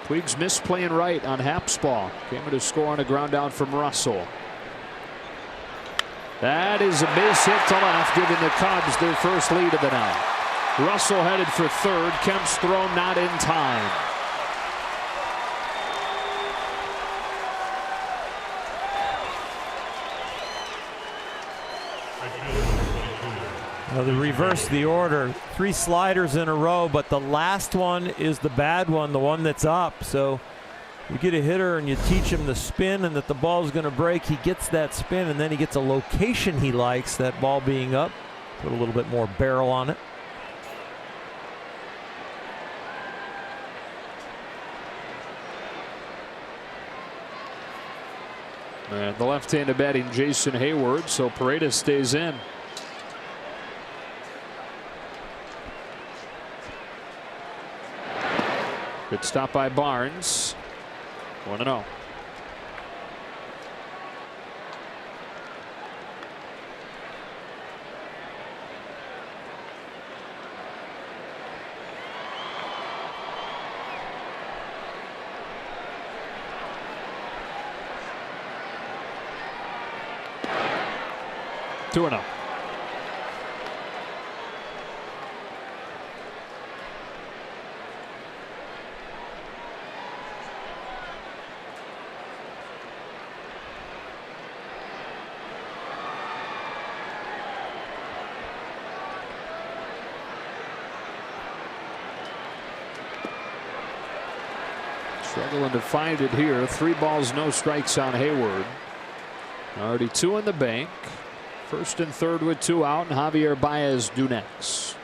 Puig's misplaying right on Happ's ball. Came to score on a ground down from Russell. That is a base hit to left, giving the Cubs their first lead of the night. Russell headed for third. Kemp's throw not in time. Well, they reversed the order. 3 sliders in a row, but the last one is the bad one, the one that's up. So you get a hitter and you teach him the spin and that the ball's going to break. He gets that spin, and then he gets a location he likes, that ball being up. Put a little bit more barrel on it. And the left-handed batting Jason Hayward, so Paredes stays in. Good stop by Barnes. 1-0. 2-0. Struggling to find it here. 3 balls, no strikes on Hayward. Already 2 in the bank. First and third with 2 out, and Javier Baez due next.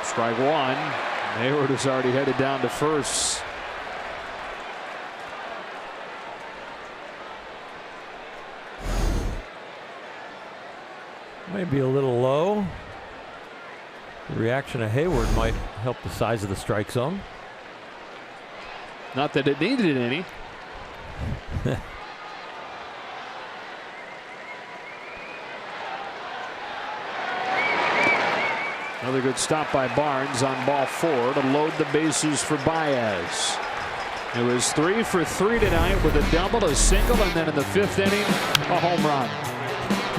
Strike 1. Hayward is already headed down to first. Maybe a little low. The reaction of Hayward might help the size of the strike zone. Not that it needed any. Another good stop by Barnes on ball 4 to load the bases for Baez. It was 3 for 3 tonight with a double, a single, and then in the 5th inning, a home run.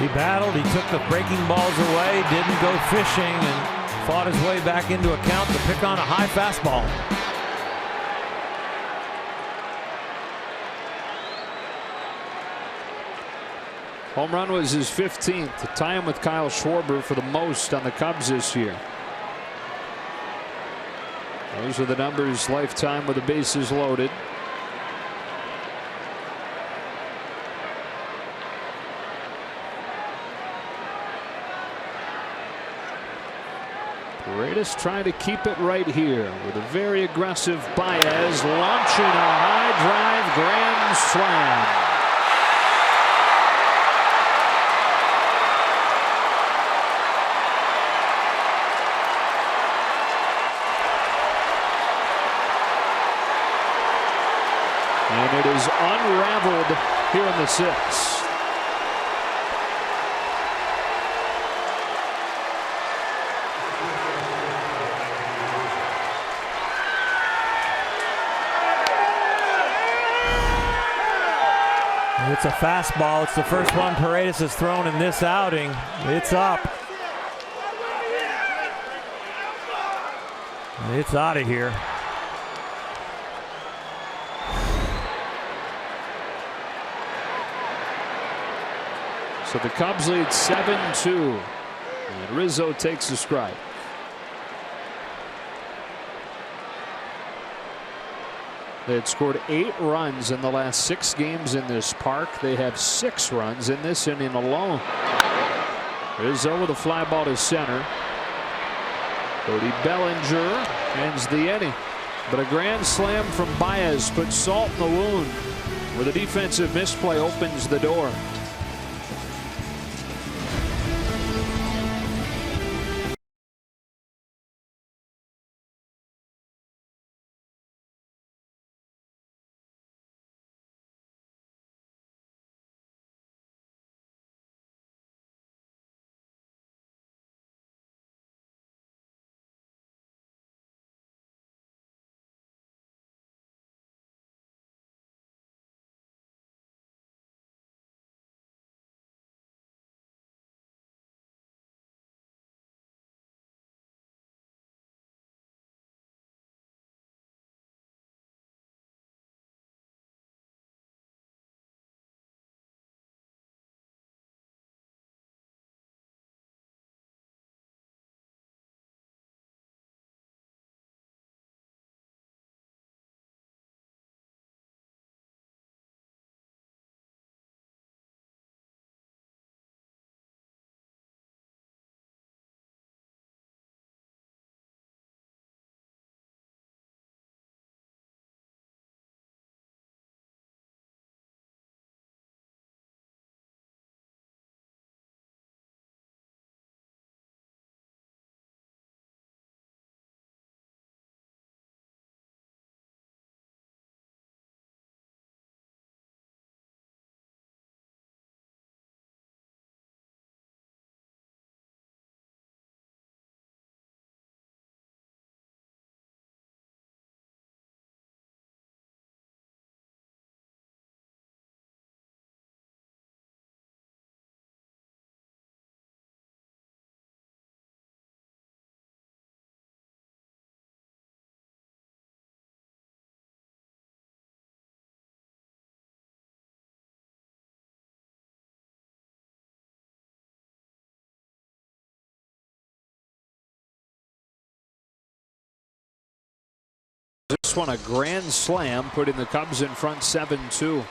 He battled, he took the breaking balls away, didn't go fishing, and fought his way back into a count to pick on a high fastball. Home run was his 15th, to tie him with Kyle Schwarber for the most on the Cubs this year. Those are the numbers lifetime with the bases loaded. Paredes trying to keep it right here with a very aggressive Baez launching a high drive grand slam. And it is unraveled here in the 6th. It's a fastball. It's the first one Paredes has thrown in this outing. It's up. It's out of here. So the Cubs lead 7-2. And Rizzo takes a strike. They had scored 8 runs in the last 6 games in this park. They have 6 runs in this inning alone. Rizzo with a fly ball to center. Cody Bellinger ends the inning. But a grand slam from Baez puts salt in the wound, where the defensive misplay opens the door. this one a grand slam, putting the Cubs in front 7-2.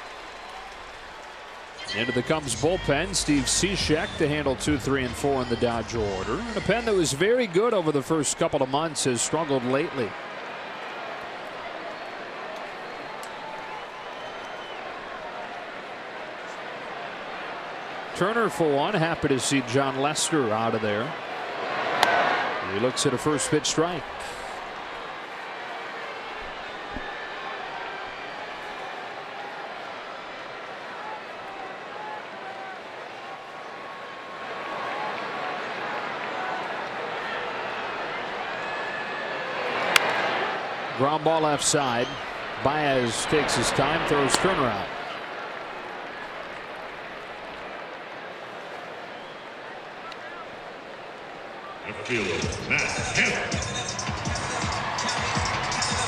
Into the Cubs bullpen, Steve Cishek to handle 2, 3, and 4 in the Dodger order. And a pen that was very good over the first couple of months has struggled lately. Turner for one. Happy to see John Lester out of there. He looks at a first pitch strike. Ground ball left side. Baez takes his time, throws Turner out.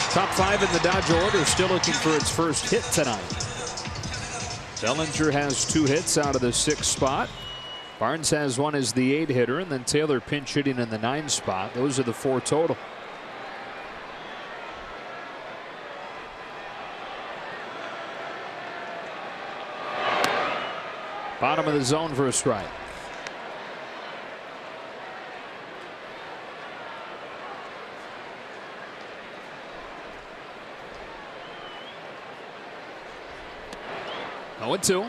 Top 5 in the Dodger order, still looking for its first hit tonight. Bellinger has 2 hits out of the 6th spot. Barnes has 1 as the 8 hitter, and then Taylor pinch hitting in the 9 spot. Those are the 4 total. Bottom of the zone for a strike. Oh, 2.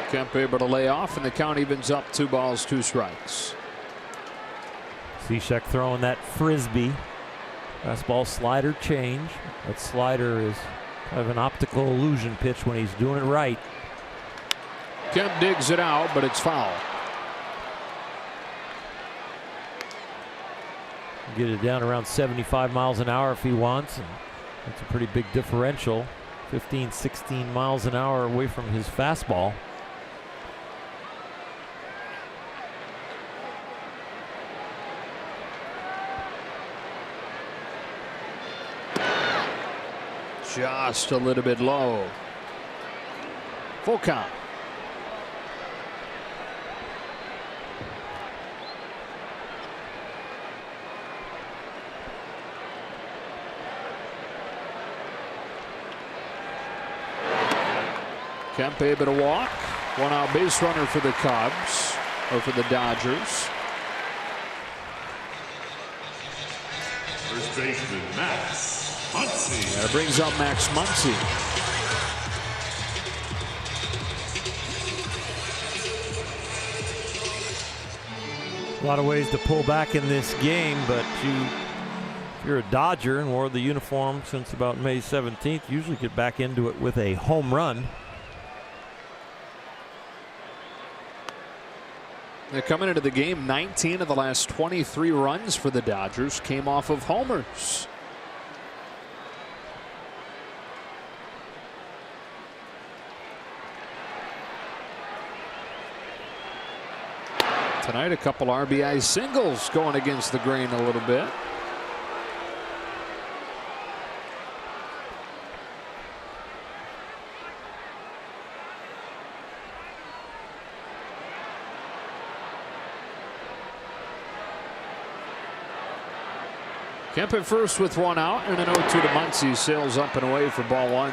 Kemp able to lay off, and the count evens up 2 balls, 2 strikes. Cishek throwing that frisbee. Fastball slider change. That slider is kind of an optical illusion pitch when he's doing it right. Kemp digs it out, but it's foul. Get it down around 75 miles an hour if he wants. And that's a pretty big differential. 15, 16 miles an hour away from his fastball. Just a little bit low. Full count. Kemp able to walk. 1 out base runner for the Cubs, or for the Dodgers. First baseman Max Muncy. That brings up Max Muncy. A lot of ways to pull back in this game, but if you're a Dodger and wore the uniform since about May 17th, usually get back into it with a home run. They're coming into the game, 19 of the last 23 runs for the Dodgers came off of homers. Tonight, a couple RBI singles going against the grain a little bit. Kemp at first with 1 out, and an 0-2 to Muncy. Sails up and away for ball 1.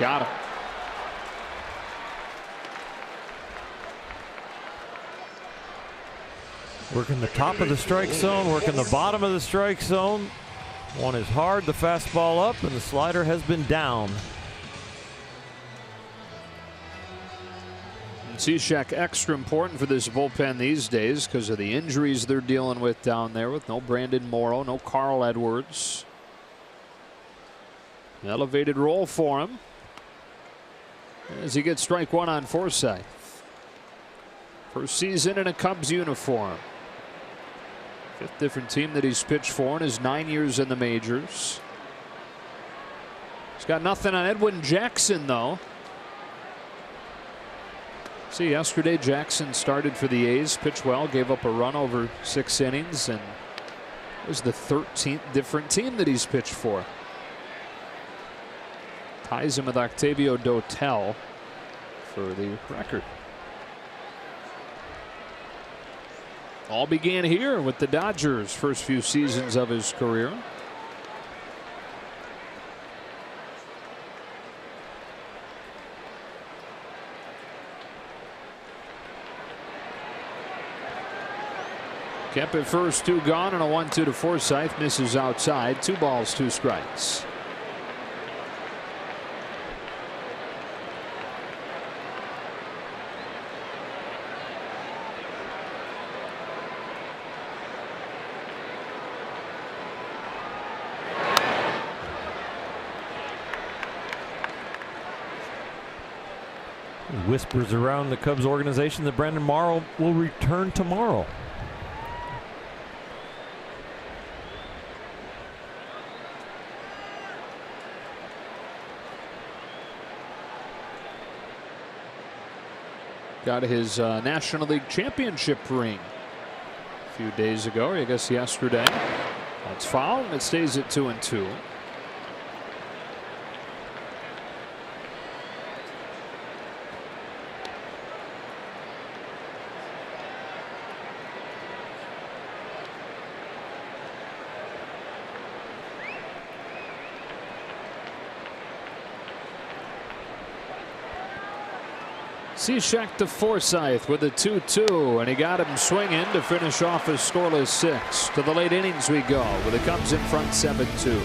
Got him. Working the top of the strike zone, working the bottom of the strike zone. One is hard, the fastball up, and the slider has been down. Cishek extra important for this bullpen these days because of the injuries they're dealing with down there, with no Brandon Morrow, no Carl Edwards. An elevated role for him. as he gets strike one on Forsythe. First season in a Cubs uniform. Fifth different team that he's pitched for in his 9 years in the majors. He's got nothing on Edwin Jackson, though. See, yesterday Jackson started for the A's, pitched well, gave up a run over 6 innings, and it was the 13th different team that he's pitched for. Ties him with Octavio Dotel for the record. All began here with the Dodgers' first few seasons of his career. Kept it first, 2 gone, and a 1-2 to Forsythe. Misses outside. 2 balls, 2 strikes. Whispers around the Cubs organization that Brandon Morrow will return tomorrow. Got his National League Championship ring a few days ago, I guess yesterday. That's foul, and it stays at 2-2. Cishek to Forsythe with a 2-2, and he got him swinging to finish off a scoreless 6. To the late innings we go with the Cubs in front 7-2.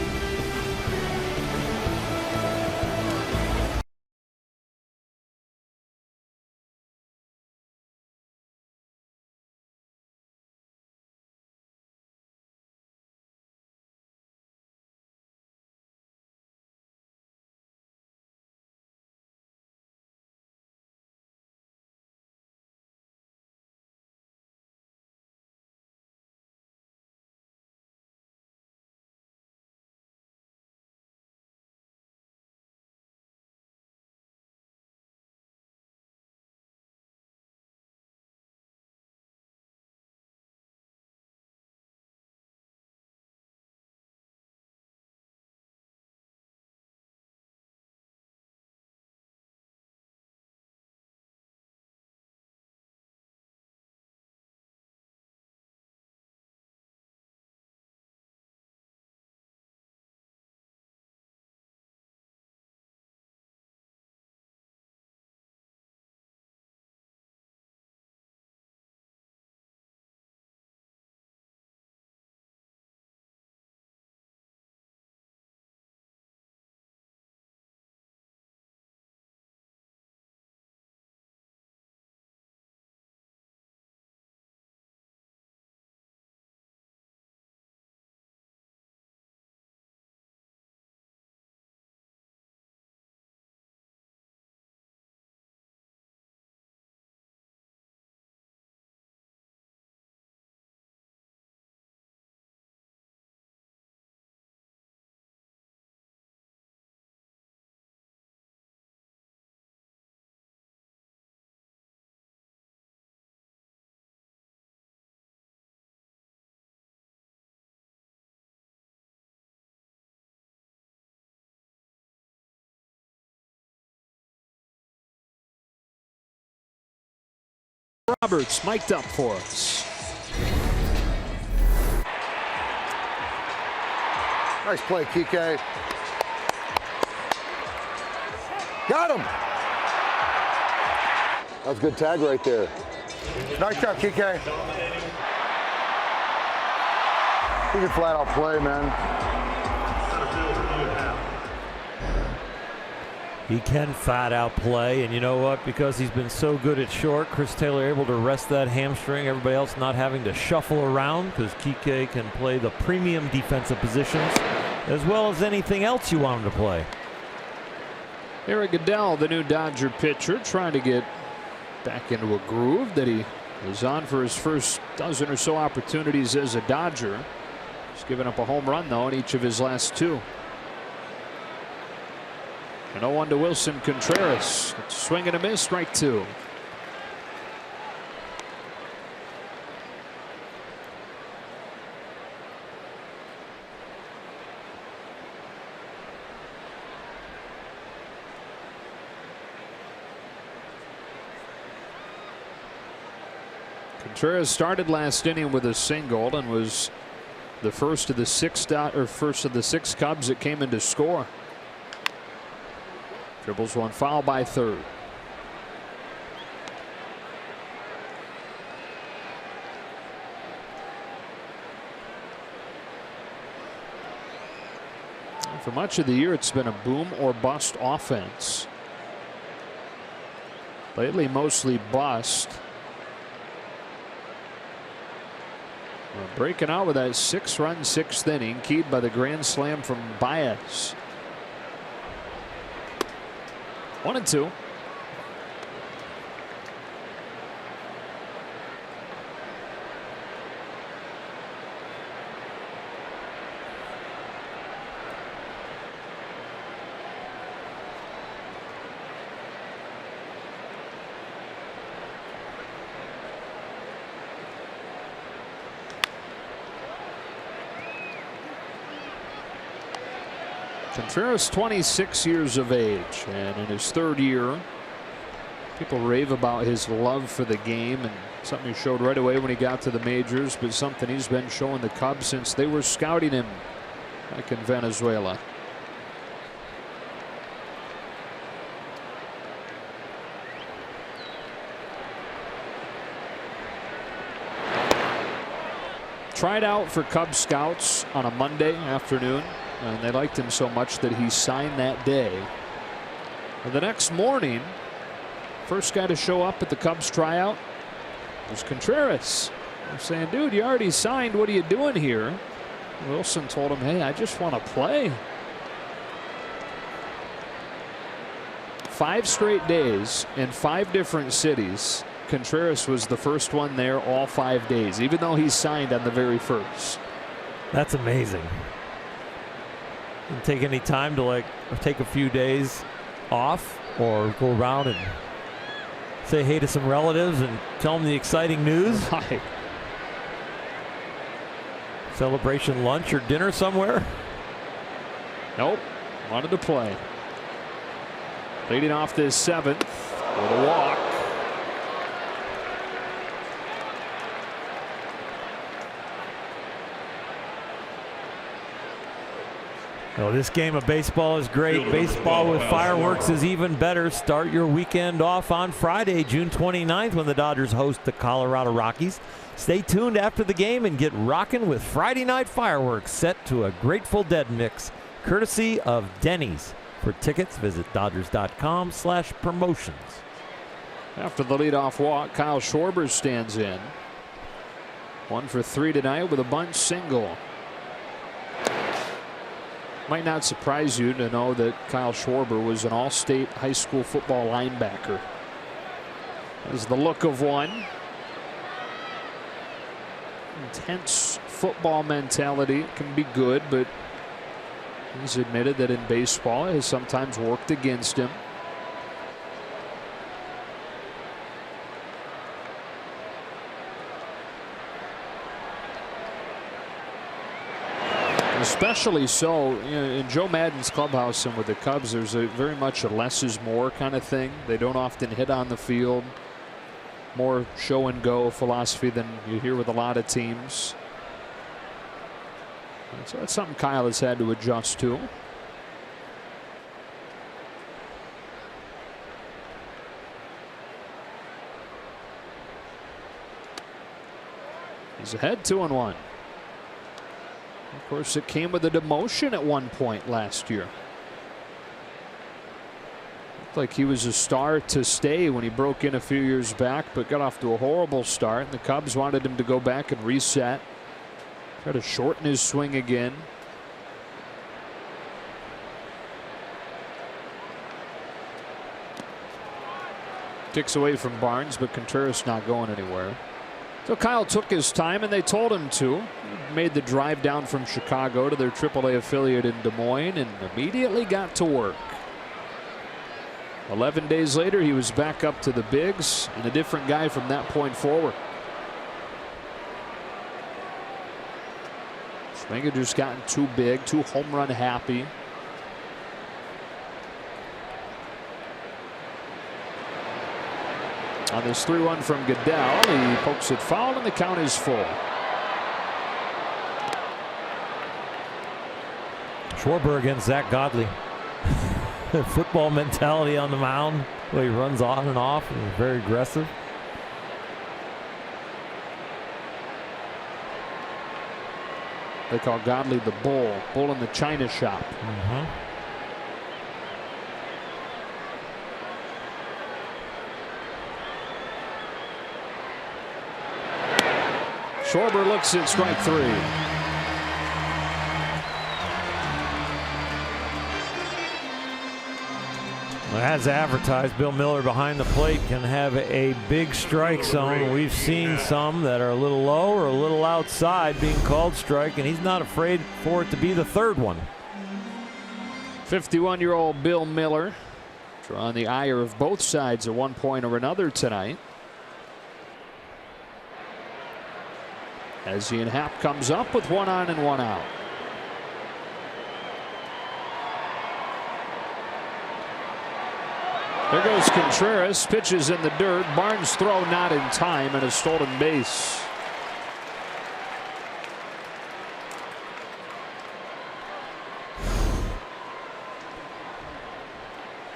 Roberts mic'd up for us. Nice play, Kike. Got him. That was a good tag right there. Nice job, Kike. He can flat out play, man. He can flat out play, and you know what? Because he's been so good at short, Chris Taylor able to rest that hamstring. Everybody else not having to shuffle around because Kike can play the premium defensive positions as well as anything else you want him to play. Eric Goodell, the new Dodger pitcher, trying to get back into a groove that he was on for his first dozen or so opportunities as a Dodger. He's given up a home run, though, in each of his last 2. And 0-1 to Wilson Contreras. Swing and a miss, strike 2. Contreras started last inning with a single and was the first of the 6 Cubs that came in to score. Dribbles one foul by third. For much of the year, it's been a boom or bust offense. Lately, mostly bust. Breaking out with that 6-run 6th inning, keyed by the grand slam from Baez. 1-2. Contreras 26 years of age, and in his 3rd year, people rave about his love for the game, and something he showed right away when he got to the majors, but something he's been showing the Cubs since they were scouting him back in Venezuela. Tried out for Cub Scouts on a Monday afternoon, and they liked him so much that he signed that day. And the next morning, first guy to show up at the Cubs tryout was Contreras. They're saying, dude, you already signed. What are you doing here? Wilson told him, hey, I just want to play. 5 straight days in 5 different cities. Contreras was the first one there all 5 days, even though he signed on the very first. That's amazing. Didn't take any time to take a few days off or go around and say hey to some relatives and tell them the exciting news. Right. Celebration lunch or dinner somewhere? Nope. Wanted to play. Leading off this 7th with a walk. Oh, this game of baseball is great. Baseball with fireworks is even better. Start your weekend off on Friday, June 29th, when the Dodgers host the Colorado Rockies. Stay tuned after the game and get rocking with Friday night fireworks set to a Grateful Dead mix, courtesy of Denny's. For tickets, visit Dodgers.com/promotions. After the leadoff walk, Kyle Schwarber stands in. 1 for 3 tonight with a bunt single. Might not surprise you to know that Kyle Schwarber was an all-state high school football linebacker. There's the look of one. Intense football mentality can be good, but he's admitted that in baseball it has sometimes worked against him. Especially so in Joe Madden's clubhouse and with the Cubs, there's very much a less is more kind of thing. They don't often hit on the field. More show and go philosophy than you hear with a lot of teams. And so that's something Kyle has had to adjust to. He's ahead 2-1. Of course, it came with a demotion at one point last year. Looked like he was a star to stay when he broke in a few years back, but got off to a horrible start. And the Cubs wanted him to go back and reset. Try to shorten his swing again. Kicks away from Barnes, but Contreras not going anywhere. So Kyle took his time, and they told him to. He made the drive down from Chicago to their AAA affiliate in Des Moines and immediately got to work. 11 days later, he was back up to the bigs and a different guy from that point forward. Schwinger just gotten too big, too home run happy. On this 3-1 from Goodell, he pokes it foul, and the count is full. Schwarber against Zach Godley. Football mentality on the mound. Well, he runs on and off and is very aggressive. They call Godley the bull. Bull in the china shop. Schwarber looks at strike 3. As advertised, Bill Miller behind the plate can have a big strike zone. We've seen some that are a little low or a little outside being called strike, and he's not afraid for it to be the third one. 51-year-old Bill Miller drawing the ire of both sides at one point or another tonight. As Ian Happ comes up with 1 on and 1 out. There goes Contreras, pitches in the dirt. Barnes' throw not in time, and a stolen base.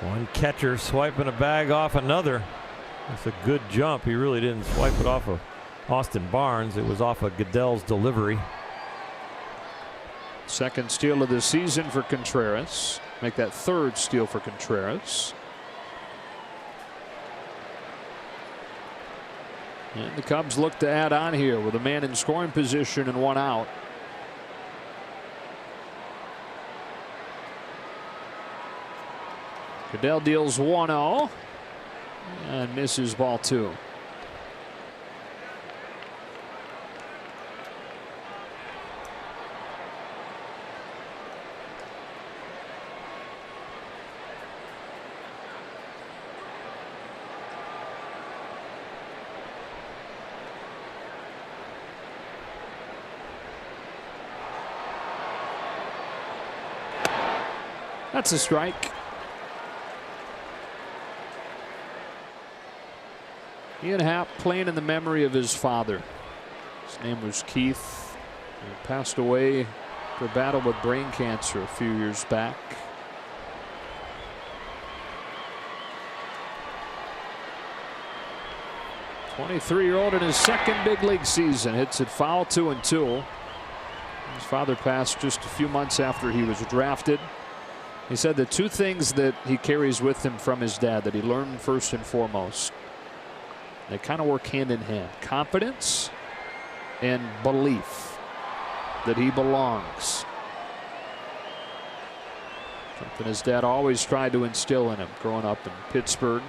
One catcher swiping a bag off another. That's a good jump. He really didn't swipe it off of Austin Barnes. It was off of Goodell's delivery. Second steal of the season for Contreras. Make that third steal for Contreras. And the Cubs look to add on here with a man in scoring position and 1 out. Goodell deals 1-0 and misses ball 2. That's a strike. Ian Happ playing in the memory of his father. His name was Keith. He passed away after a battle with brain cancer a few years back. .23-year-old in his second big league season hits it foul, 2-2. His father passed just a few months after he was drafted. He said the 2 things that he carries with him from his dad that he learned first and foremost, they kind of work hand in hand: confidence and belief that he belongs. Something his dad always tried to instill in him growing up in Pittsburgh.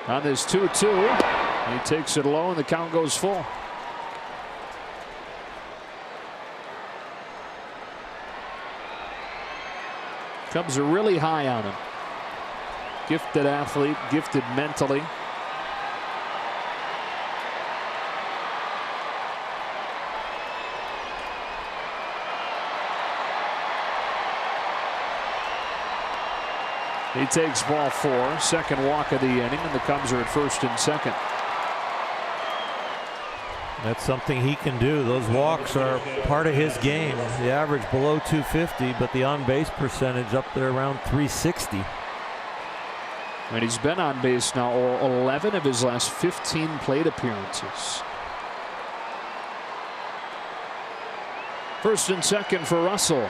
On this 2-2, he takes it low and the count goes full. Cubs are really high on him. Gifted athlete, gifted mentally. He takes ball 4, second walk of the inning, and the Cubs are at first and second. That's something he can do. Those walks are part of his game. The average below 250, but the on-base percentage up there around 360. And he's been on base now 11 of his last 15 plate appearances. First and second for Russell.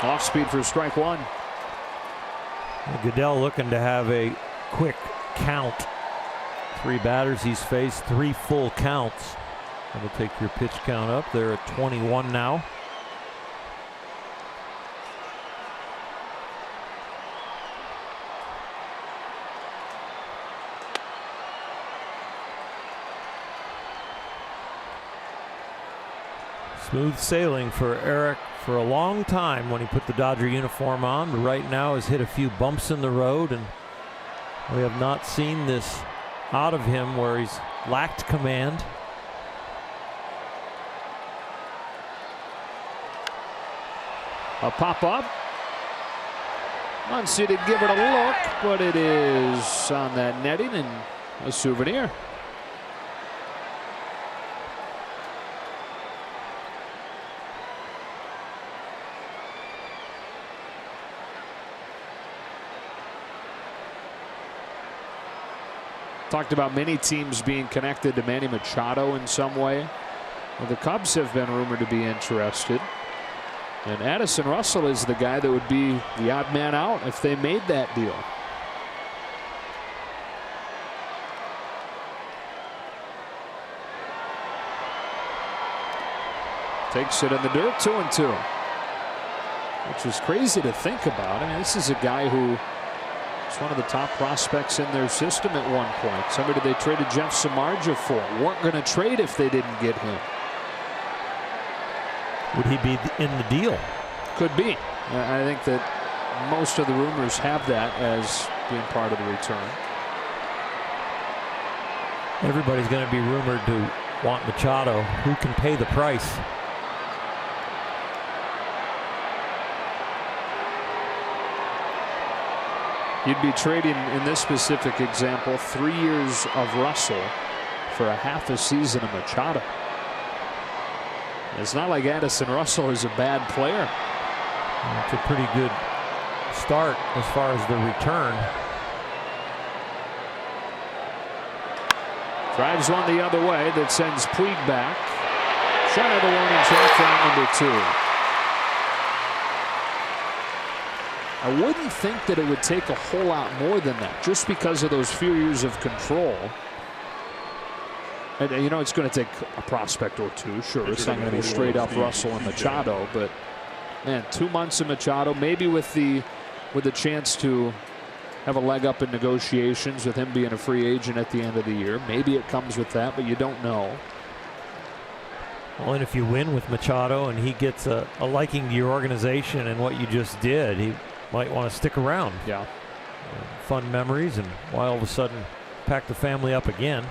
Off speed for strike one. Goodell looking to have a quick count. 3 batters he's faced, 3 full counts. That'll take your pitch count up. They're at 21 now. Smooth sailing for Eric for a long time when he put the Dodger uniform on, but right now has hit a few bumps in the road, and we have not seen this out of him where he's lacked command. A pop-up. Muncy to give it a look, but it is on that netting and a souvenir. Talked about many teams being connected to Manny Machado in some way. Well, the Cubs have been rumored to be interested. And Addison Russell is the guy that would be the odd man out if they made that deal. Takes it in the dirt, 2-2. Which is crazy to think about. I mean, this is a guy who was one of the top prospects in their system at one point. Somebody they traded Jeff Samardzija for. Weren't going to trade if they didn't get him. Would he be in the deal? Could be. I think that most of the rumors have that as being part of the return. Everybody's going to be rumored to want Machado. Who can pay the price? You'd be trading, in this specific example, 3 years of Russell for a half a season of Machado. It's not like Addison Russell is a bad player. It's a pretty good start as far as the return. Drives one the other way that sends Puig back. Shy of the warning track for number 2. I wouldn't think that it would take a whole lot more than that, just because of those few years of control. And you know, it's going to take a prospect or two. Sure, it's not going to be straight up Russell and Machado, but man, 2 months of Machado, maybe with the chance to have a leg up in negotiations with him being a free agent at the end of the year. Maybe it comes with that, but you don't know. Well, and if you win with Machado and he gets a liking to your organization and what you just did, he might want to stick around. Yeah. Fun memories, and why all of a sudden pack the family up again.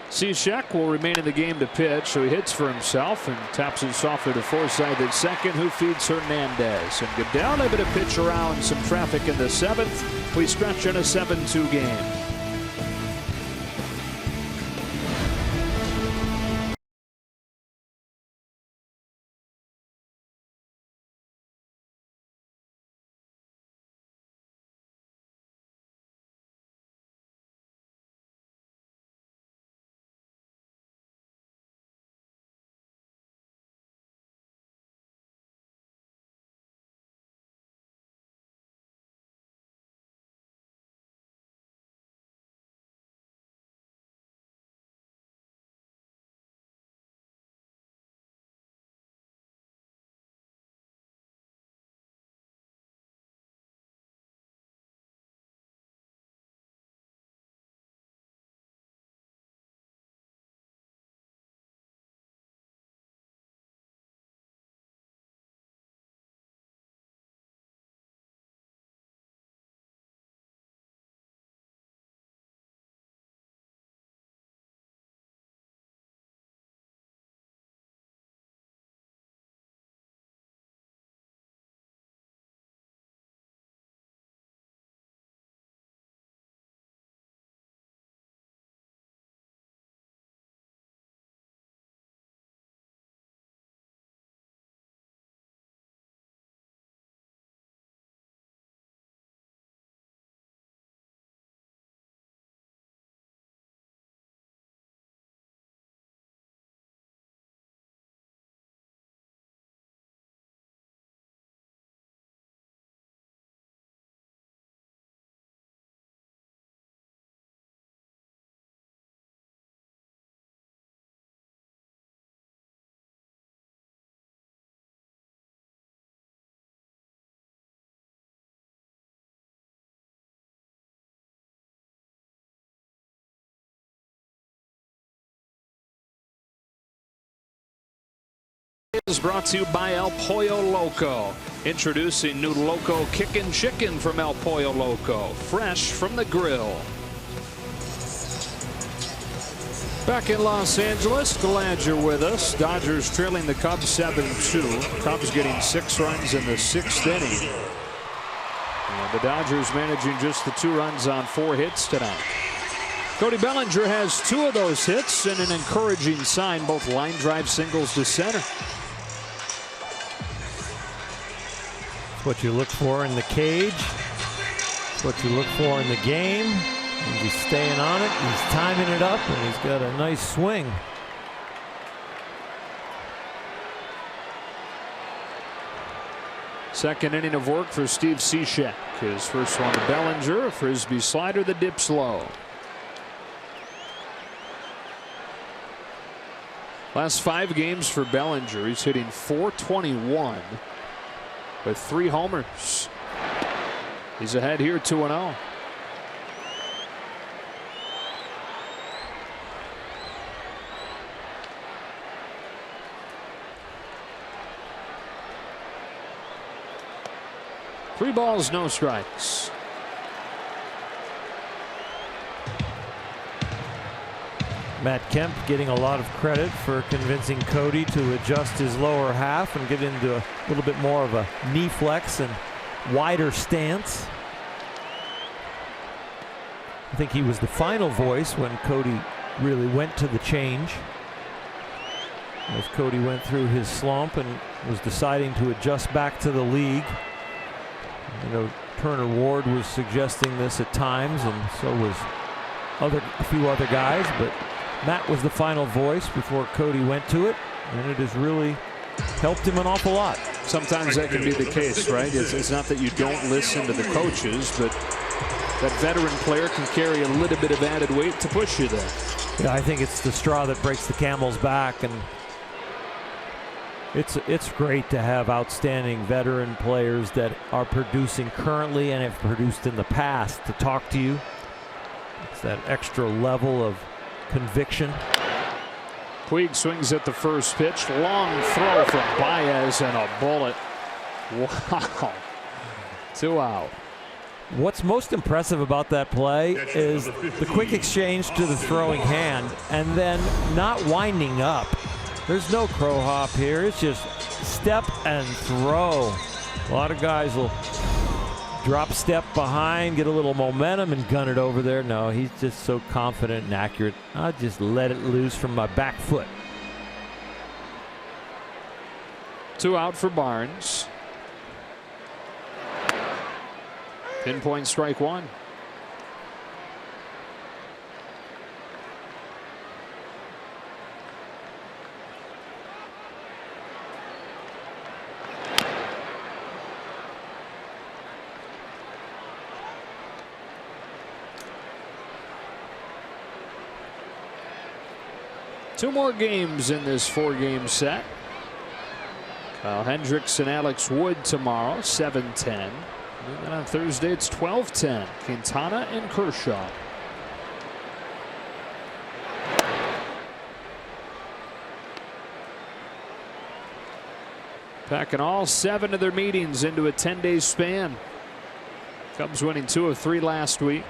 Cishek will remain in the game to pitch, so he hits for himself and taps it softly to Forsythe at second, who feeds Hernandez. And Goodell able to pitch around some traffic in the 7th. We stretch in a 7-2 game. Is brought to you by El Pollo Loco. Introducing new Loco Kickin' Chicken from El Pollo Loco. Fresh from the grill. Back in Los Angeles, glad you're with us. Dodgers trailing the Cubs 7-2. Cubs getting 6 runs in the 6th inning. And the Dodgers managing just the 2 runs on 4 hits tonight. Cody Bellinger has 2 of those hits and an encouraging sign, both line drive singles to center. It's what you look for in the cage. It's what you look for in the game. And he's staying on it. He's timing it up, and he's got a nice swing. Second inning of work for Steve Cishek. His first one to Bellinger, a frisbee slider that dips low. Last 5 games for Bellinger, he's hitting .421 with 3 homers. He's ahead here 2-0. Three balls, no strikes. Matt Kemp getting a lot of credit for convincing Cody to adjust his lower half and get into a little bit more of a knee flex and wider stance. I think he was the final voice when Cody really went to the change. As Cody went through his slump and was deciding to adjust back to the league. You know, Turner Ward was suggesting this at times, and so was a few other guys, but Matt was the final voice before Cody went to it, and it has really helped him an awful lot. Sometimes that can be the case, right? It's not that you don't listen to the coaches, but that veteran player can carry a little bit of added weight to push you there. Yeah, I think it's the straw that breaks the camel's back, and it's great to have outstanding veteran players that are producing currently and have produced in the past to talk to you. It's that extra level of conviction. Puig swings at the first pitch. Long throw from Baez and a bullet. Wow. 2 out. What's most impressive about that play is the quick exchange to the throwing hand and then not winding up. There's no crow hop here. It's just step and throw. A lot of guys will drop step behind, get a little momentum, and gun it over there. No, he's just so confident and accurate. I'll just let it loose from my back foot. 2 out for Barnes. Pinpoint strike 1. Two more games in this 4-game set. Kyle Hendricks and Alex Wood tomorrow, 7:10. And then on Thursday, it's 12:10. Quintana and Kershaw. Packing all 7 of their meetings into a 10-day span. Cubs winning 2 of 3 last week.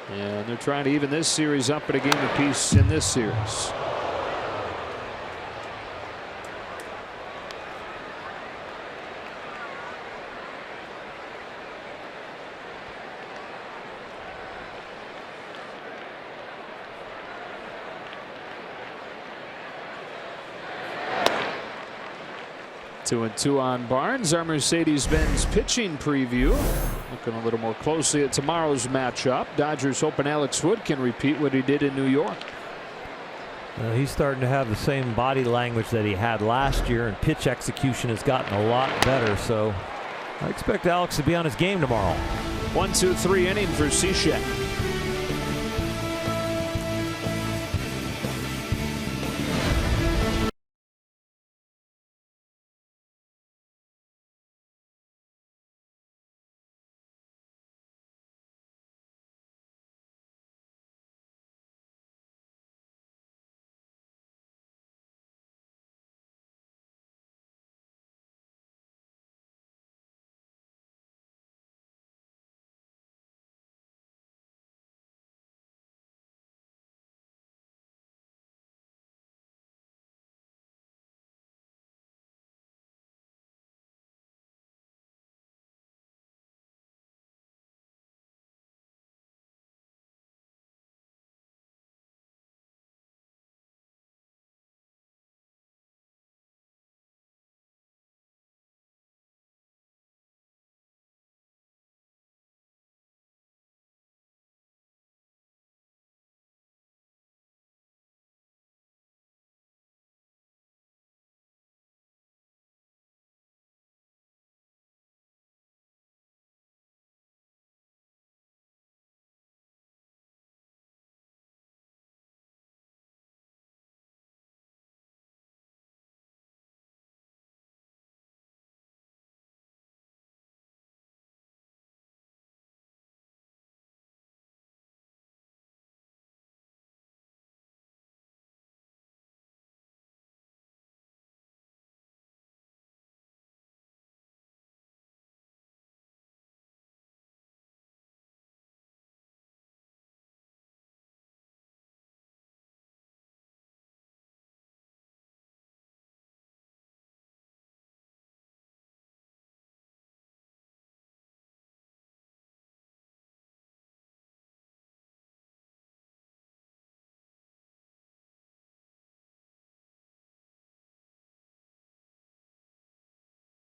And they're trying to even this series up at a game apiece in this series. Two and 2 on Barnes. Our Mercedes-Benz pitching preview. Looking a little more closely at tomorrow's matchup. Dodgers hoping Alex Wood can repeat what he did in New York. He's starting to have the same body language that he had last year, and pitch execution has gotten a lot better. So I expect Alex to be on his game tomorrow. 1-2-3 inning for Cishek.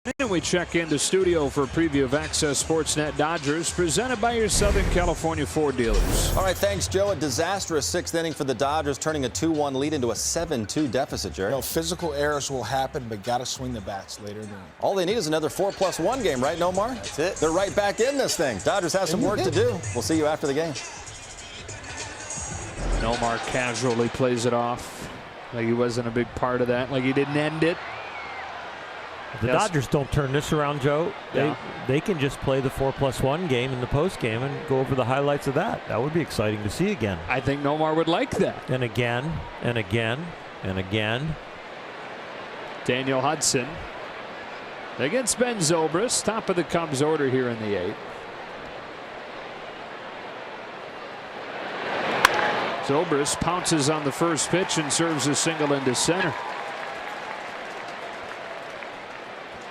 And we check into studio for a preview of Access Sportsnet Dodgers, presented by your Southern California Ford dealers. All right, thanks, Joe. A disastrous 6th inning for the Dodgers, turning a 2-1 lead into a 7-2 deficit, Jerry. You know, physical errors will happen, but got to swing the bats later in the inning. All they need is another 4+1 game, right, Nomar? That's it. They're right back in this thing. Dodgers have some work to do. We'll see you after the game. Nomar casually plays it off like he wasn't a big part of that, like he didn't end it. The Dodgers don't turn this around, Joe. They can just play the 4+1 game in the post game and go over the highlights of that. That would be exciting to see again. I think Nomar would like that. And again, and again, and again. Daniel Hudson against Ben Zobrist, top of the Cubs order here in the 8th. Zobrist pounces on the first pitch and serves a single into center.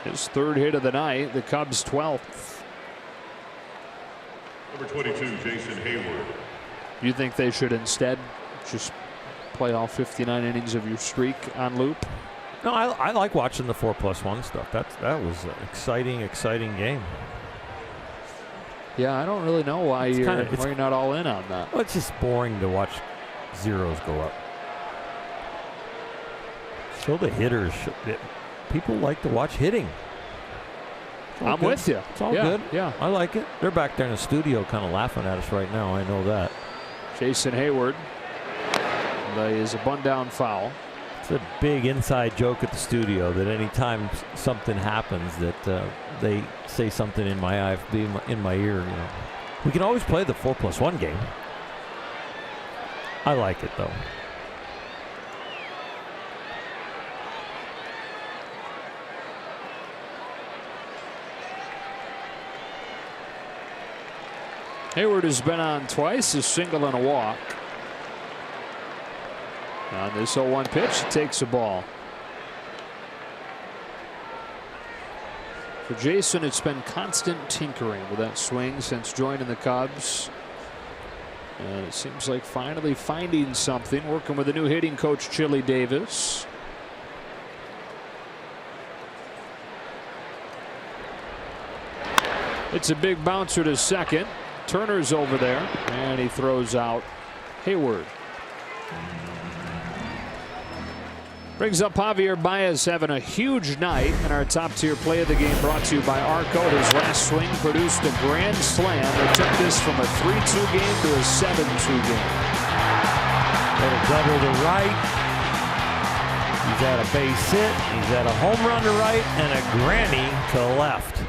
His 3rd hit of the night, the Cubs' 12th. Number 22, Jason Hayward. You think they should instead just play all 59 innings of your streak on loop? No, I like watching the 4+1 stuff. That was an exciting game. Yeah, I don't really know why you're not all in on that. Well, it's just boring to watch zeros go up. Show the hitters. People like to watch hitting. I'm with you. It's all good. Yeah, I like it. They're back there in the studio kind of laughing at us right now. I know that. Jason Hayward is a bun-down foul. It's a big inside joke at the studio that anytime something happens that they say something in my ear. You know, we can always play the 4+1 game. I like it though. Hayward has been on twice, a single and a walk. On this 0-1 pitch, he takes a ball. For Jason, it's been constant tinkering with that swing since joining the Cubs. And it seems like finally finding something, working with the new hitting coach, Chili Davis. It's a big bouncer to second. Turner's over there, and he throws out Hayward. Brings up Javier Baez having a huge night, and our top-tier play of the game brought to you by Arco. His last swing produced a grand slam that took this from a 3-2 game to a 7-2 game. Got a double to right. He's at a base hit. He's at a home run to right and a granny to left.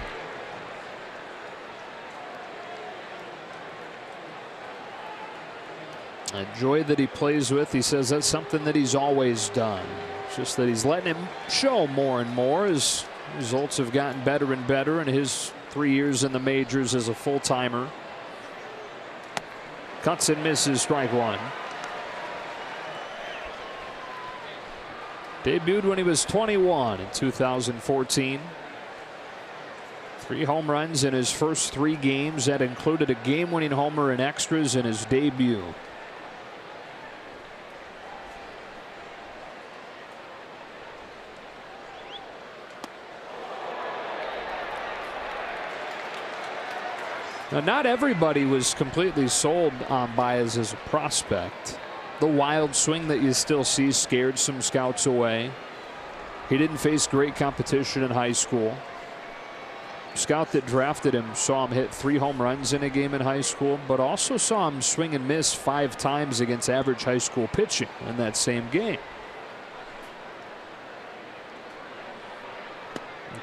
A joy that he plays with. He says that's something that he's always done. It's just that he's letting him show more and more as results have gotten better and better in his 3 years in the majors as a full-timer. Cuts and misses, strike one. Debuted when he was 21 in 2014. 3 home runs in his first 3 games. That included a game-winning homer in extras in his debut. Now, not everybody was completely sold on Baez as a prospect. The wild swing that you still see scared some scouts away. He didn't face great competition in high school. Scout that drafted him saw him hit 3 home runs in a game in high school, but also saw him swing and miss 5 times against average high school pitching in that same game.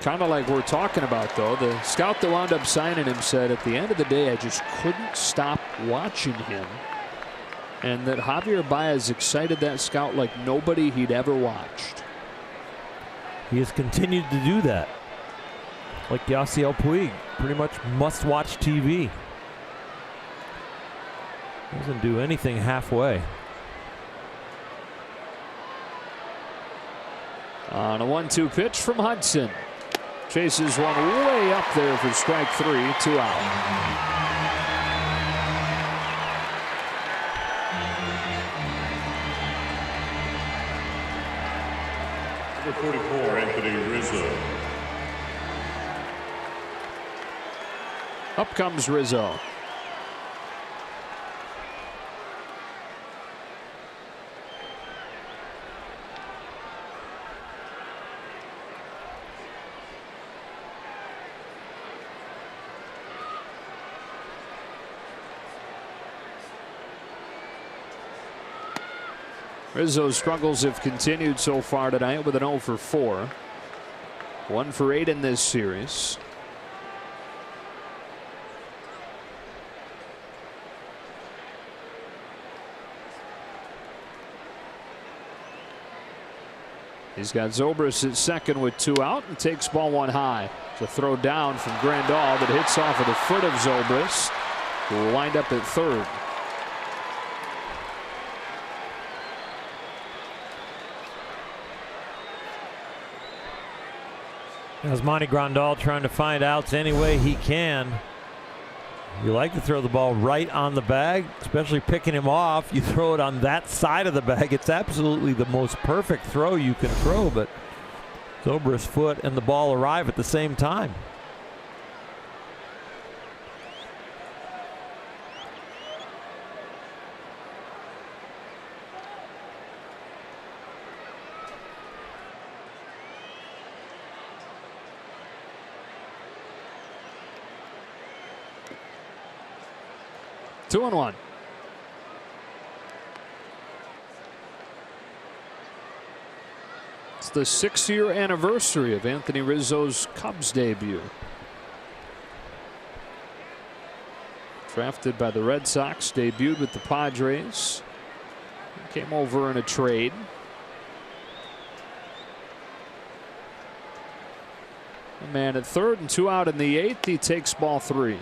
Kind of like we're talking about, though. The scout that wound up signing him said, at the end of the day, I just couldn't stop watching him. And that Javier Baez excited that scout like nobody he'd ever watched. He has continued to do that. Like Yasiel Puig, pretty much must-watch TV. Doesn't do anything halfway. On a 1-2 pitch from Hudson. Chases one way up there for strike 3, 2 out. Number 44, Anthony Rizzo. Up comes Rizzo. Rizzo's struggles have continued so far tonight with an 0 for 4. 1 for 8 in this series. He's got Zobrist at second with 2 out and takes ball 1 high. It's a throw down from Grandal that hits off of the foot of Zobrist, who will wind up at third. As Monty Grandal trying to find outs any way he can. You like to throw the ball right on the bag, especially picking him off. You throw it on that side of the bag. It's absolutely the most perfect throw you can throw, but Zobrist's foot and the ball arrive at the same time. Two and one. It's the 6-year anniversary of Anthony Rizzo's Cubs debut. Drafted by the Red Sox, debuted with the Padres. Came over in a trade. A man at third and 2 out in the 8th. He takes ball 3.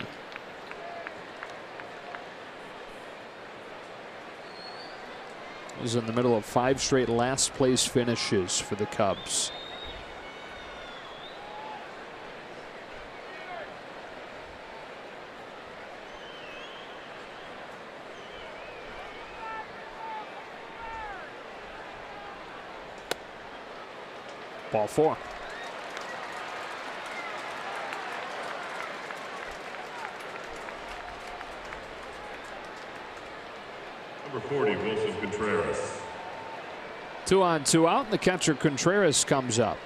Was in the middle of 5 straight last place finishes for the Cubs. Ball 4. Number 40, Wilson Contreras. 2 on 2 out, and the catcher Contreras comes up.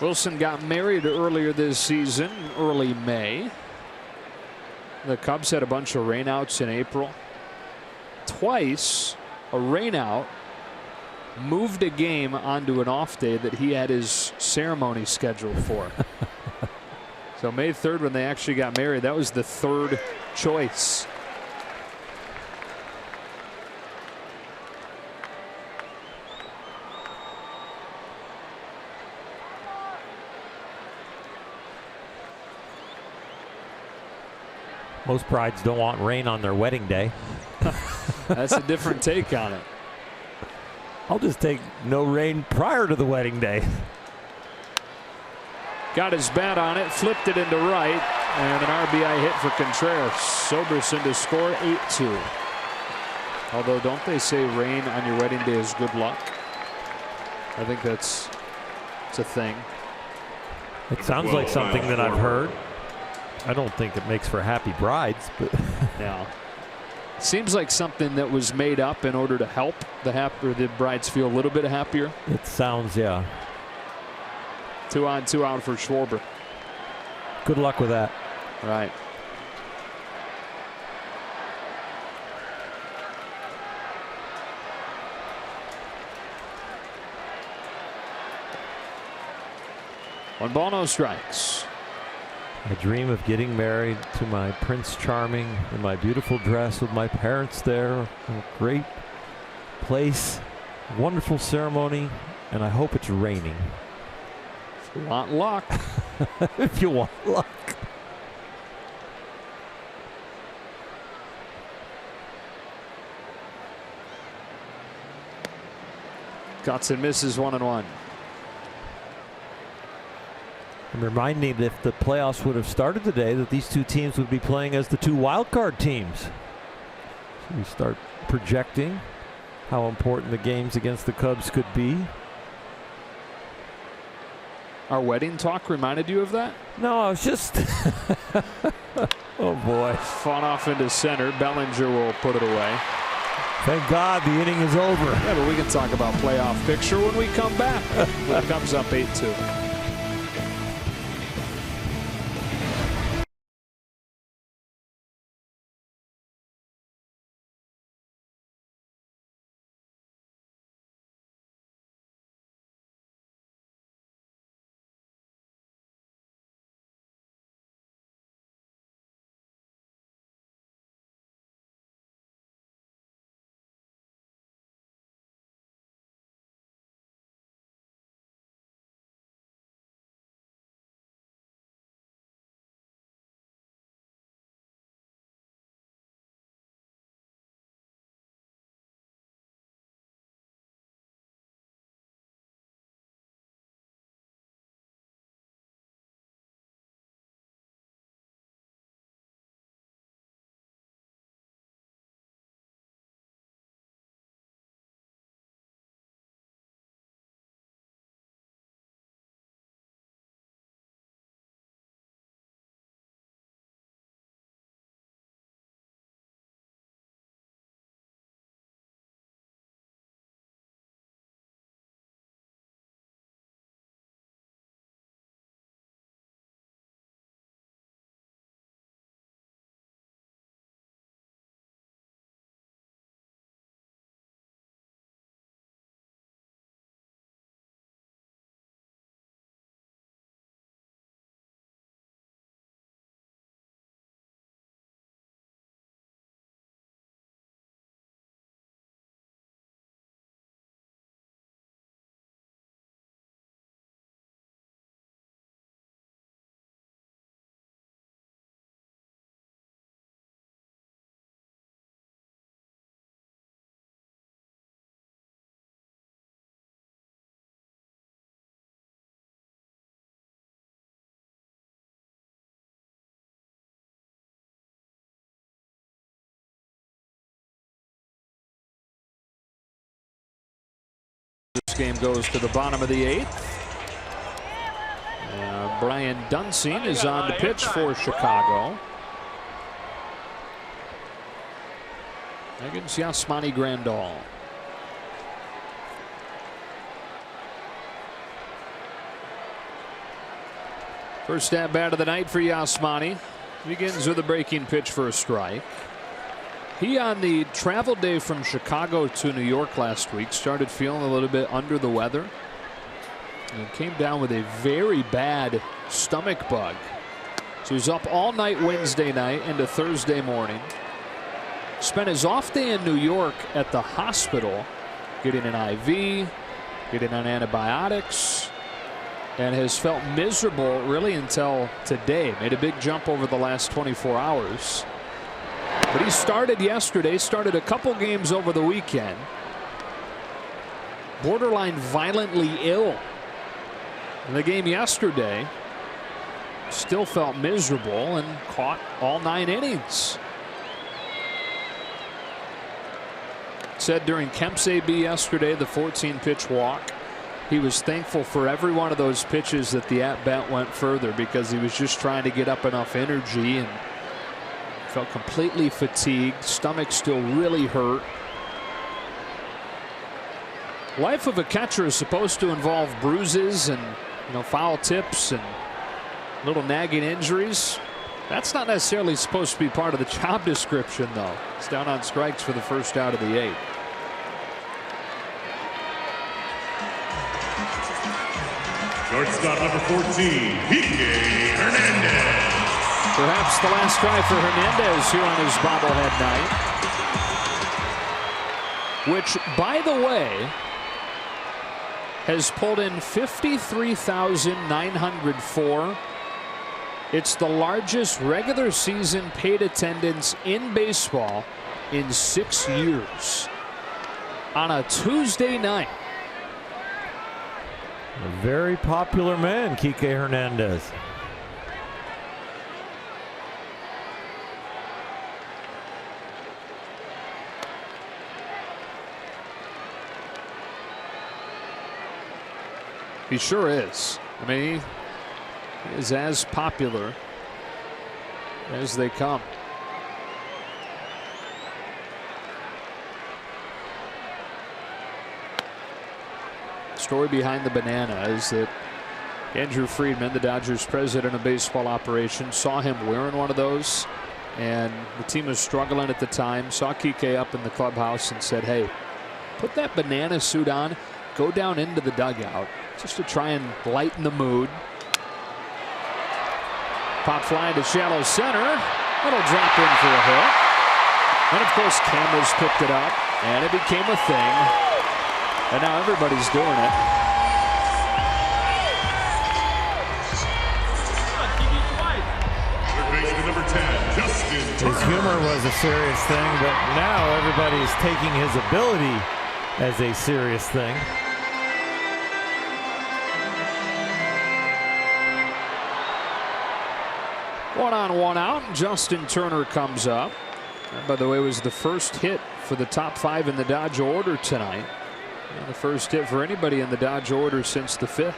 Wilson got married earlier this season, early May. The Cubs had a bunch of rainouts in April. Twice, a rainout moved a game onto an off day that he had his ceremony scheduled for. So May 3rd, when they actually got married, that was the 3rd choice. Most brides don't want rain on their wedding day. That's a different take on it. I'll just take no rain prior to the wedding day. Got his bat on it, flipped it into right, and an RBI hit for Contreras. Soberson to score 8-2. Although, don't they say rain on your wedding day is good luck? I think it's a thing. It sounds like something that I've heard. I don't think it makes for happy brides, but yeah, seems like something that was made up in order to help the brides feel a little bit happier. It sounds, yeah. 2 on 2 out for Schwarber. Good luck with that. Right. One ball, no strikes. I dream of getting married to my Prince Charming in my beautiful dress with my parents there. A great place Wonderful ceremony, and I hope it's raining. If you want luck. If you want luck. Cuts and misses 1-1. And remind me that if the playoffs would have started today, that these two teams would be playing as the two wild card teams. So we start projecting how important the games against the Cubs could be. Our wedding talk reminded you of that? No, I was just oh boy. Fought off into center. Bellinger will put it away. Thank God the inning is over. Yeah, but we can talk about playoff picture when we come back. It comes up 8-2. This game goes to the bottom of the 8th. Brian Dunsing is on the pitch for Chicago. Against Yasmani Grandal. First at bat of the night for Yasmani. Begins with a breaking pitch for a strike. He, on the travel day from Chicago to New York last week, started feeling a little bit under the weather and came down with a very bad stomach bug. So he's up all night Wednesday night into Thursday morning. Spent his off day in New York at the hospital getting an IV, getting on antibiotics, and has felt miserable really until today. Made a big jump over the last 24 hours. But he started yesterday, started a couple games over the weekend. Borderline violently ill. In the game yesterday, still felt miserable and caught all 9 innings. Said during Kemp's AB yesterday, the 14-pitch walk, he was thankful for every one of those pitches that the at-bat went further because he was just trying to get up enough energy and felt completely fatigued. Stomach still really hurt. Life of a catcher is supposed to involve bruises and foul tips and little nagging injuries. That's not necessarily supposed to be part of the job description, though. It's down on strikes for the first out of the 8th. Shortstop number 14, Kike Hernandez. Perhaps the last try for Hernandez here on his bobblehead night. Which, by the way, has pulled in 53,904. It's the largest regular season paid attendance in baseball in 6 years on a Tuesday night. A very popular man, Kike Hernandez. He sure is. I mean, he is as popular as they come. Story behind the banana is that Andrew Friedman, the Dodgers president of baseball operations, saw him wearing one of those, and the team was struggling at the time, saw Kike up in the clubhouse and said, hey, put that banana suit on, go down into the dugout just to try and lighten the mood. Pop fly to shallow center. It'll drop in for a hit. And of course cameras picked it up and it became a thing. And now everybody's doing it. Number 10, Justin Turner. His humor was a serious thing, but now everybody's taking his ability as a serious thing. One on, one out. Justin Turner comes up. That, by the way, was the first hit for the top 5 in the Dodge order tonight. And the first hit for anybody in the Dodge order since the 5th.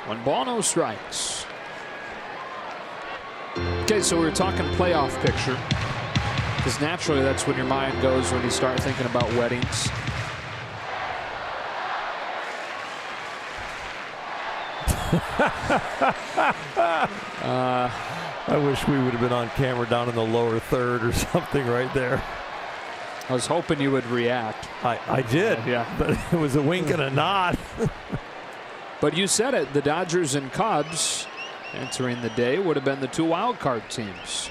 1 ball, no strikes. Okay, so we were talking playoff picture, because naturally that's when your mind goes when you start thinking about weddings. I wish we would have been on camera down in the lower third or something right there. I was hoping you would react. I did, yeah. But it was a wink and a nod. But you said it, the Dodgers and Cubs entering the day would have been the 2 wild card teams.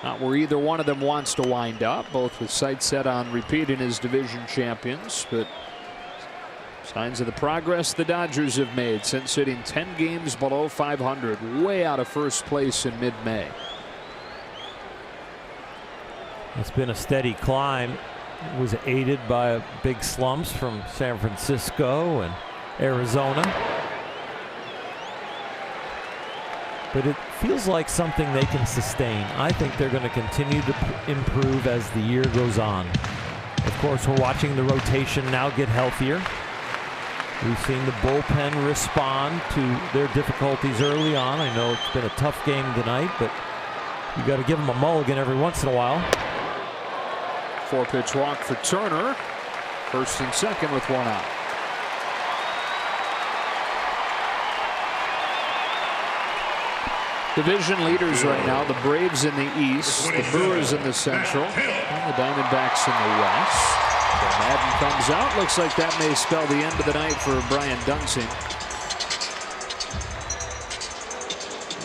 Not where either one of them wants to wind up, both with sights set on repeating as division champions, but signs of the progress the Dodgers have made since sitting 10 games below 500, way out of first place in mid-May. It's been a steady climb. It was aided by big slumps from San Francisco and Arizona. But it feels like something they can sustain. I think they're going to continue to improve as the year goes on. Of course, we're watching the rotation now get healthier. We've seen the bullpen respond to their difficulties early on. I know it's been a tough game tonight, but you got to give them a mulligan every once in a while. 4-pitch walk for Turner. First and second with 1 out. Division leaders right now, the Braves in the East, the Brewers in the Central, and the Diamondbacks in the West. Madden comes out. Looks like that may spell the end of the night for Brian Dunsing.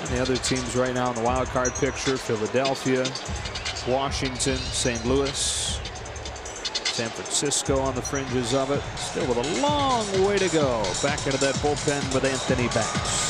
And the other teams right now in the wild card picture: Philadelphia, Washington, St. Louis, San Francisco on the fringes of it. Still with a long way to go. Back into that bullpen with Anthony Banks.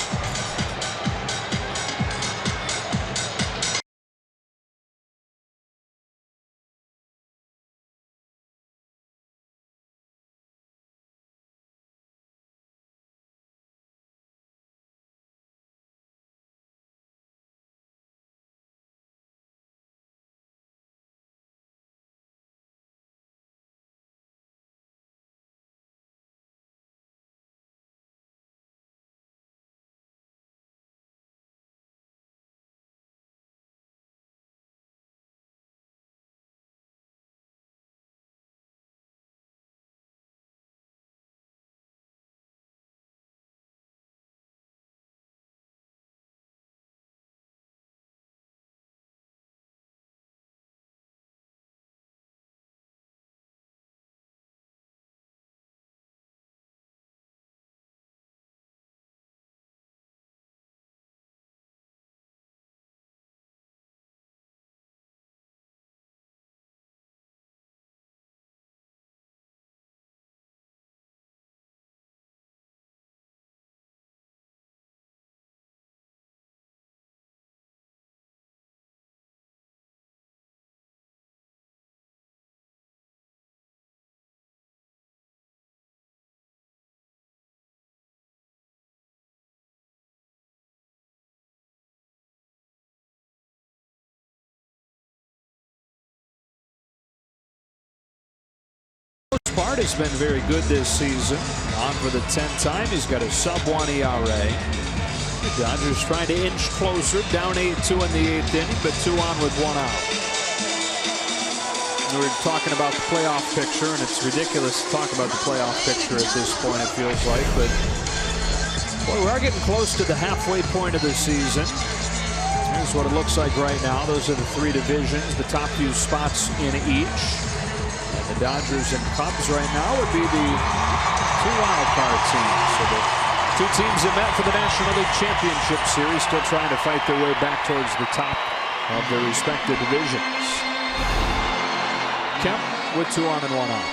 Syndergaard has been very good this season. On for the 10th time. He's got a sub-1 ERA. The Dodgers trying to inch closer, down 8-2 in the 8th inning, but 2 on with 1 out. We're talking about the playoff picture, and it's ridiculous to talk about the playoff picture at this point, it feels like, but boy, we are getting close to the halfway point of the season. Here's what it looks like right now. Those are the 3 divisions, the top few spots in each. And the Dodgers and Cubs right now would be the 2 wild card teams. So the 2 teams that met for the National League Championship Series, still trying to fight their way back towards the top of their respective divisions. Kemp with 2 on and 1 out.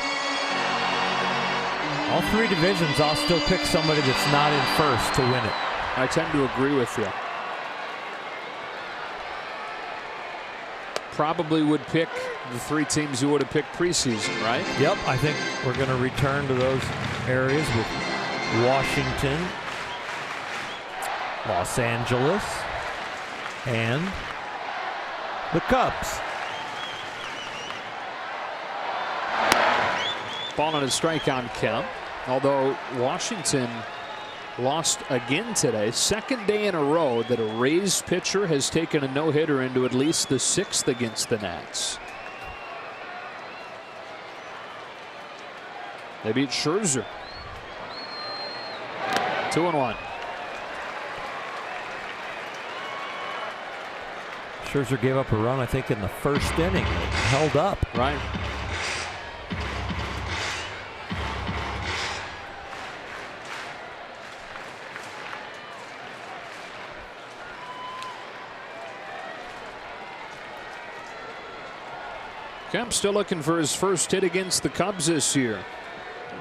All 3 divisions, I'll still pick somebody that's not in first to win it. I tend to agree with you. Probably would pick the 3 teams you would have picked preseason, right? Yep, I think we're going to return to those areas with Washington, Los Angeles, and the Cubs. Ball on a strike on Kemp. Although Washington lost again today. 2nd day in a row that a Rays pitcher has taken a no-hitter into at least the 6th against the Nats. They beat Scherzer. 2-1. Scherzer gave up a run, I think, in the 1st inning. It held up. Right. Kemp still looking for his first hit against the Cubs this year.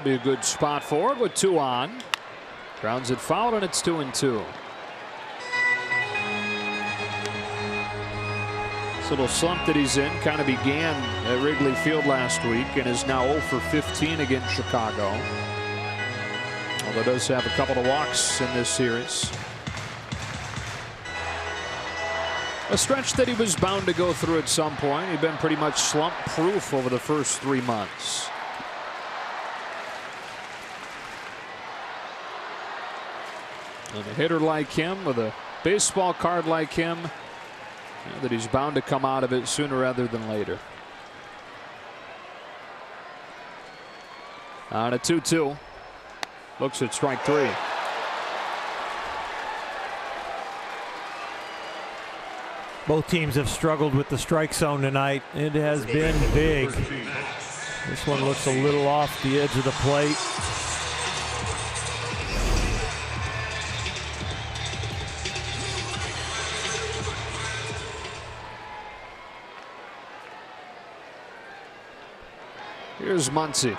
Be a good spot for it with 2 on. Grounds it foul, and it's 2-2. This little slump that he's in kind of began at Wrigley Field last week and is now 0 for 15 against Chicago. Although does have a couple of walks in this series. A stretch that he was bound to go through at some point. He'd been pretty much slump proof over the first 3 months. And a hitter like him with a baseball card like him, you know, that he's bound to come out of it sooner rather than later. On a 2-2. Looks at strike 3. Both teams have struggled with the strike zone tonight. It has been big. This one looks a little off the edge of the plate. Here's Muncy.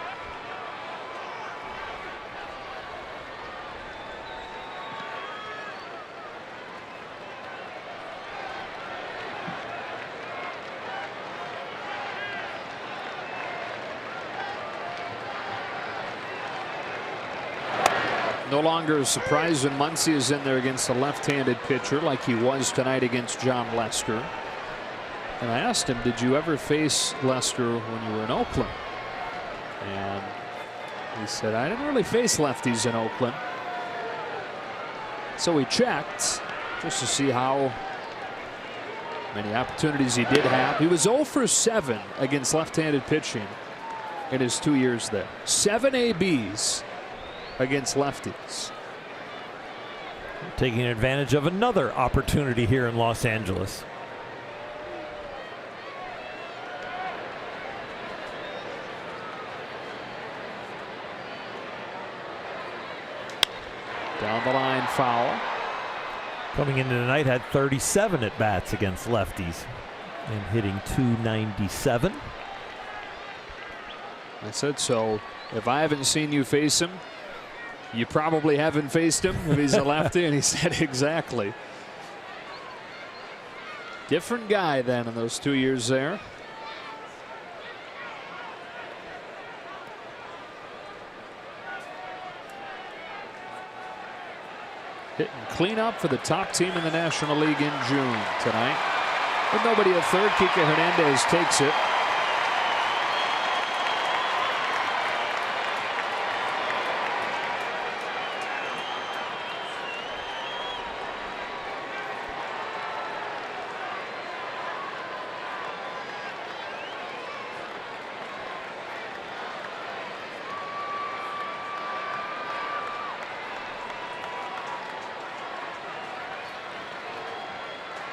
No longer a surprise when Muncy is in there against a left-handed pitcher like he was tonight against John Lester. And I asked him, did you ever face Lester when you were in Oakland? And he said, I didn't really face lefties in Oakland. So we checked just to see how many opportunities he did have. He was 0 for 7 against left-handed pitching in his 2 years there. 7 ABs against lefties. Taking advantage of another opportunity here in Los Angeles. Down the line foul. Coming into tonight had 37 at bats against lefties and hitting .297. I said so. If I haven't seen you face him, you probably haven't faced him if he's a lefty. And he said exactly. Different guy then in those 2 years there. Hitting cleanup for the top team in the National League in June tonight. With nobody at third, Kike Hernandez takes it.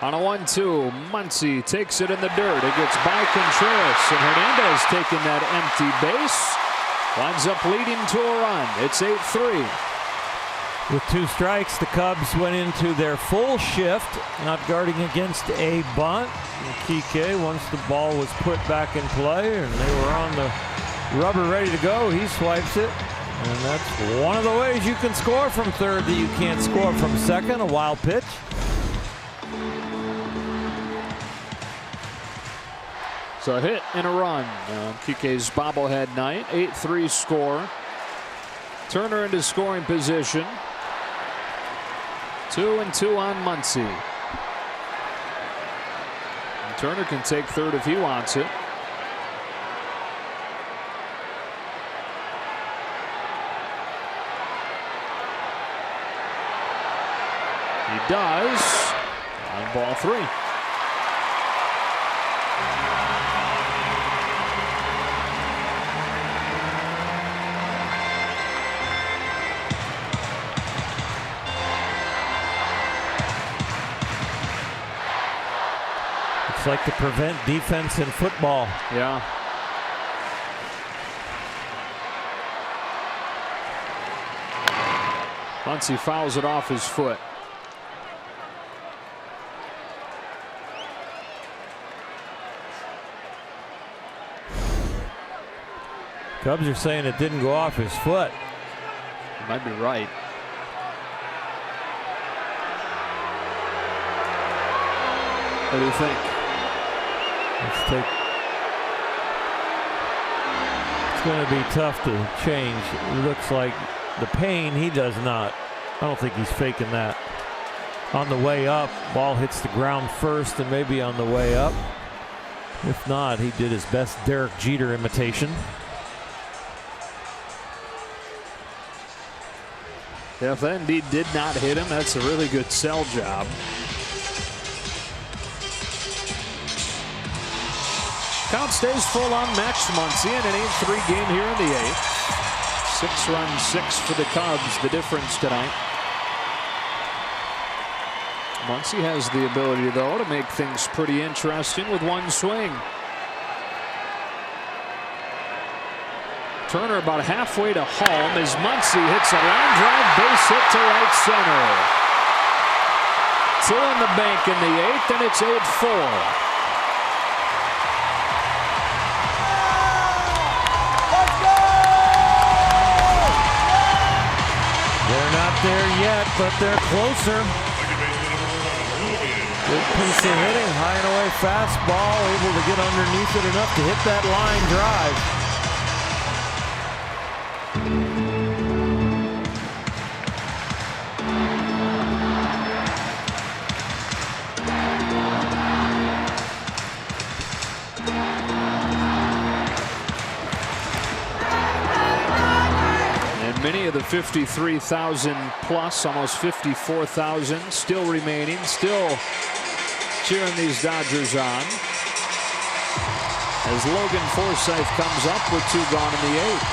On a 1-2, Muncy takes it in the dirt. It gets by Contreras, and Hernandez taking that empty base. Winds up leading to a run. It's 8-3. With 2 strikes, the Cubs went into their full shift, not guarding against a bunt. And Kike, once the ball was put back in play and they were on the rubber ready to go, he swipes it. And that's one of the ways you can score from third that you can't score from second. A wild pitch. So a hit and a run. Kike's bobblehead night. 8-3 score. Turner into scoring position. 2-2 on Muncy. And Turner can take third if he wants it. He does on ball 3. It's like to prevent defense in football. Yeah. Muncy fouls it off his foot. Cubs are saying it didn't go off his foot. You might be right. What do you think? It's going to be tough to change. It looks like the pain, he does not. I don't think he's faking that. On the way up, ball hits the ground first and maybe on the way up. If not, he did his best Derek Jeter imitation. Yeah, if that indeed did not hit him, that's a really good sell job. Count stays full on Max Muncy in an 8-3 game here in the 8th. 6-run 6 for the Cubs, the difference tonight. Muncy has the ability, though, to make things pretty interesting with one swing. Turner about halfway to home as Muncy hits a line drive base hit to right center. 2 in the bank in the 8th, and it's 8-4. They're not there yet, but they're closer. Good piece of hitting, high and away fastball, able to get underneath it enough to hit that line drive. Many of the 53,000 plus, almost 54,000 still remaining, still cheering these Dodgers on. As Logan Forsythe comes up with 2 gone in the 8th.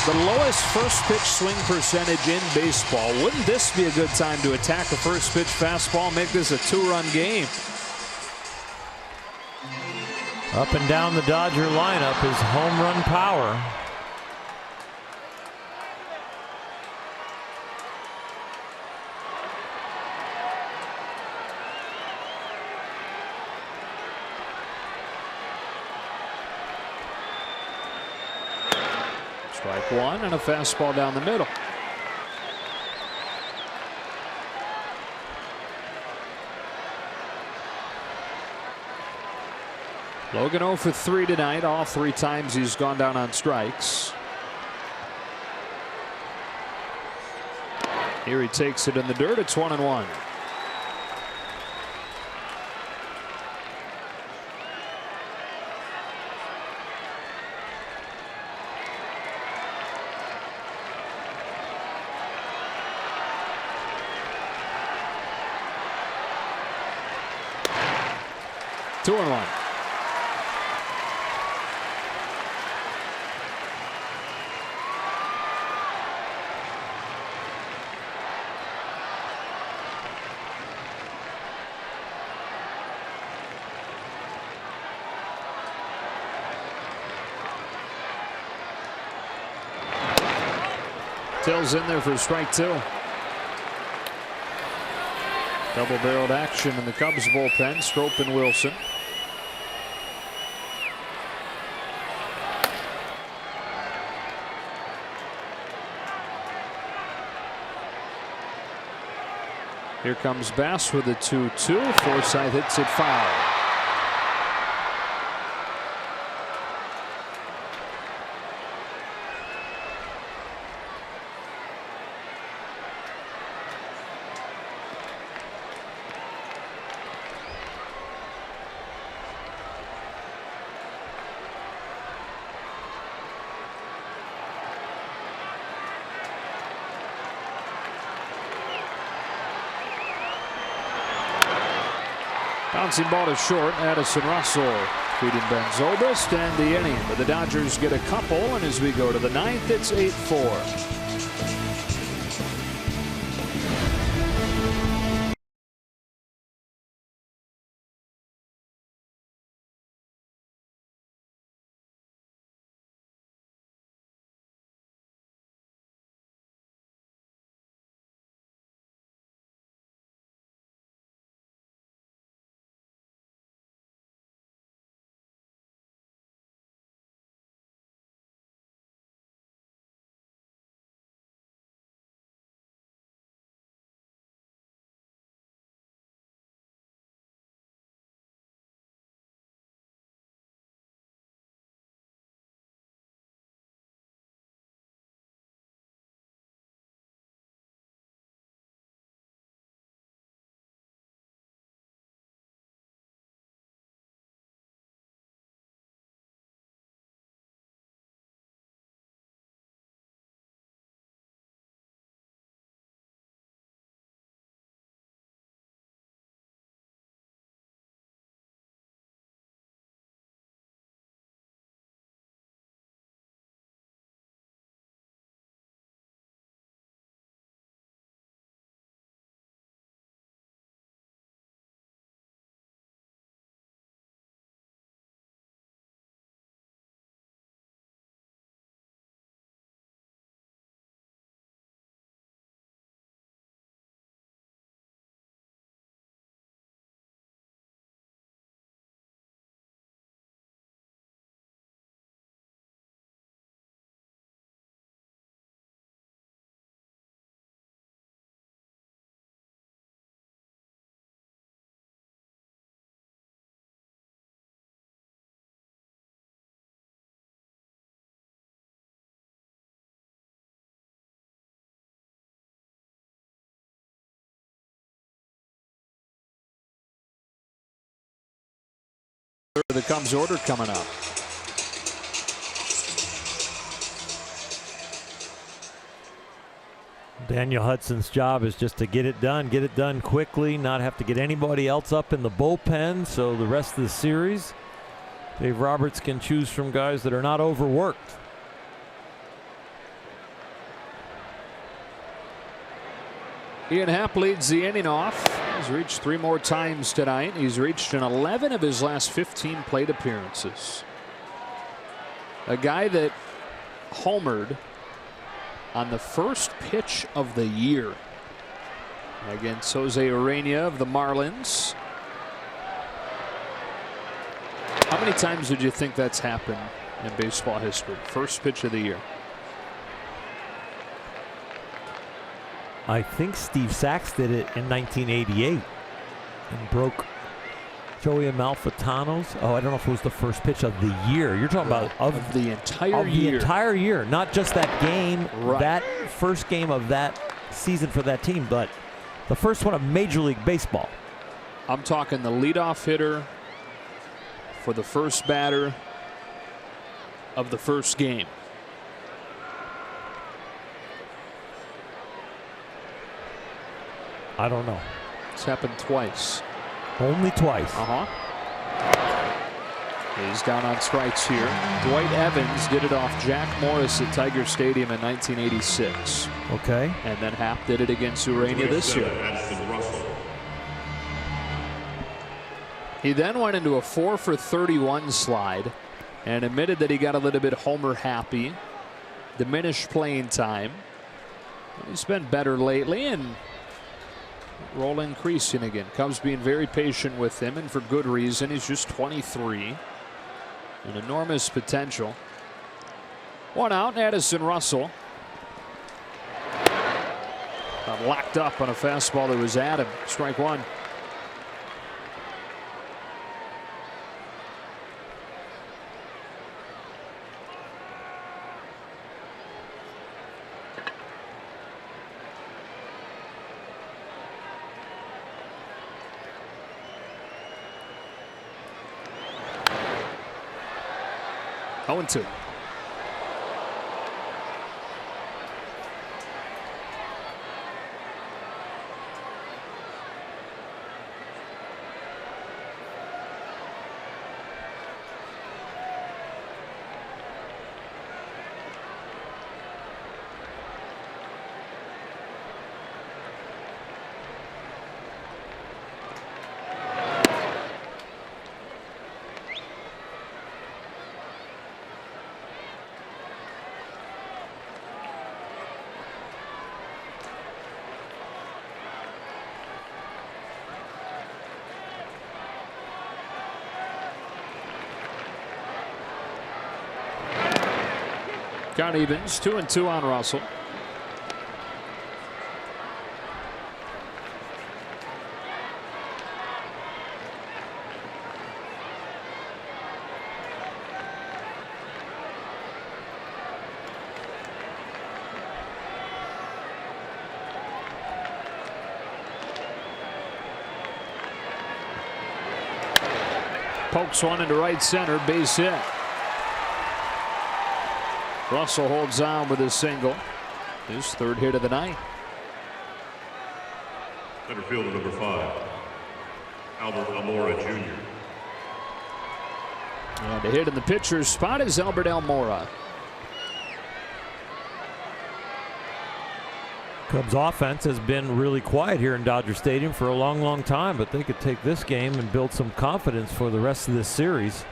The lowest first pitch swing percentage in baseball. Wouldn't this be a good time to attack a first pitch fastball, make this a 2-run game? Up and down the Dodger lineup is home run power. Strike 1 and a fastball down the middle. Logan 0 for 3 tonight. All 3 times he's gone down on strikes. Here he takes it in the dirt. It's 1-1. Two and 1. Tails in there for strike 2. Double-barreled action in the Cubs bullpen. Strop and Wilson. Here comes Bass with a 2-2. Forsythe hits it foul. Bouncing ball to short. Addison Russell feeding Ben Zobist and the inning. But the Dodgers get a couple, and as we go to the 9th, it's 8-4. The Cubs order coming up. Daniel Hudson's job is just to get it done quickly, not have to get anybody else up in the bullpen. So the rest of the series, Dave Roberts can choose from guys that are not overworked. Ian Happ leads the inning off. He's reached 3 more times tonight. He's reached in 11 of his last 15 plate appearances. A guy that homered on the first pitch of the year against Jose Urena of the Marlins. How many times would you think that's happened in baseball history? First pitch of the year. I think Steve Sachs did it in 1988 and broke Joey Amalfitano's. Oh, I don't know if it was the first pitch of the year. You're talking about of the entire year. The entire year, not just that game, right. That first game of that season for that team, but the first one of Major League Baseball. I'm talking the leadoff hitter for the first batter of the first game. I don't know. It's happened twice. Only twice. He's down on strikes here. Dwight Evans did it off Jack Morris at Tiger Stadium in 1986. Okay. And then Happ did it against Urena this year. He then went into a 4-for-31 slide and admitted that he got a little bit homer happy, diminished playing time. He's been better lately, and role increasing again. Cubs being very patient with him, and for good reason. He's just 23. An enormous potential. One out, Addison Russell. Got locked up on a fastball that was at him. Strike one. Oh, and 2. Count evens, 2-2 on Russell. Pokes one into right center, base hit. Russell holds on with his single. His 3rd hit of the night. Center fielder number 5, Albert Almora Jr. And a hit in the pitcher's spot is Albert Almora. Cubs offense has been really quiet here in Dodger Stadium for a long time, but they could take this game and build some confidence for the rest of this series.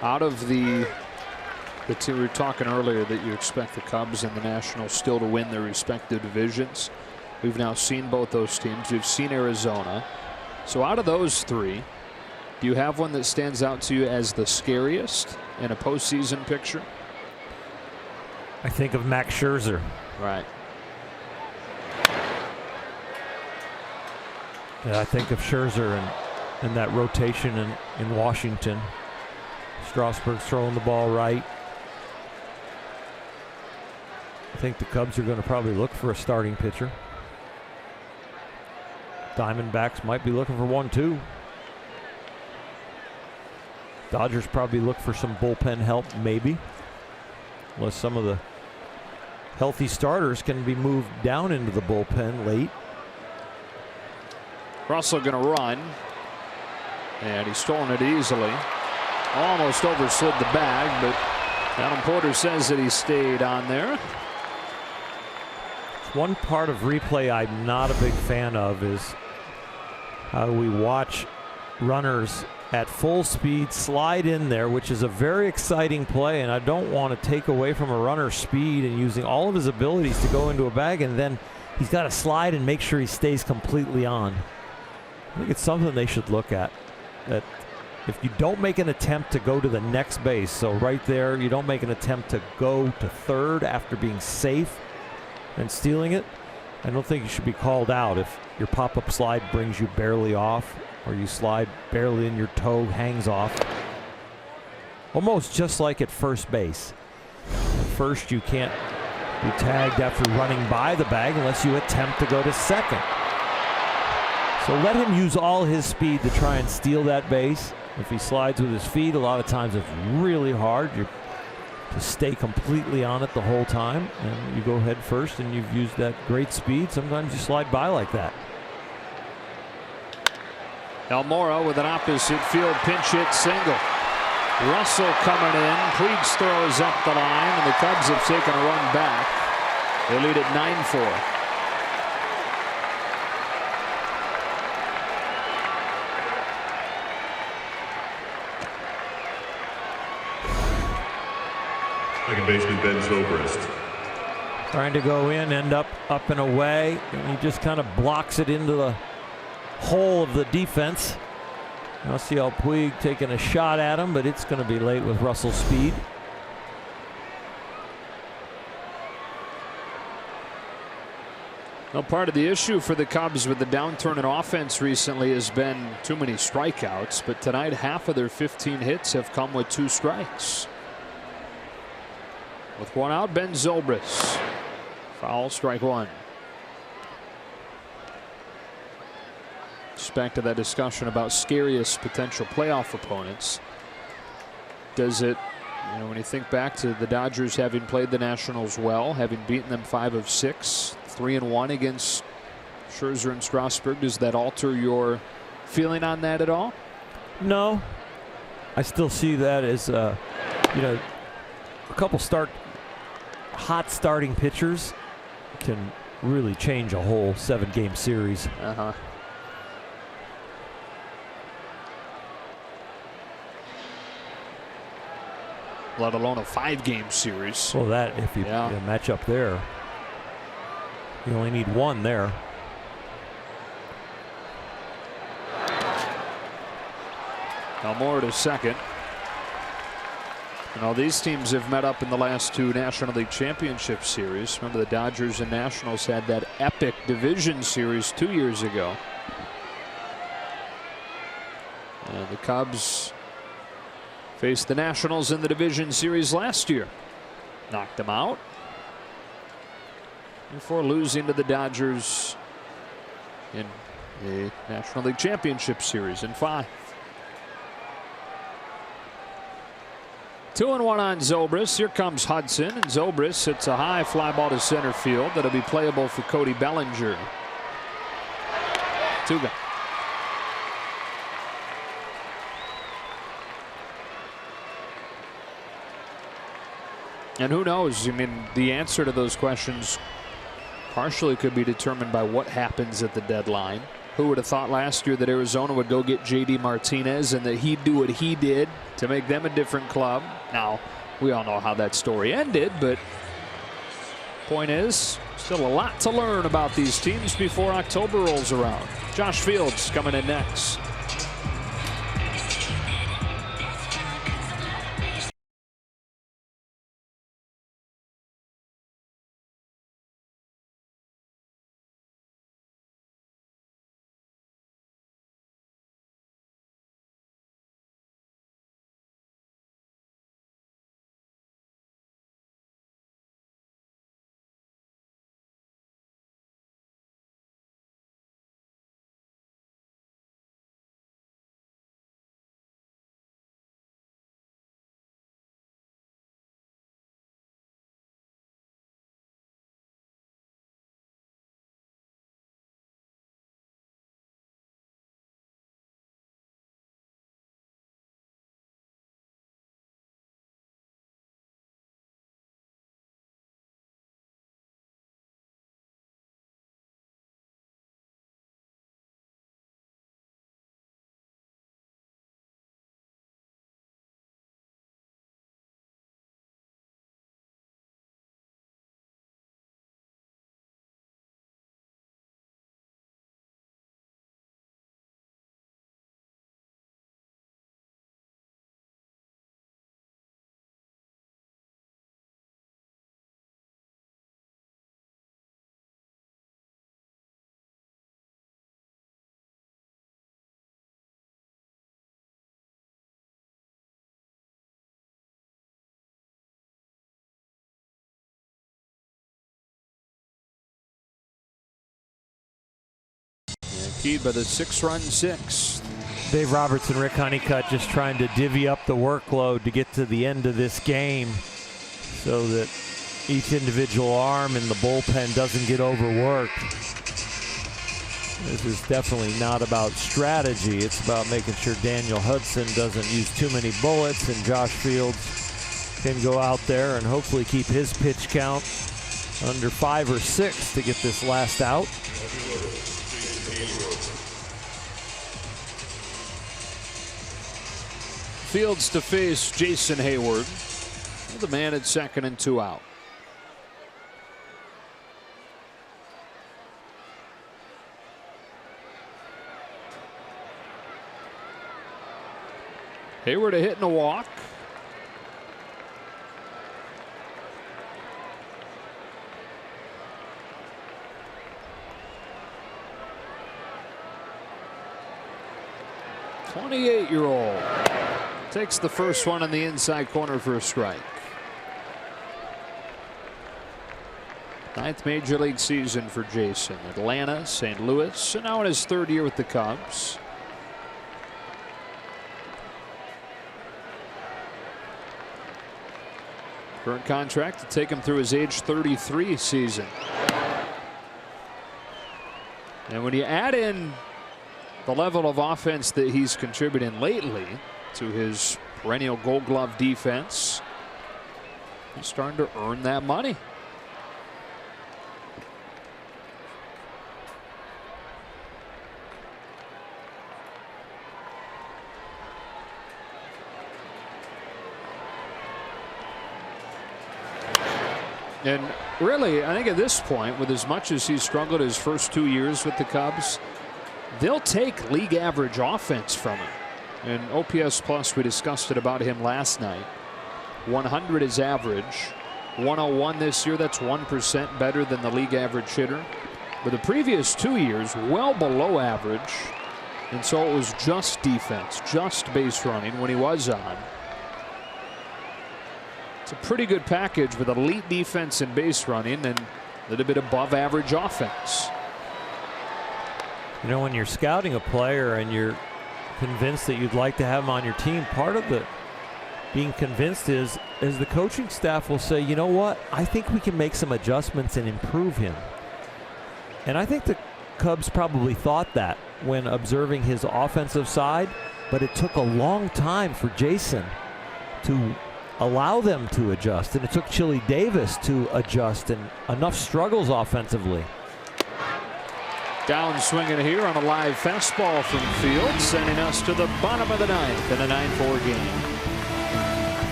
Out of the two, we were talking earlier that you expect the Cubs and the Nationals still to win their respective divisions. We've now seen both those teams. You've seen Arizona. So out of those 3, do you have one that stands out to you as the scariest in a postseason picture? I think of Max Scherzer. Right. Yeah, I think of Scherzer and that rotation in Washington. Strasburg's throwing the ball right. I think the Cubs are going to probably look for a starting pitcher. Diamondbacks might be looking for one too. Dodgers probably look for some bullpen help, maybe. Unless some of the healthy starters can be moved down into the bullpen late. Russell going to run. And he's stolen it easily. Almost overslid the bag, but Adam Porter says that he stayed on there. One part of replay I'm not a big fan of is how we watch runners at full speed slide in there, which is a very exciting play, and I don't want to take away from a runner's speed and using all of his abilities to go into a bag, and then he's got to slide and make sure he stays completely on. I think it's something they should look at. That if you don't make an attempt to go to the next base, so right there, you don't make an attempt to go to third after being safe and stealing it, I don't think you should be called out if your pop-up slide brings you barely off or you slide barely and your toe hangs off. Almost just like at first base. At first, you can't be tagged after running by the bag unless you attempt to go to second. So let him use all his speed to try and steal that base. If he slides with his feet, a lot of times it's really hard. You're to stay completely on it the whole time, and you go head first and you've used that great speed. Sometimes you slide by like that. Almora with an opposite field pinch hit single. Russell coming in. Puig throws up the line, and the Cubs have taken a run back. They lead at 9-4. Second baseman Ben Zobrist. Trying to go in, end up and away, and he just kind of blocks it into the hole of the defense. Now see Puig taking a shot at him, but it's going to be late with Russell's speed. Well, part of the issue for the Cubs with the downturn in offense recently has been too many strikeouts, but tonight half of their 15 hits have come with 2 strikes. With 1 out, Ben Zobrist. Foul, strike 1. Just back to that discussion about scariest potential playoff opponents. Does it, when you think back to the Dodgers having played the Nationals well, having beaten them 5 of 6, 3-1 against Scherzer and Strasburg, does that alter your feeling on that at all? No, I still see that as a couple hot starting pitchers can really change a whole 7-game series. Let alone a 5-game series. Well, that if you match up there, you only need 1 there. Almora to second. And all these teams have met up in the last 2 National League Championship series. Remember, the Dodgers and Nationals had that epic division series 2 years ago. And the Cubs faced the Nationals in the division series last year. Knocked them out before losing to the Dodgers in the National League Championship series in 5. 2-1 on Zobrist. Here comes Hudson, and Zobrist hits a high fly ball to center field that'll be playable for Cody Bellinger. 2 gone. And who knows? I mean, the answer to those questions partially could be determined by what happens at the deadline. Who would have thought last year that Arizona would go get J.D. Martinez and that he'd do what he did to make them a different club? Now, we all know how that story ended, but point is, still a lot to learn about these teams before October rolls around. Josh Fields coming in next. Keyed by the 6-run 6. Dave Roberts and Rick Honeycutt just trying to divvy up the workload to get to the end of this game so that each individual arm in the bullpen doesn't get overworked. This is definitely not about strategy. It's about making sure Daniel Hudson doesn't use too many bullets and Josh Fields can go out there and hopefully keep his pitch count under 5 or 6 to get this last out. Fields to face Jason Hayward. The man at 2nd and 2 out. Hayward a hit and a walk. '28-year-old takes the first one on the inside corner for a strike. 9th major league season for Jason. Atlanta, St. Louis, and now in his 3rd year with the Cubs. Current contract to take him through his age 33 season. And when you add in the level of offense that he's contributing lately to his perennial Gold Glove defense, he's starting to earn that money. And really, I think at this point, with as much as he's struggled his first 2 years with the Cubs, they'll take league average offense from him. And OPS plus, we discussed it about him last night. 100 is average. 101 this year, that's 1% better than the league average hitter. But the previous 2 years, well below average. And so it was just defense, just base running when he was on. It's a pretty good package with elite defense and base running and a little bit above average offense. You know, when you're scouting a player and you're convinced that you'd like to have him on your team, part of the being convinced is the coaching staff will say, you know what, I think we can make some adjustments and improve him. And I think the Cubs probably thought that when observing his offensive side, but it took a long time for Jason to allow them to adjust, and it took Chili Davis to adjust, and enough struggles offensively. Down swinging here on a live fastball from Fields, sending us to the bottom of the 9th in a 9-4 game.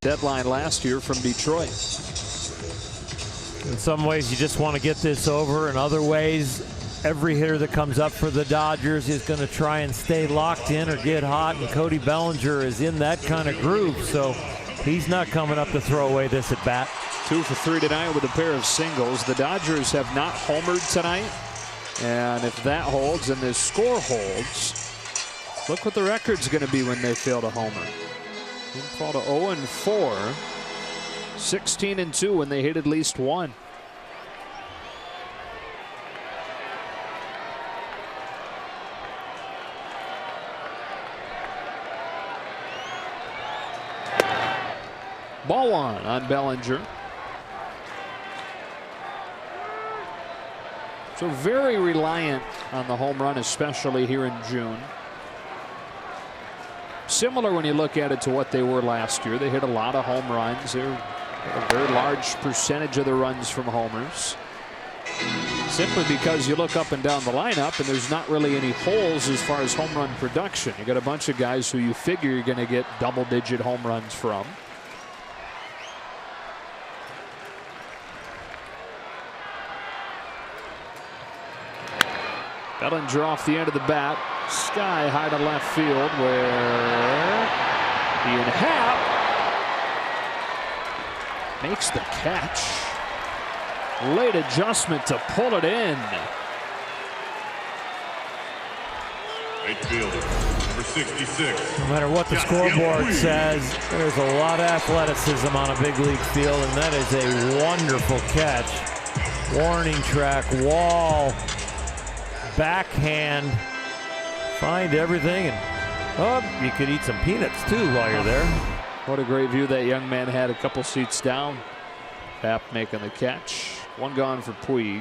Deadline last year from Detroit. In some ways, you just want to get this over. In other ways, every hitter that comes up for the Dodgers is going to try and stay locked in or get hot, and Cody Bellinger is in that kind of groove, so he's not coming up to throw away this at bat. 2 for 3 tonight with a pair of singles. The Dodgers have not homered tonight, and if that holds and this score holds, look what the record's going to be when they fail to homer. They fall to 0-4, 16-2 when they hit at least one. Ball one on Bellinger. So very reliant on the home run, especially here in June. Similar when you look at it to what they were last year. They hit a lot of home runs. They're a very large percentage of the runs from homers. Simply because you look up and down the lineup and there's not really any holes as far as home run production. You got a bunch of guys who you figure you're going to get double-digit home runs from. Bellinger off the end of the bat, sky high to left field, where Ian Happ makes the catch. Late adjustment to pull it in. Right fielder, number 66. No matter what the scoreboard says, there's a lot of athleticism on a big league field, and that is a wonderful catch. Warning track, wall, backhand, find everything, and you could eat some peanuts too while you're there. What a great view that young man had a couple seats down. Happ making the catch. One gone for Puig.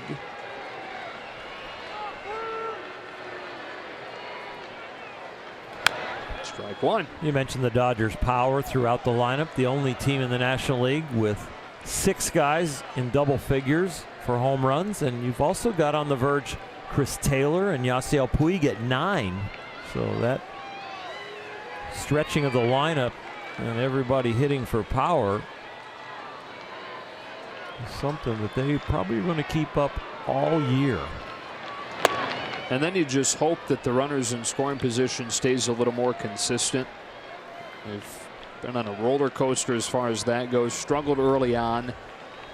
Strike one. You mentioned the Dodgers' power throughout the lineup. The only team in the National League with 6 guys in double figures for home runs, and you've also got on the verge Chris Taylor and Yasiel Puig at 9. So that stretching of the lineup and everybody hitting for power is something that they probably going to keep up all year. And then you just hope that the runners in scoring position stays a little more consistent. They've been on a roller coaster as far as that goes. Struggled early on.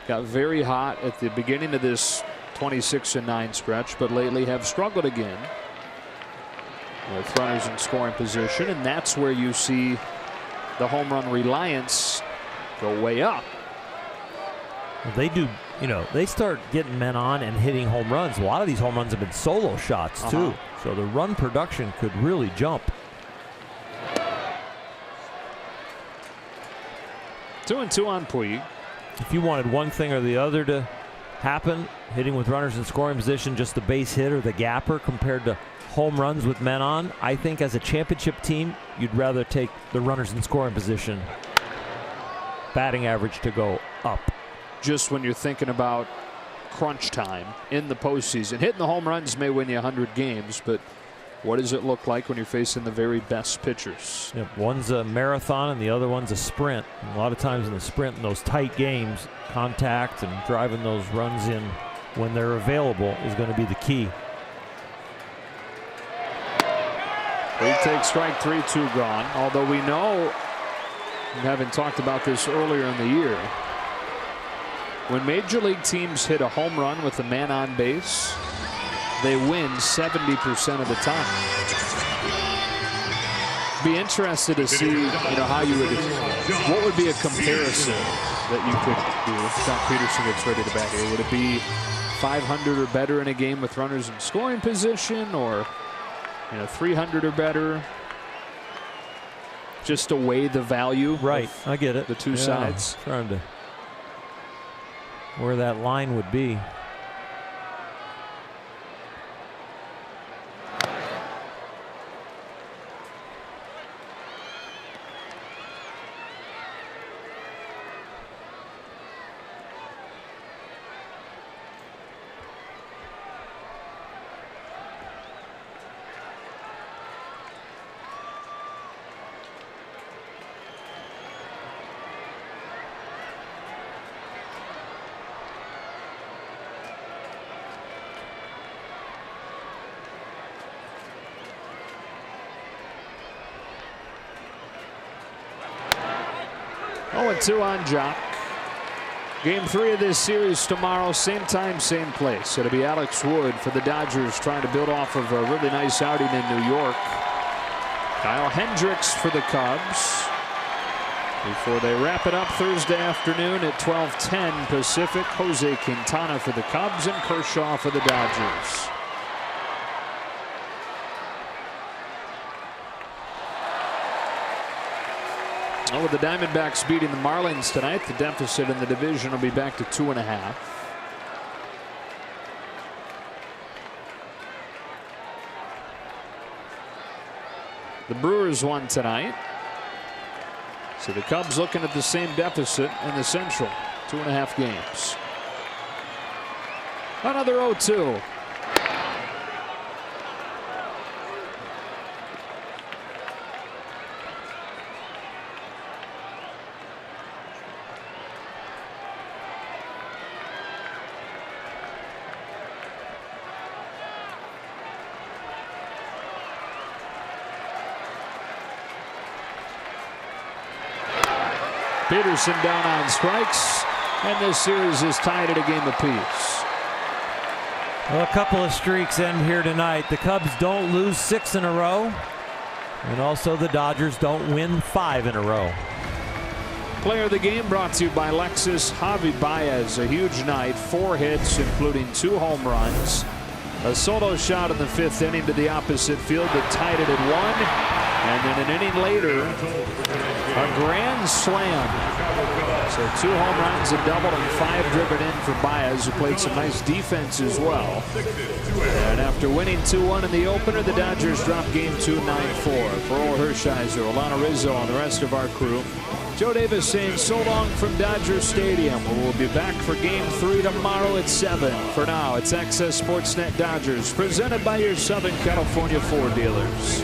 Got very hot at the beginning of this 26-9 stretch, but lately have struggled again with runners in scoring position, and that's where you see the home run reliance go way up. Well, they do, they start getting men on and hitting home runs. A lot of these home runs have been solo shots too, so the run production could really jump. 2-2 on Puig. If you wanted one thing or the other to happen, hitting with runners in scoring position, just the base hit or the gapper compared to home runs with men on, I think as a championship team, you'd rather take the runners in scoring position. Batting average to go up. Just when you're thinking about crunch time in the postseason, hitting the home runs may win you 100 games, but what does it look like when you're facing the very best pitchers? Yep, one's a marathon and the other one's a sprint. And a lot of times in the sprint, in those tight games, contact and driving those runs in when they're available is going to be the key. He takes strike 3, 2 gone. Although we know, and having talked about this earlier in the year, when major league teams hit a home run with a man on base, they win 70% of the time. Be interested to see, how you would, what would be a comparison that you could do if John Peterson gets ready to bat here? Would it be 500 or better in a game with runners in scoring position, or 300 or better? Just to weigh the value. Right, I get it. The two sides. Trying to where that line would be. Oh, 2 on Jock. Game 3 of this series tomorrow, same time, same place. It'll be Alex Wood for the Dodgers trying to build off of a really nice outing in New York. Kyle Hendricks for the Cubs before they wrap it up Thursday afternoon at 12:10 Pacific. Jose Quintana for the Cubs and Kershaw for the Dodgers. Well, with the Diamondbacks beating the Marlins tonight, the deficit in the division will be back to 2.5. The Brewers won tonight. So the Cubs looking at the same deficit in the Central. 2.5 games. Another 0-2. Peterson down on strikes, and this series is tied at a game apiece. Well, a couple of streaks end here tonight. The Cubs don't lose 6 in a row, and also the Dodgers don't win 5 in a row. Player of the game brought to you by Lexus. Javi Baez, a huge night, 4 hits, including 2 home runs. A solo shot in the 5th inning to the opposite field that tied it at 1. And then an inning later, a grand slam. So 2 home runs, a double, and 5 driven in for Baez, who played some nice defense as well. And after winning 2-1 in the opener, the Dodgers dropped Game 2 9-4. For Earl Hershiser, Alana Rizzo, and the rest of our crew, Joe Davis saying so long from Dodger Stadium. We'll be back for Game 3 tomorrow at 7. For now, it's Access Sportsnet Dodgers, presented by your Southern California Ford dealers.